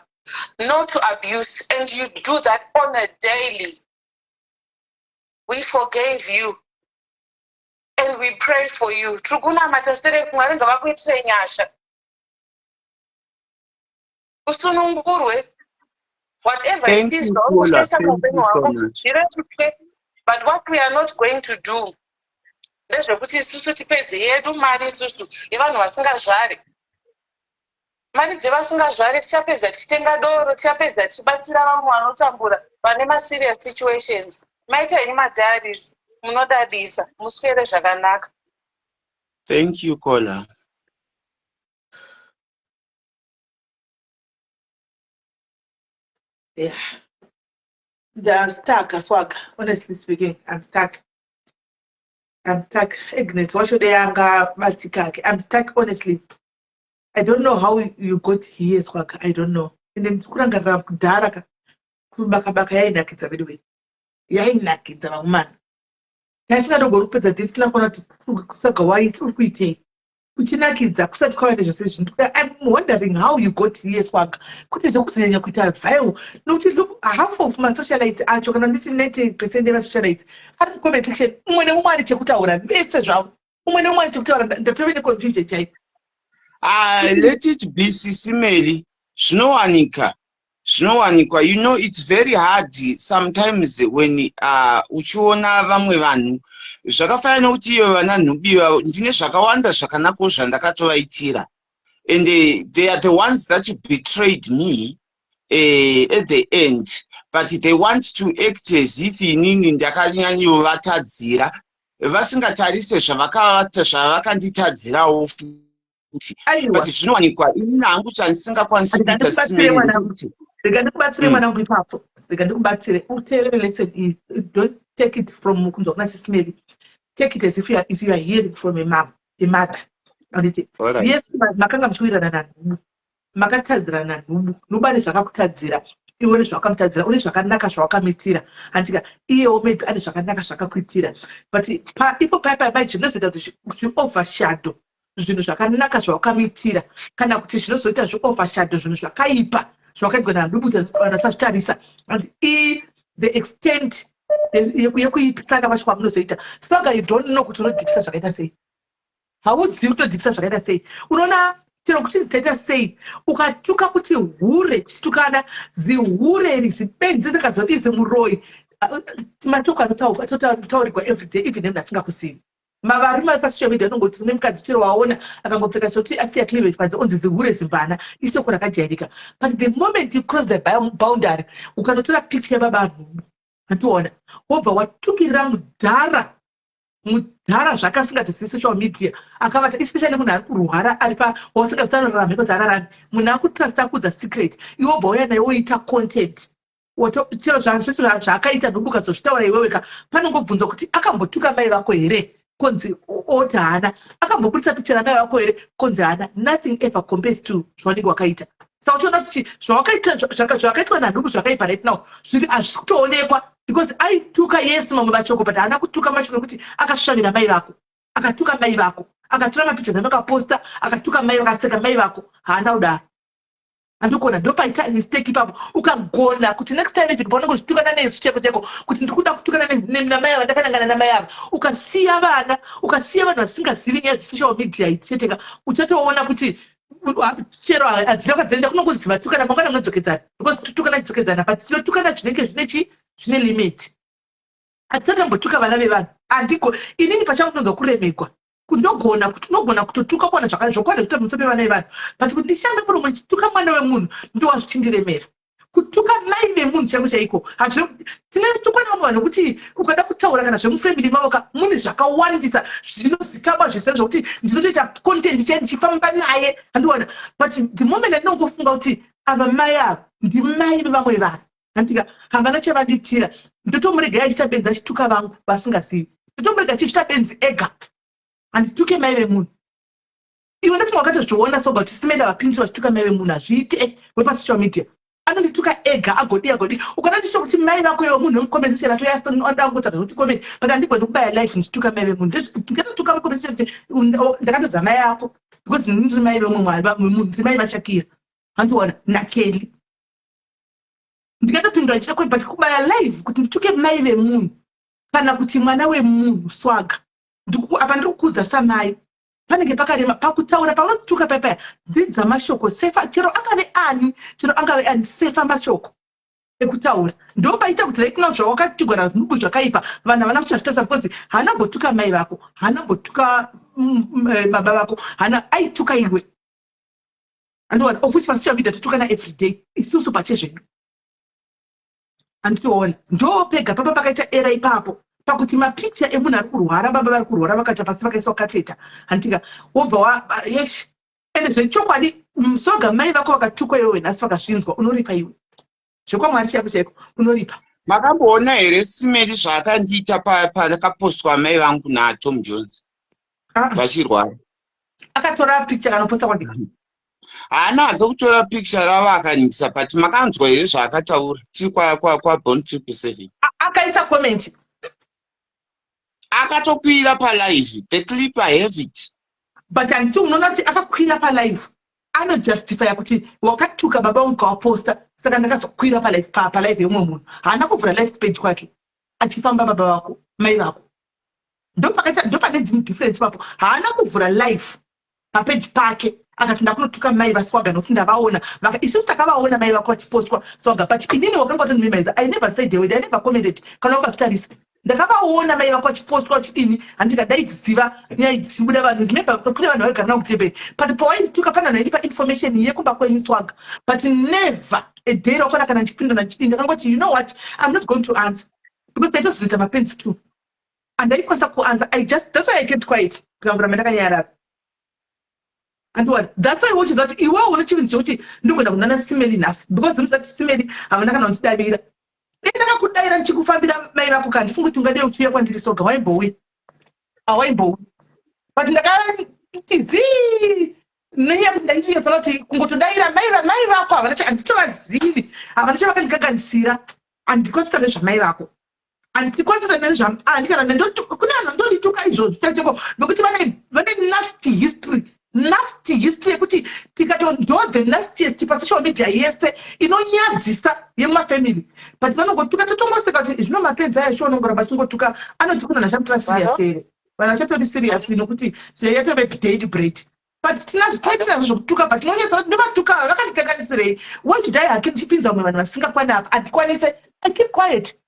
No to abuse, and you do that on a daily. We forgave you and we pray for you. Whatever Thank it is, you, Paula. Thank you so much. but what we are not going to do, ndezvekuti isusu tipedze yedu mari isusu yevanhu vasingazvari. Mari dzevasingazvari tichapedza tichitenga doro, tichapedza tichibatsira vamwe vanotambura vane maserious situations. Maita henyu madiaries, munodadisa, muswere zvakanaka. Thank you, Paula. Yeah. I'm stuck, Aswag. Honestly speaking, I'm stuck. Agnes, what should I'm stuck, honestly. I don't know how you got here, Swag. I don't know. And then Kuranga Daraka Kubaka Yainakits, by the way. Yainakits, a man. That's not a group that this Lakona to Kusakawai Sukwite. Uchinakidza kusati kwaita zvose. I'm wondering how you got here, Swag. Kuti zvokuzonya kuita vile nokuti look, half of my socialites acho kana ndisi 90% eva socialites ari mucomment section umwe neumwe ane chekutaura vese zvavo umwe neumwe ane chekutaura ndatove neconfusion chaipo. Let it be Sisimeli. Zvinowanikwa. You know, it's very hard sometimes when uchiona vamwe vanhu zvakafanana nokuti ivo vana nhubiwa ndine zvakawanda zvakanako zvandakatovaitira, and they are the ones that betrayed me at the end, but they want to act as if inini ndakanyanyovatadzira vasingatarise zvavakanditadzirawo futi. But zvinowanikwa inini hangu chandisingakwanisi kuita Sisimeli. Ndikubatsire mwana wangu ipapo. Ndikubatsire uteerere lesson. Don't take it from kunzwa kuna Sisimeli. Take it as if you are hearing from a mother. Right. Yes, makanga muchiwirana nanhubu. Makatadzirana nanhubu. Nubu ane zvakakutadzira. Iwe une zvawakamutadzira. Une zvakanaka zvawakamitira. Andika iyewo maybe ane zvakanaka zvakakuitira. But ipo paya zvinozoita kuti overshadow zvinhu zvakanaka zvawakamitira. Kana kuti zvinozoita overshadow zvinhu zvakaipa. Zvakaitwa nanhubu vanasazvitarisa. And the extent yekuipisana vacho kwamunozoita. Saka you don't know kuti unodhipisa zvakaita sei. Hauzivi kutodhipisa zvakaita sei. Unoona chero kuti zitaita sei. Ukatuka kuti hure chitukana zihure rizipenzi dzakazodidzi muroi. Matoko anotaurirwa everyday even nemunhu asingakuzivi. Mavari mari pasocial media anongoti une mukadzi chero waona akangopfeka zvokuti asiya cleavage panze onzi zihure zimbana ishoko rakajairika. But the moment you cross the boundary ukanotora picture yababa anhubu ationa wobva watukirira mudhara mudhara zvakasingatisi social media akavata especially munhu ari kurwara ari wasingazararame kuti ararame munhu akutrust akudza secret iwe bva uya naye woita content chero zvazvese zvaakaita ndokukazozvitaura iweweka panongobvunzwa kuti akambotuka mai vako here konzi oti haana akambobudisa pichera mai vako here konzi haana nothing ever compares to zvaunenge wakaita saka uchiona kuti zvakaitwa nanhuku zvakaipa right now zviri hazvisi kutoonekwa because aituka yes mamwe mashoko but haana kutuka mashoko ekuti akasvavira mai vako akatuka mai vako akatora mapicha dzavakaposta akatuka mai vakaseka mai vako haana kudaro andikona ndopaita mistake ipapo ukagona kuti next time if paunenge uchitukana nesu cheko cheko kuti ndikuda kutukana namai avo ndakanangana namai avo ukasiya vana ukasiya vanhu vasingazivi nyaya dzesocial media itseteka uchatoona kuti chero hadzina kwadzenda kunongoziva tukana mangwana munodzokedzana because tutukana chidzokedzana but tinotukana zvinenge zvine limit hatisatambotuka vana vevanhu handiko inini pachangu ndinonzwa kuremekwa kundogona kuti unogona kutotuka kuwana zvakazvokwadi kuti pamusoro pevana vevanhu but kuti ndishambe muromo ndichituka mwana wemunhu ndowazvichindiremera kutuka mai vemunhu changu chaiko tinotukwa navamwe vanhu kuti ukada kutaura kana zvemufamily mavo mune zvakawandisa zvinozikama zvese zvokuti ndinotoita content chae ndichifamba naye handiwana but the moment andinongofunga kuti ava mai ava ndimai vevamwe vanhu handika havana chavanditira ndotomurega achiita benzi achituka vangu vasingazivi ndotomurega achiita benzi ega handituke mai vemunhu iwe ndofunga wakatozviona soga kuti simenda vapindira vachituka mai vemunhu hazviite wepasocial media anondituka ega agodi ukada ndicho kuti mai vako iwe munhu wemuconversation atoyasandangotsvaga kuti comment but handigoni kubaya life ndichituka mai vemunhu ndikatotuka muconversation kuti ndakatodza mai ako because ndiri mai vemunhu ndiri mai vashakira handiona nakeli ndikatopindura ndichita but kubaya live kuti ndituke mai vemunhu kana kuti mwana wemunhu swaga apa ndiri kukudza samai panenge pakarema pakutaura paunotuka paipaya dzidza mashoko sefa chero angave ani sefa mashoko ekutaura ndopaita kuti right now zvawakatigwana nhubu zvakaipa vanhu havana kuchazvitasa because haana mbotuka mai vako haana mbotuka baba vako haana aituka iwe andiona of which pasocial media totukana everyday isusu pachezvedu handitoona ndopega papa pakaita era ipapo pakuti mapicha emunhu ari kurwara baba vari kurwara vakaita pasi vakaiswa kafeta handika wobva yeshi ende zvechokwadi soga mai vako vakatukwa iwewe nhasi vakazvinzwa unoripa iwe zvekwamwari chako chaiko unoripa makamboona here simeri zvaakandiita pakapostwa mai vangu naTom Jones vachirwara akatora picha kanoposta kwandika haana hake kutora picha ravo akanisa but makanzwa here zvaakataura tiri kwaBond 7 akaisa comment akatokwira palive the clip I have it but handisi unoona kuti akakwira palive anojustifya kuti wakatuka baba wangu kawaposta saka ndakazokwira palive yomwe munhu haana kuvhura live page kwake achifamba baba vako mai vako ndopane difference papo haana kuvhura live papage pake akati ndakunotuka mai vaswaga nokuti ndavaona isusu takavaona mai vako vachipostwa swaga but inini wakanga watonimemaiza I never said a word I never commented kana wakazvitarisa ndakavaona mai vako vachipostwa vachidini handingadaidziziva nyaya dzichibuda vanhu kune vanhu vaigara navo kutemberi but pawaituka pana nainipa information yekumba kwenyu swaga but never a day rakona kana ndichipindana ndichidini ndakangoti you know what I'm not going to answer because taitozoita mapenzi too and aikwanisa kuanswer that's why I kept quiet kurambura mandakanyarara and what that's why watch that iwe une chinhu chekuti ndikuenda kunana simeli nhasi because ndinosati simeli havana kana kundidavira ndakakudavira ndichikufambira mai vako kandi funga kuti ungadei uchiuya kwandiri soga waimbouya hawaimboui but ndakati zii nenyaya kuti ndaichinyatsoona kuti kungotodaira mai vako handitovazivi havana chavakandikaganisira handikwatisira nezvamai vako handikwatisira nezvandikana kune vanhu ndondituka izvozvo chacheko nokuti vane nasty history yekuti tikatondodhe nastiest pasocial media yese inonyadzisa yemumafamily but vanongotuka totongoseka kuti zvino mapenzi aya shonongoramba chingotuka anoti kuna nashamutora serious here vanhu vachatori serious nokuti yatove daily bread but tinazvo zvokutuka but tinonyatsa kuti ndovatuka vakandikakanisirei when did I hake ndichipinza mumwe vanhu vasingakwana apa handikwanise I keep quiet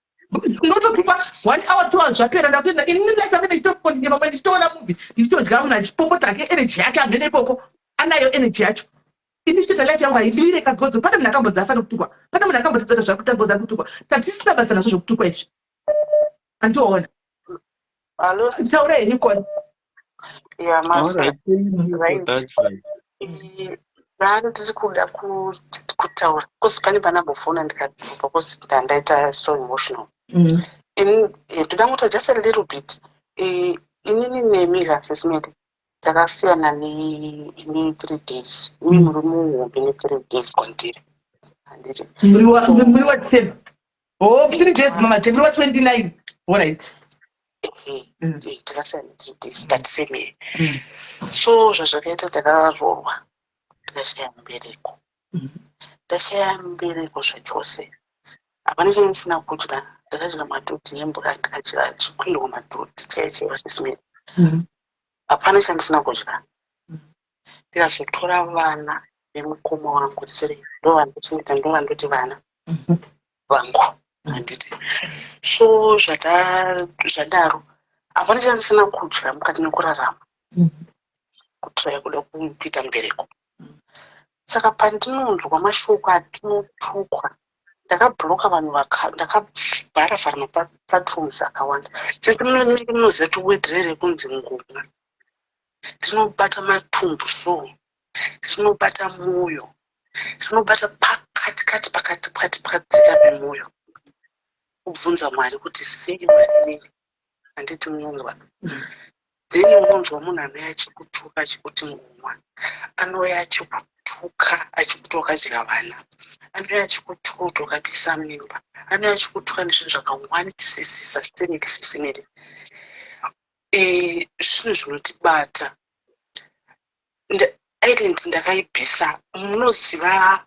ndototuka 1 hour 2 hours zvapera ndakuenda ini life yangu ndichitokontinye pamwe ndichitoona movie ndichitodya munhu achipombota hake energy yake amhene ipoko anayo energy yacho ini ndichitoita life yangu haindivire kagodzo pane munhu akambodza afana kutukwa pane munhu akambotadzaka zvakutamboza kutukwa tatisina basa nazvo zvokutukwa izvi andiona Hello. taura henyu kona. Yeah, All right, thank you for right. that one. Rani tiri kuda kutaura kuzi pane panambofona ndikadhupa kuzi ndandaita so emotional. Toda ngota just a little bit. Inini nemira sesimete takasiyana ni 3 days. Mimi muri muhombe ni 3 days kwandiri. Handiti. Muri wa December. Oh, 3 days mama, muri wa 29. All right. Takasiyana ni 3 days but same. So zvakaita takarohwa. Ndashaya mubereko zvachose. Hapana chandisina kudya. Ndakadya madhoti nemvura ndikadya chikwirwa madhoti chaicho vasesimeni. Hapana chandisina kudya. Ndikazotora vana vemukoma wangu ndovandoti vana vangu handiti. So zvadaro hapana chandisina kudya mukati mekurarama kutsvaya kuda kuita mubereko. Saka pandinonzwa mashoko atinotukwa ndakabhuroka vanhu ndakabhara maplatforms akawanda. Tinoziva tuwedherere kunzi ngoma. Tinobata matumbu so. Tinobata mwoyo. Tinobata pakati pemwoyo. Kubvunza Mwari kuti sei Mwari handiti munonzwa. Then unonzwa munhu anouya achikutuka achikuti ngoma. Anouya achikutuka achikutoka jira vana. Anouya achikutuka ukapisa mimba. Anouya achikutuka nezvinhu zvakawanisisisa zvisinekisisimere. Zvinhu zvinotibata. Island ndakaibvisa munoziva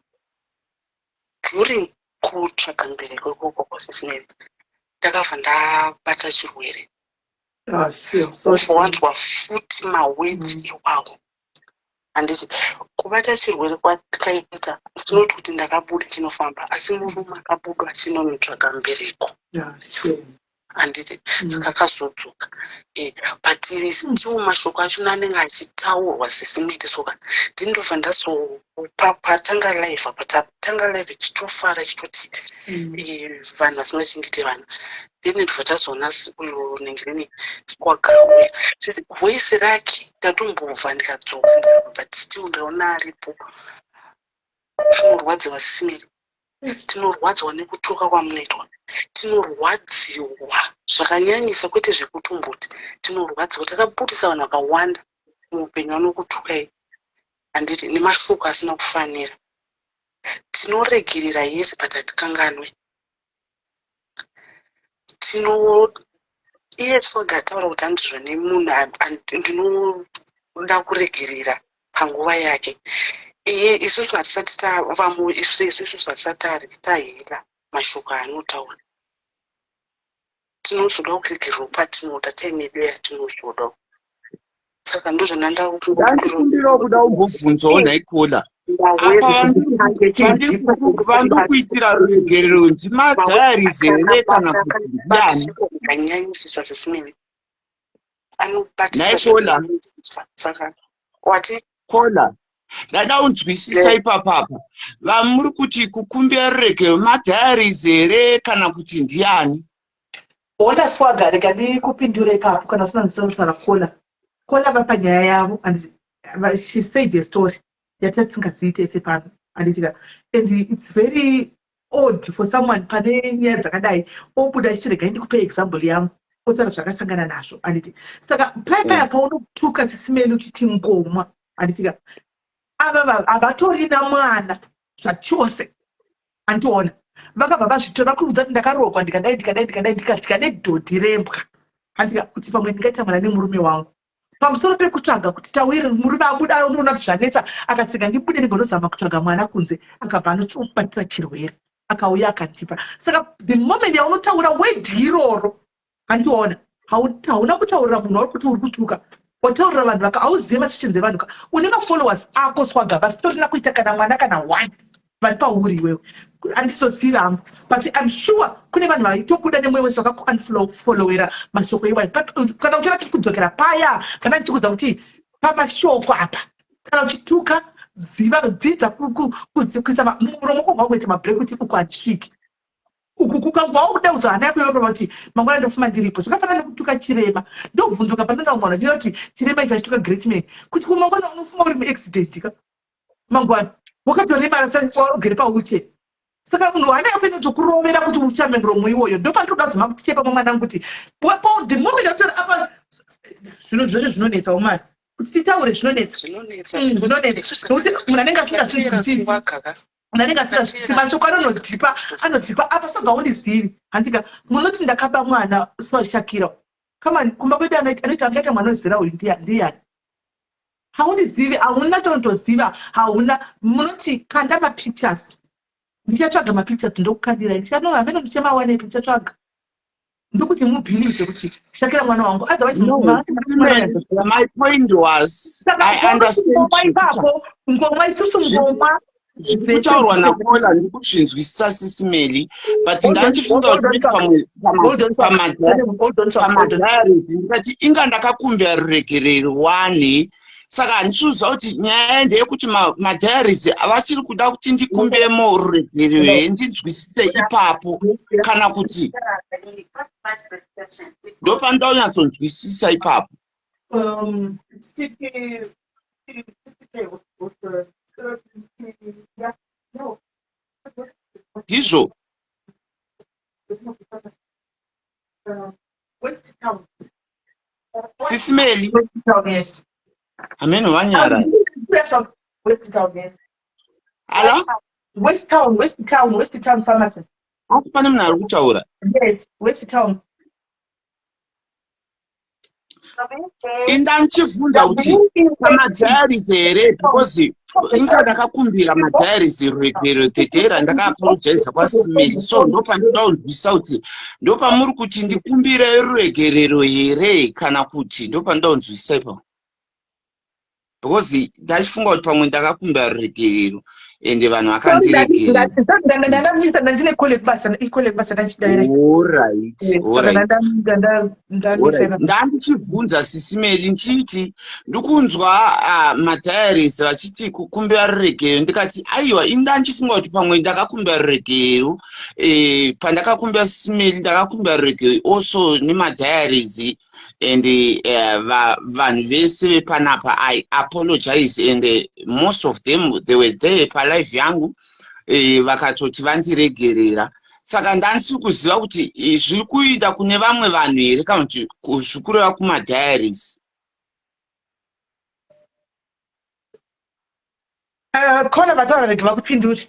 during kutsvaga mubereko ikoko kwasisimere. Ndakabva ndabata chirwere. Wanzwa futi mawedzi iwawo. Handiti kubata chirwere kwatakaita tinoti kuti ndakabuda chinofamba asi murume akabudwa chinonotsvaga mubereko. Handiti kakazodzoka. But still mashoko acho anenge achitaurwa sesimete soka. Ndinobva ndazopa patanga live chitofara chitoti vanhu vasingachengete vana. Ndinobva tazoona uyu nengereni kwagauya. Voice rake ndatombobva ndikadzoka but still ndaona aripo. Tinorwadziwa sesimete. Tinorwadziwa nekutuka kwamunoitwa. Tinorwadziwa zvakanyanyisa kwete zvekutumbuti. Tinorwadziwa takabudisa vanhu vakawanda muupenyu vanokutukai. Handiti nemashoko asina kufanira. Tinoregerera yese but hatikanganwe. Iye swagataura kuti handizvo nemunhu ndinoda kuregerera panguva yake. Isusu hatisati tavamo isusu hatisati tahira mashoko anotaura. Tinozoda kuregererwa patinoda time yedu yatinozoda. Saka ndozvona ndandikumbirawo kuda kumbobvunzawo nhaikola. Apa vandokuitira ruregerero ndimadhayaris here kana kuti ndani? Anyanyisisa zvisimene. Nhaikola. Saka wati Kola. Ndada kunzwisisa ipapa. Vamuri kuti kukumbira ruregerero madhayaris here kana kuti ndiani? Ona swaga rega ndikupindure ipapo kana usina kuzomusana Kola vapanyaya yavo and she said a story yatatingaziyi tese pano handitika. And it's very odd for someone pane nyaya dzakadai obuda achirega ndikupe example yangu otaura zvakasangana nazvo handiti. Saka paya paunotuka sisimeni uchiti ngoma handitika. Ava havatorina mwana zvachose handiona. Vakabva vazvitora kuudza kuti ndakarogwa ndikadai nedhodhi rembwa handika kuti pamwe ndingaita mwana nemurume wangu. Pamusoro pekutsvaga kuti tawiri murume abuda unoona kuti zvanetsa akatsika ndibude ndingonozama kutsvaga mwana kunze akabva anobatira chirwere akauya akandipa. Saka the moment yaunotaura wedhi iroro handiona hauna kutaurira munhu wari kuti uri kutuka. Wataurira vanhu hauzive masichenzi evanhu une mafollowers ako swaga vasitorina kuita kana mwana kana one vari pauri iwewe. Handizozivi hangu but I'm sure kune vanhu vaitobuda nemwewe wese vakakuunfollowera mashoko iwayo. Kana uchiona tiri kudzokera paya kana ndichikuudza kuti pamashoko apa kana uchituka dzidza kuisa muromo kwobva kuita mabreak kuti uku handisviki kukangwaudauza hana yako yorova kuti mangwana ndofuma ndiripo zvakafanana nekutuka chirema ndobvunduka pandoda mwana ndinoti chirema icho achituka great man kuti kumangwana unofuma uri muaccident ka mangwana wakatoremara sagere pauche saka munhu hana yako inotokurovera kuti uchame muromo iwoyo ndopanotoda kuzima kuti chepa mwanangu kuti the moment atora apa zvino zvose zvinonetsa umani kuti titaure zvinonetsa nokuti munhu anenge asingazvizwisisi unanenge asingazvizwisisi mashoko anotipa apa sagaundizivi handika munoti ndakaba mwana swashakira kama kumba kwedu anoita angaita mwana wezera uyu ndiyani haundizivi hauna tonotoziva hauna munoti kanda mapictures ndichatsvaga mapictures ndokukandira ndichanova amene ndichamawanepi ndichatsvaga ndokuti mubhilive kuti shakira mwana wangu my point was I understand ngoma isusu ngoma kutaurwa nakola ndikuzvinzwisisa sisimeli but ndachifunga kuti pamadhayaris ndikati inga ndakakumbira ruregerero 1 saka handichiuza kuti nyaya ndeyekuti madhayaris vachiri kuda kuti ndikumbemo ruregerero ndinzwisise ipapo kana kuti ndopandaunyatsonzwisisa ipapo ndizvo sisimeli ameno vanyara ala West Town pharmacy. asi pane munhu ari kutaura Yes, West Town. indanchivhunza kuti pamadhayaris here because inga ndakakumbira madhayaris ruregerero tetera ndakaapologaiza kwasimeli so ndopandoda kunzwisisa kuti ndopamuri kuti ndikumbire ruregerero here kana kuti ndopandoda kunzwisisa ipapo because ndachifunga kuti pamwe ndakakumbira ruregerero ende vanhu vakandiregera ndandichibvunza sisimeli nchiti ndikunzwa madhayaris vachiti kukumbira ruregerero ndikati aiwa indanchifunga kuti pamwe ndakakumbira ruregerero pandakakumbira sisimeli ndakakumbira ruregerero also nemadhayaris and vanhu vese vepanapa I apologize and most of them they were there palive yangu vakatoti vandiregerera saka ndandisi kuziva kuti zviri kuita kune vamwe vanhu here kana kuti zvikureva kumadhayaris Kola vataura rege vakupinduri.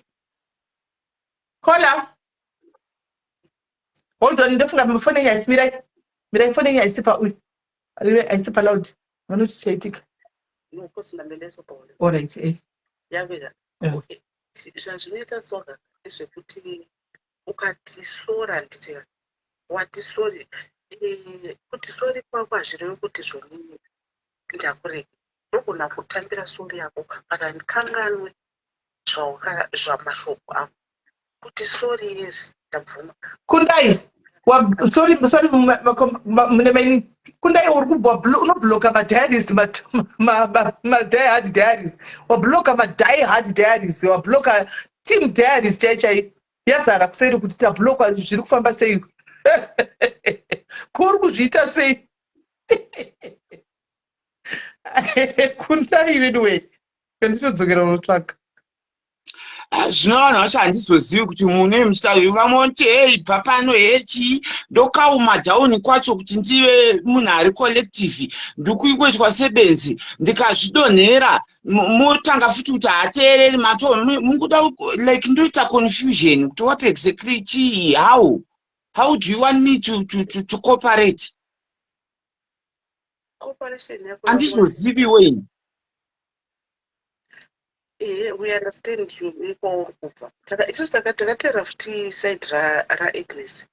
Kola. Hold on, ndofunga mfone nyasi mirai fone nyasi pa uyu. Aisipa loud. Vanuti chaitika. No, kosi nambelezo paule. Alright, Yavira. Okay. Zvazvinoita soka zvekuti ukatisora nditi watisori kuti sori kwako hazvirevi kuti zvonini ndakurege nogona kutambira sori yako kana ndikanganwe zvamashoko ako kuti sori yes ndabvuma Kundai. Sorry, mune maini. Kundai unobloka madhayaris, madhayaris. Wabloka madhayaris diaries, wabloka team diaries chaichai. Yazara kuseri kuti tabloka zviri kufamba sei. Kuri kuzviita sei. Kundai anyway. Kandizodzokera unotsvaka. zvino vanhu vacho handizozivi kuti mune muchitauri vamoti hei bva pano hechi ndokauma dhauni kwacho kuti ndive munhu ari collective ndikuitwa sebenzi ndikazvidonhera motanga futi kuti haateereri mato munguda like ndoita confusion kuti what exactly chii how do you want me to cooperate handizozivi weni we understand you iko kubva isusu takatera futi side raagnes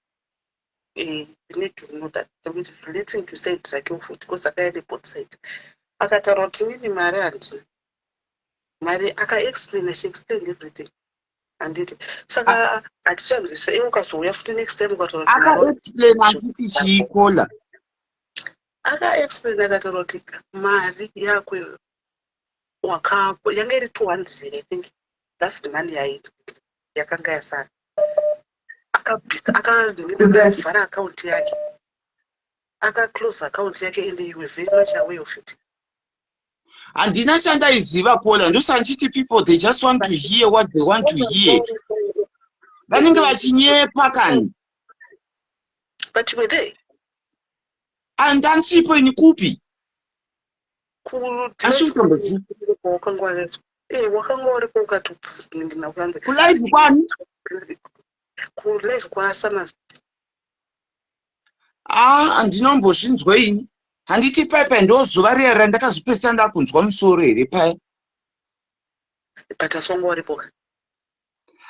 we need to know that because relating to side rake futi because akaende both side akataura kuti nini mari handina mari akaexplain she explained everything handiti saka hatichanzwisa iwe ukazouya futi next time akaexplain handiti chiikola akaexplain akataura kuti mari yako yanga iri 200 I think that's the money yakanga yasara akavhara akaunti yake, akaclose akaunti yake, and you were very much aware of it. Handina chandaiziva Kola, ndosanchiti people they just want to hear what they want to hear. Vanenge vachinyepa kani. But you were there. And ndansipo ini kupi. Wakanga uripo ukatopfuzinga kuanza. Kulive kwani? Kulive kwasana. Handinombozvinzwa ini. Handiti paipa ndozuva riya randakazopesa ndakunzwa musoro here paya. But asongo uripo.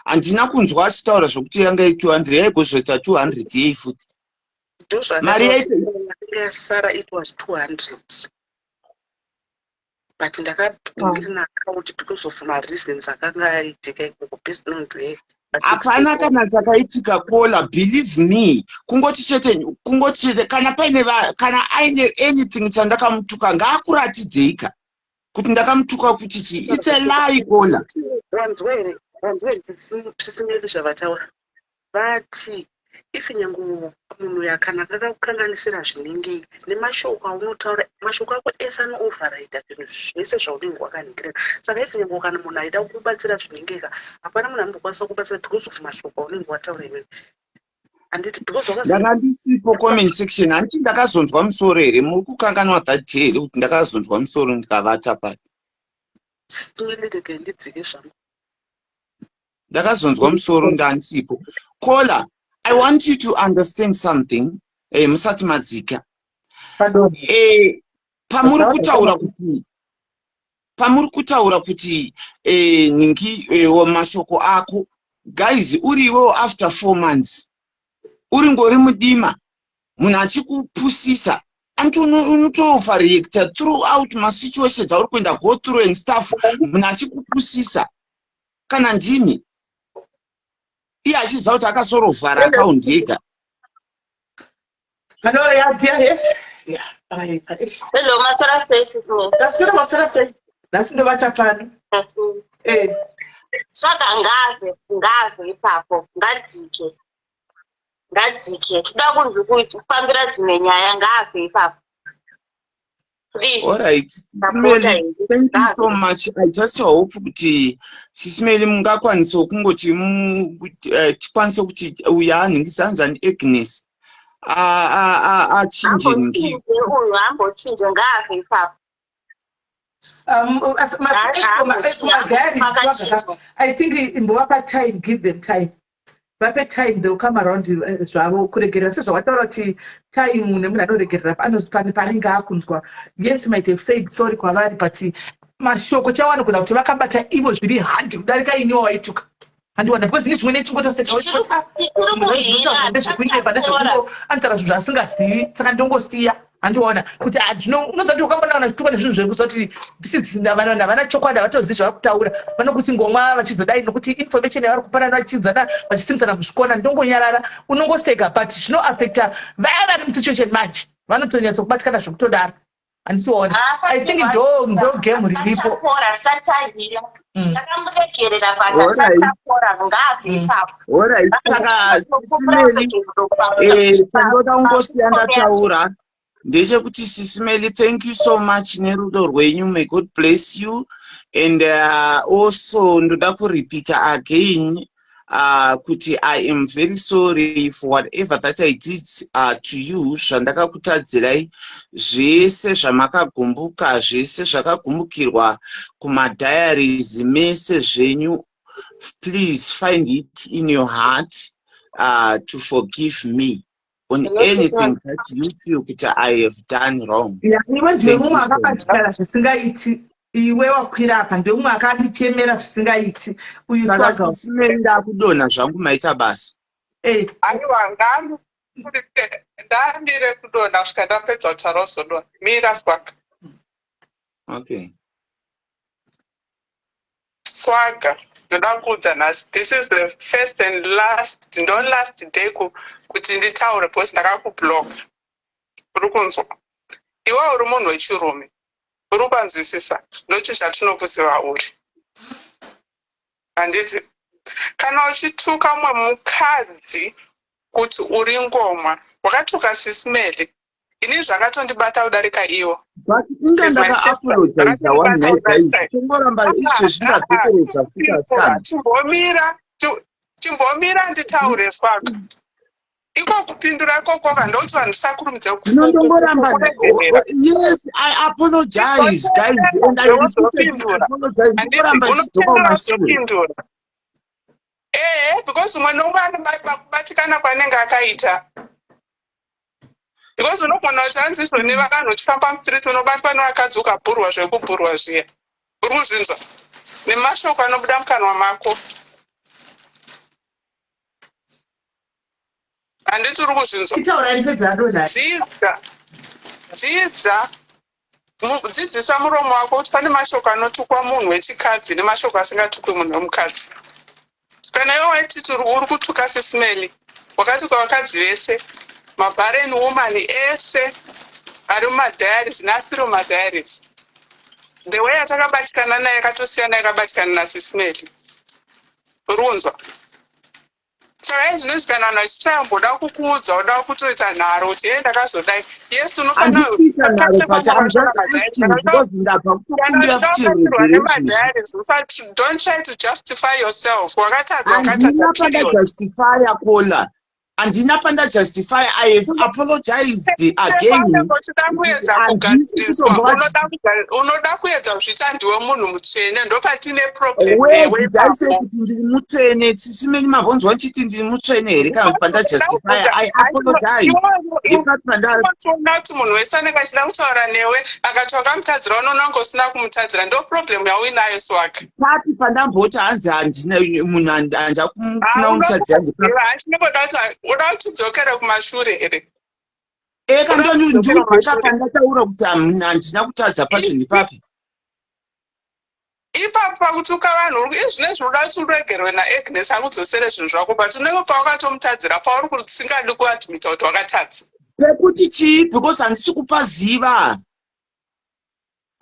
Handina kunzwa asitaura zvokuti yanga 200 yaigozvoita 200 yei futi. Mari yaita Sarah it was 200. But ndakapingira account because of my reasons akanga aitika ikoko personal to hapana kana dzakaitika Kola, believe me. Kungoti chete kana paine kana aine anything chandakamutuka ngaakuratidzika kuti ndakamutuka kuti chi. It's a lie Kola. Wanzwere tisimiri zvavataura vati ife nyangu munhu yakana akakukanganisira zvinenge nemashoko aunotaura mashoko ako ese anoovharaita zvinhu zvese zvaunenge wakaningirira. Saka ife nyangu kana munhu aida kubatsira zvinengeka hapana munhu anokwanisa kubatsira because of mashoko aunenge wataura iwewe. Handiti because ndakandisipo comment section handiti ndakazonzwa musoro here. Muri kukanganwa that here kuti ndakazonzwa musoro ndikavata pati. singeleke ndidzike zvangu. Ndakazonzwa musoro ndansipo. Kola, I want you to understand something. Musati madzika. Pamuri kutaura kuti ningi mashoko ako. Guys, uriwo after 4 months. Uri ngori mudima. Munhu achikupusisa. Anti unotofareacta throughout my situations auri kuenda go through and stuff. Munhu achikupusisa. Kana ndimi. Iye achiziva kuti akasorovhara account yega. Hello, yeah, dear, yes. Yeah. Hello, Matora Face. That's good. That's the watch up plan. Saka ngave ipapo ngadzike tida kunzwa kuti kufambira dzimwe nyaya ngave ipapo. Please. All right. Sisimeli, thank you so much. I just hope kuti Sisimeli mungakwanisa kungoti tikwanise kuti uya anhingisanza neAgnes achinje ngi. Uyu ambochinje ngave ipapo. I think in Boapa time, give them time. Vape time, they'll come around zvavo kuregerera sezvawataura kuti time nemunhu anoregerera paninga akunzwa. Yes, might have said sorry kwavari, but mashoko chawanogona kuti vakabata ivo zviri hard kudarika iniwo waituka. Handiwana because ini zvimwe nechingotoseka anotara zvinhu zvasingazivi saka ndongosiya. Handiwana kuti unozati ukambonaona zvituka nezvinhu zvekuzoti havana chokwadi havatozivi zvavari kutaura vanokuti ngomwa vachizodai nokuti information yavari kupanana vachiudzana vachisimdzana kuzvikona ndongonyarara unongoseka but zvinoafecta vaya vari musituation manje vanotonyatsa kubatikana zvokutodaro. Handitiona I think ndo game riripo. Alright, saka Sisimeli tandoda ungosiya ndataura. Ndechekuti Sisimeli, thank you so much nerudo rwenyu. May God bless you. And also ndoda kurepeata again kuti I am very sorry for whatever that I did to you. Zvandakakutadzirai zvese zvamakagumbuka zvese zvakagumbukirwa kumadiaries mese zvenyu. Please find it in your heart to forgive me on anything that you feel that I have done wrong. Iwe wakwira apa ndomwe akandichemera zvisingaiti uyu saka Sisimeli ndakudonha zvangu maita basa. Aiwa ndambire kudonha kusvika ndapedza kutaura kuzodonha. Mira Swaga. Okay. Swaga, ndoda kuudza nhasi. This is the first and last, ndo last day kuti nditaure because ndakakublock. Uri kunzwa? Iwe uri munhu wechirume. Uri kwanzwisisa ndocho chatinokuziva uri. Handiti kana uchituka mumwe mukadzi kuti uri ngomwa wakatuka sisimeli ini zvakatondibata kudarika iwo but inga ndaka-apologize one night guys tongoramba izvo zvingadzokeredza futa chimbomira nditaure Swaga iko kupindura kokoka ndokuti vanhu sakurumidza yes I apologize guys and I apologize because umwe nomwe anobatikana kwanenge akaita because unogona kuti hanzi izvoni vakanhu uchifamba mustreet unobatwa nevakadzi ukabhurwa zvekubhurwa zviya uri kuzvinzwa nemashoko anobuda mukanwa mako handiti uri kuzvinzwa dzidzisa muromo wako kuti pane mashoko anotukwa munhu wechikadzi nemashoko asingatukwi munhu wemukadzi kana iwe waititi uri kutuka sisimeli wakatukwa vakadzi vese mabarren woman ese ari mumadiaries neasiri mumadiaries the way atakabatikana naye yakatosiyana yakabatikana nasisimeli uri kunzwa saka izvinezvi kana vanhu vachitayamboda kukuudza uda kutoita nharo kuti ye ndakazodai yes unofanira don't try to justify yourself wakatadza kola handina pandajustify I have apologized again unoda kuedza kusvita ndiwe munhu mutsvene ndopatine problem kuti ndiri mutsvene sisimeni mabvonzwa nchiti ndiri mutsvene here kana pandajustify I apologize kuti munhu wese anenge achida kutaura newe akati wakamutadzira unoonanga usina kumutadzira ndo problem yauinayo Swaga pati pandamboti hanzi handina munhu handakuna kumutadzira uda kutidzokera kumashure here eka ndondibeka pandataura kuti handina kutadza pacho nepapi ipapo pakutuka vanhu izvinezvi unoda kuti uregerwe naAgnes akudzosere zvinhu zvako but unenge pawakatomutadzira pauri kusingadi kuadmita kuti wakatadza pekuti chii because handisi kupa ziva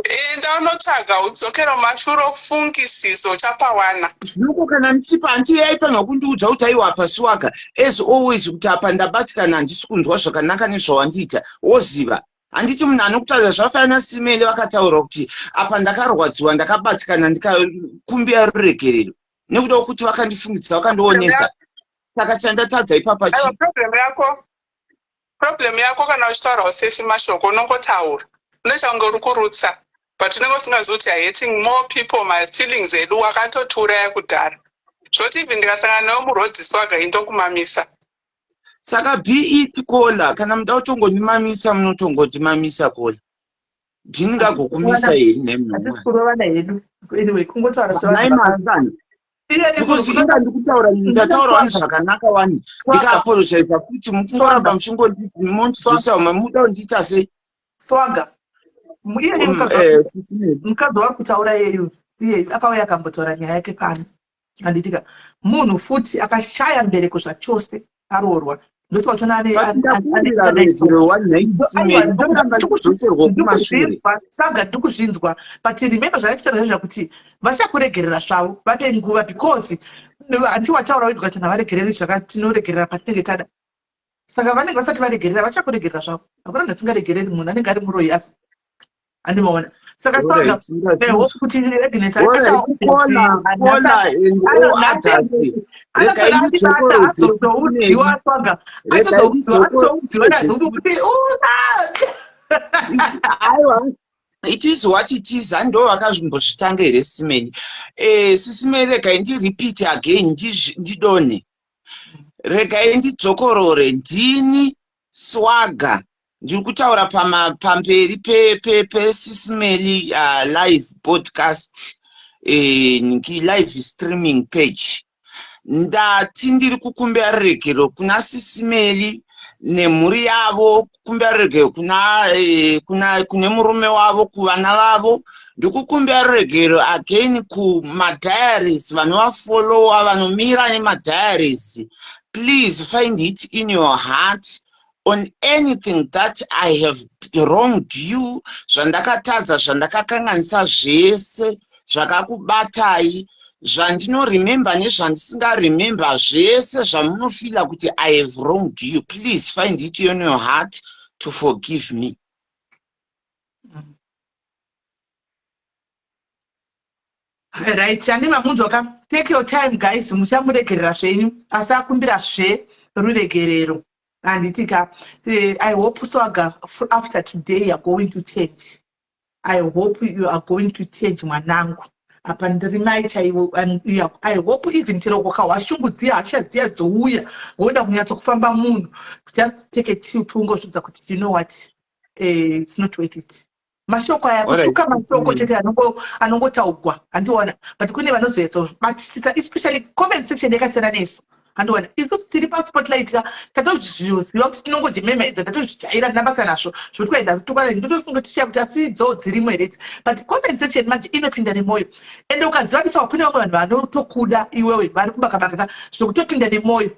enda unotsvaga udzokera mumashure ofungisiso chapawana zvinoko kana ndichipa handiye aifanirwa kundiudza kuti aiwa paSwaga as always kuti apa ndabatikana handisi kunzwa zvakanaka nezvawandiita woziva handiti munhu anokutadza zvafanana simele vakataura kuti apa ndakarwadziwa ndakabatikana ndikakumbira ruregerero nekuda kwekuti vakandifungidza vakandionesa saka chandatadza ipapa chi problem yako kana uchitaura usefi mashoko unongotaura unechange uri kurutsa but unenge usingazivi kuti hating more people my feelings edu wakatotiuraya kudhara zvoti ibvi ndikasangana newe murodhi Swaga indokumamisa saka be kola kana muda kutongondimamisa munotongondimamisa kola ndingagokumisa here nemhumwanaimazana because inga ndikutaura ndataura vanhu zvakanaka wani ndikaapologize kuti mukungoramba muchingondidzosa umwe muda kundiita sei Swaga mukadzi wari kutaura iyeyu akauya akambotaura nyaya yake pano handitika munhu futi akashaya mbereko zvachose aroorwa Saga ndikuzvinzwa but remember zvakachitaura zvakuti vachakuregerera zvavo vape nguva because handiti wataura wega kuti navaregereri zvakatinoregerera patinenge tada saka vanenge vasati varegerera vachakuregerera zvavo hakuna ndatingaregereri munhu anenge ari muroyi asi handimaona saka Swaga kuti Agnes it is what it is ando vakazvimbozvitanga here sisimeni sisimeni regai ndirepeat again ndidone regai ndidzokorore ndini Swaga ndiri kutaura pamberi pesisimeli live podcast live streaming page ndati ndiri kukumbira ruregerero kuna sisimeli nemhuri yavo kukumbira ruregerero kune murume wavo kuvana vavo ndikukumbira ruregerero again kumadiaries vanovafolowa vanomira nemadiaries please find it in your heart on anything that I have wronged you zvandakatadza zvandakakanganisa zvese zvakakubatai zvandinoremember nezvandisingaremember, zvese zvamunofila kuti I have wronged you, please find it in your heart to forgive me. Right, handima munhu take your time guys, muchamuregerera zvenyu asi akumbirazve ruregerero. Handitika, I hope Swaga after today you are going to change. I hope you are going to change mwanangu. Apa ndirimai chaivo, and I hope even chero wakawashungudzia hasha dziya dzouya woda kunyatsokufamba munhu, just take a chill tungozvidza kuti you know what, it's not worth it. Mashoko aya kutuka mashoko chete anongotaugwa handiona, but kune vanozoedza kubatisisa, especially comment section yakasiyana nesu. Handiona isusu tiri paspotlight ka tatozviziva kuti tinongodimemedza, tatozvijaira nabasa nazvo zvoti kuenda tukana ndotofunga tichiya kuti asidzo dzirimo here, but comment section manje inopinda nemwoyo, ende ukaziva kuti kune vamwe vanhu vanotokuda iwewe vari kubakabaka zvokutopinda nemwoyo,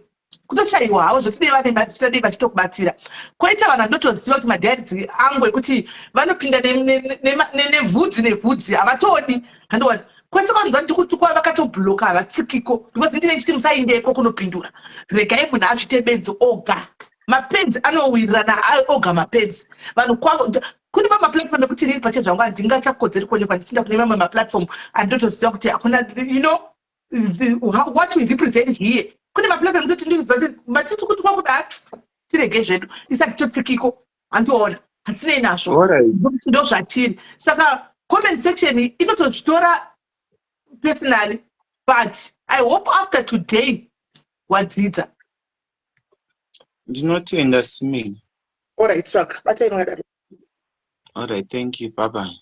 kutochaiwa havo zvotidei vachitokubatsira. Koita vanhu vanotoziva kuti madhiaris angu ekuti vanopinda nevhudzi havatodi. Handiona kwese kwanzwa ndikutukwa vakatobhuloka havatsikiko, because ndine chiti musaindeko kunopindura, regai munhu azvite benzi oga, mapenzi anowirirana oga mapenzi. Vanhu kwavo kune mamwe maplatform ekuti riri pache zvangu handingachakodzeri kuonekwa ndichinda kune mamwe maplatform andinotoziva kuti hakuna, you know, what we represent here. Kune maplatform ekuti ndinoziva kuti matiti kutukwa kuda tirege zvedu isati totsikiko, handiona hatinei nazvo kuti ndo zvatiri. Saka comment section inotozvitora personally, but I hope after today wadzidza. Ndinotenda Simile. All right, Swaka, batai nwadaro. All right, thank you, bye bye.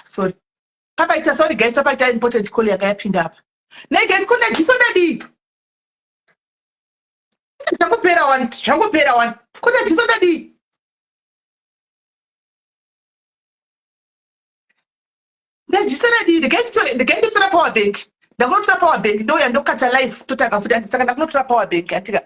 sorry. Papaita, sorry guys, papaita important call yakayapinda apa. Nei guys, kuna jiso dadi. Zvangopera one. Kuna jiso dadi. Jiso dadi, ndikaenda tora power bank. Ndakunotora power bank, ndoya ndokata live totanga futi andisaka ndakunotora power bank atika.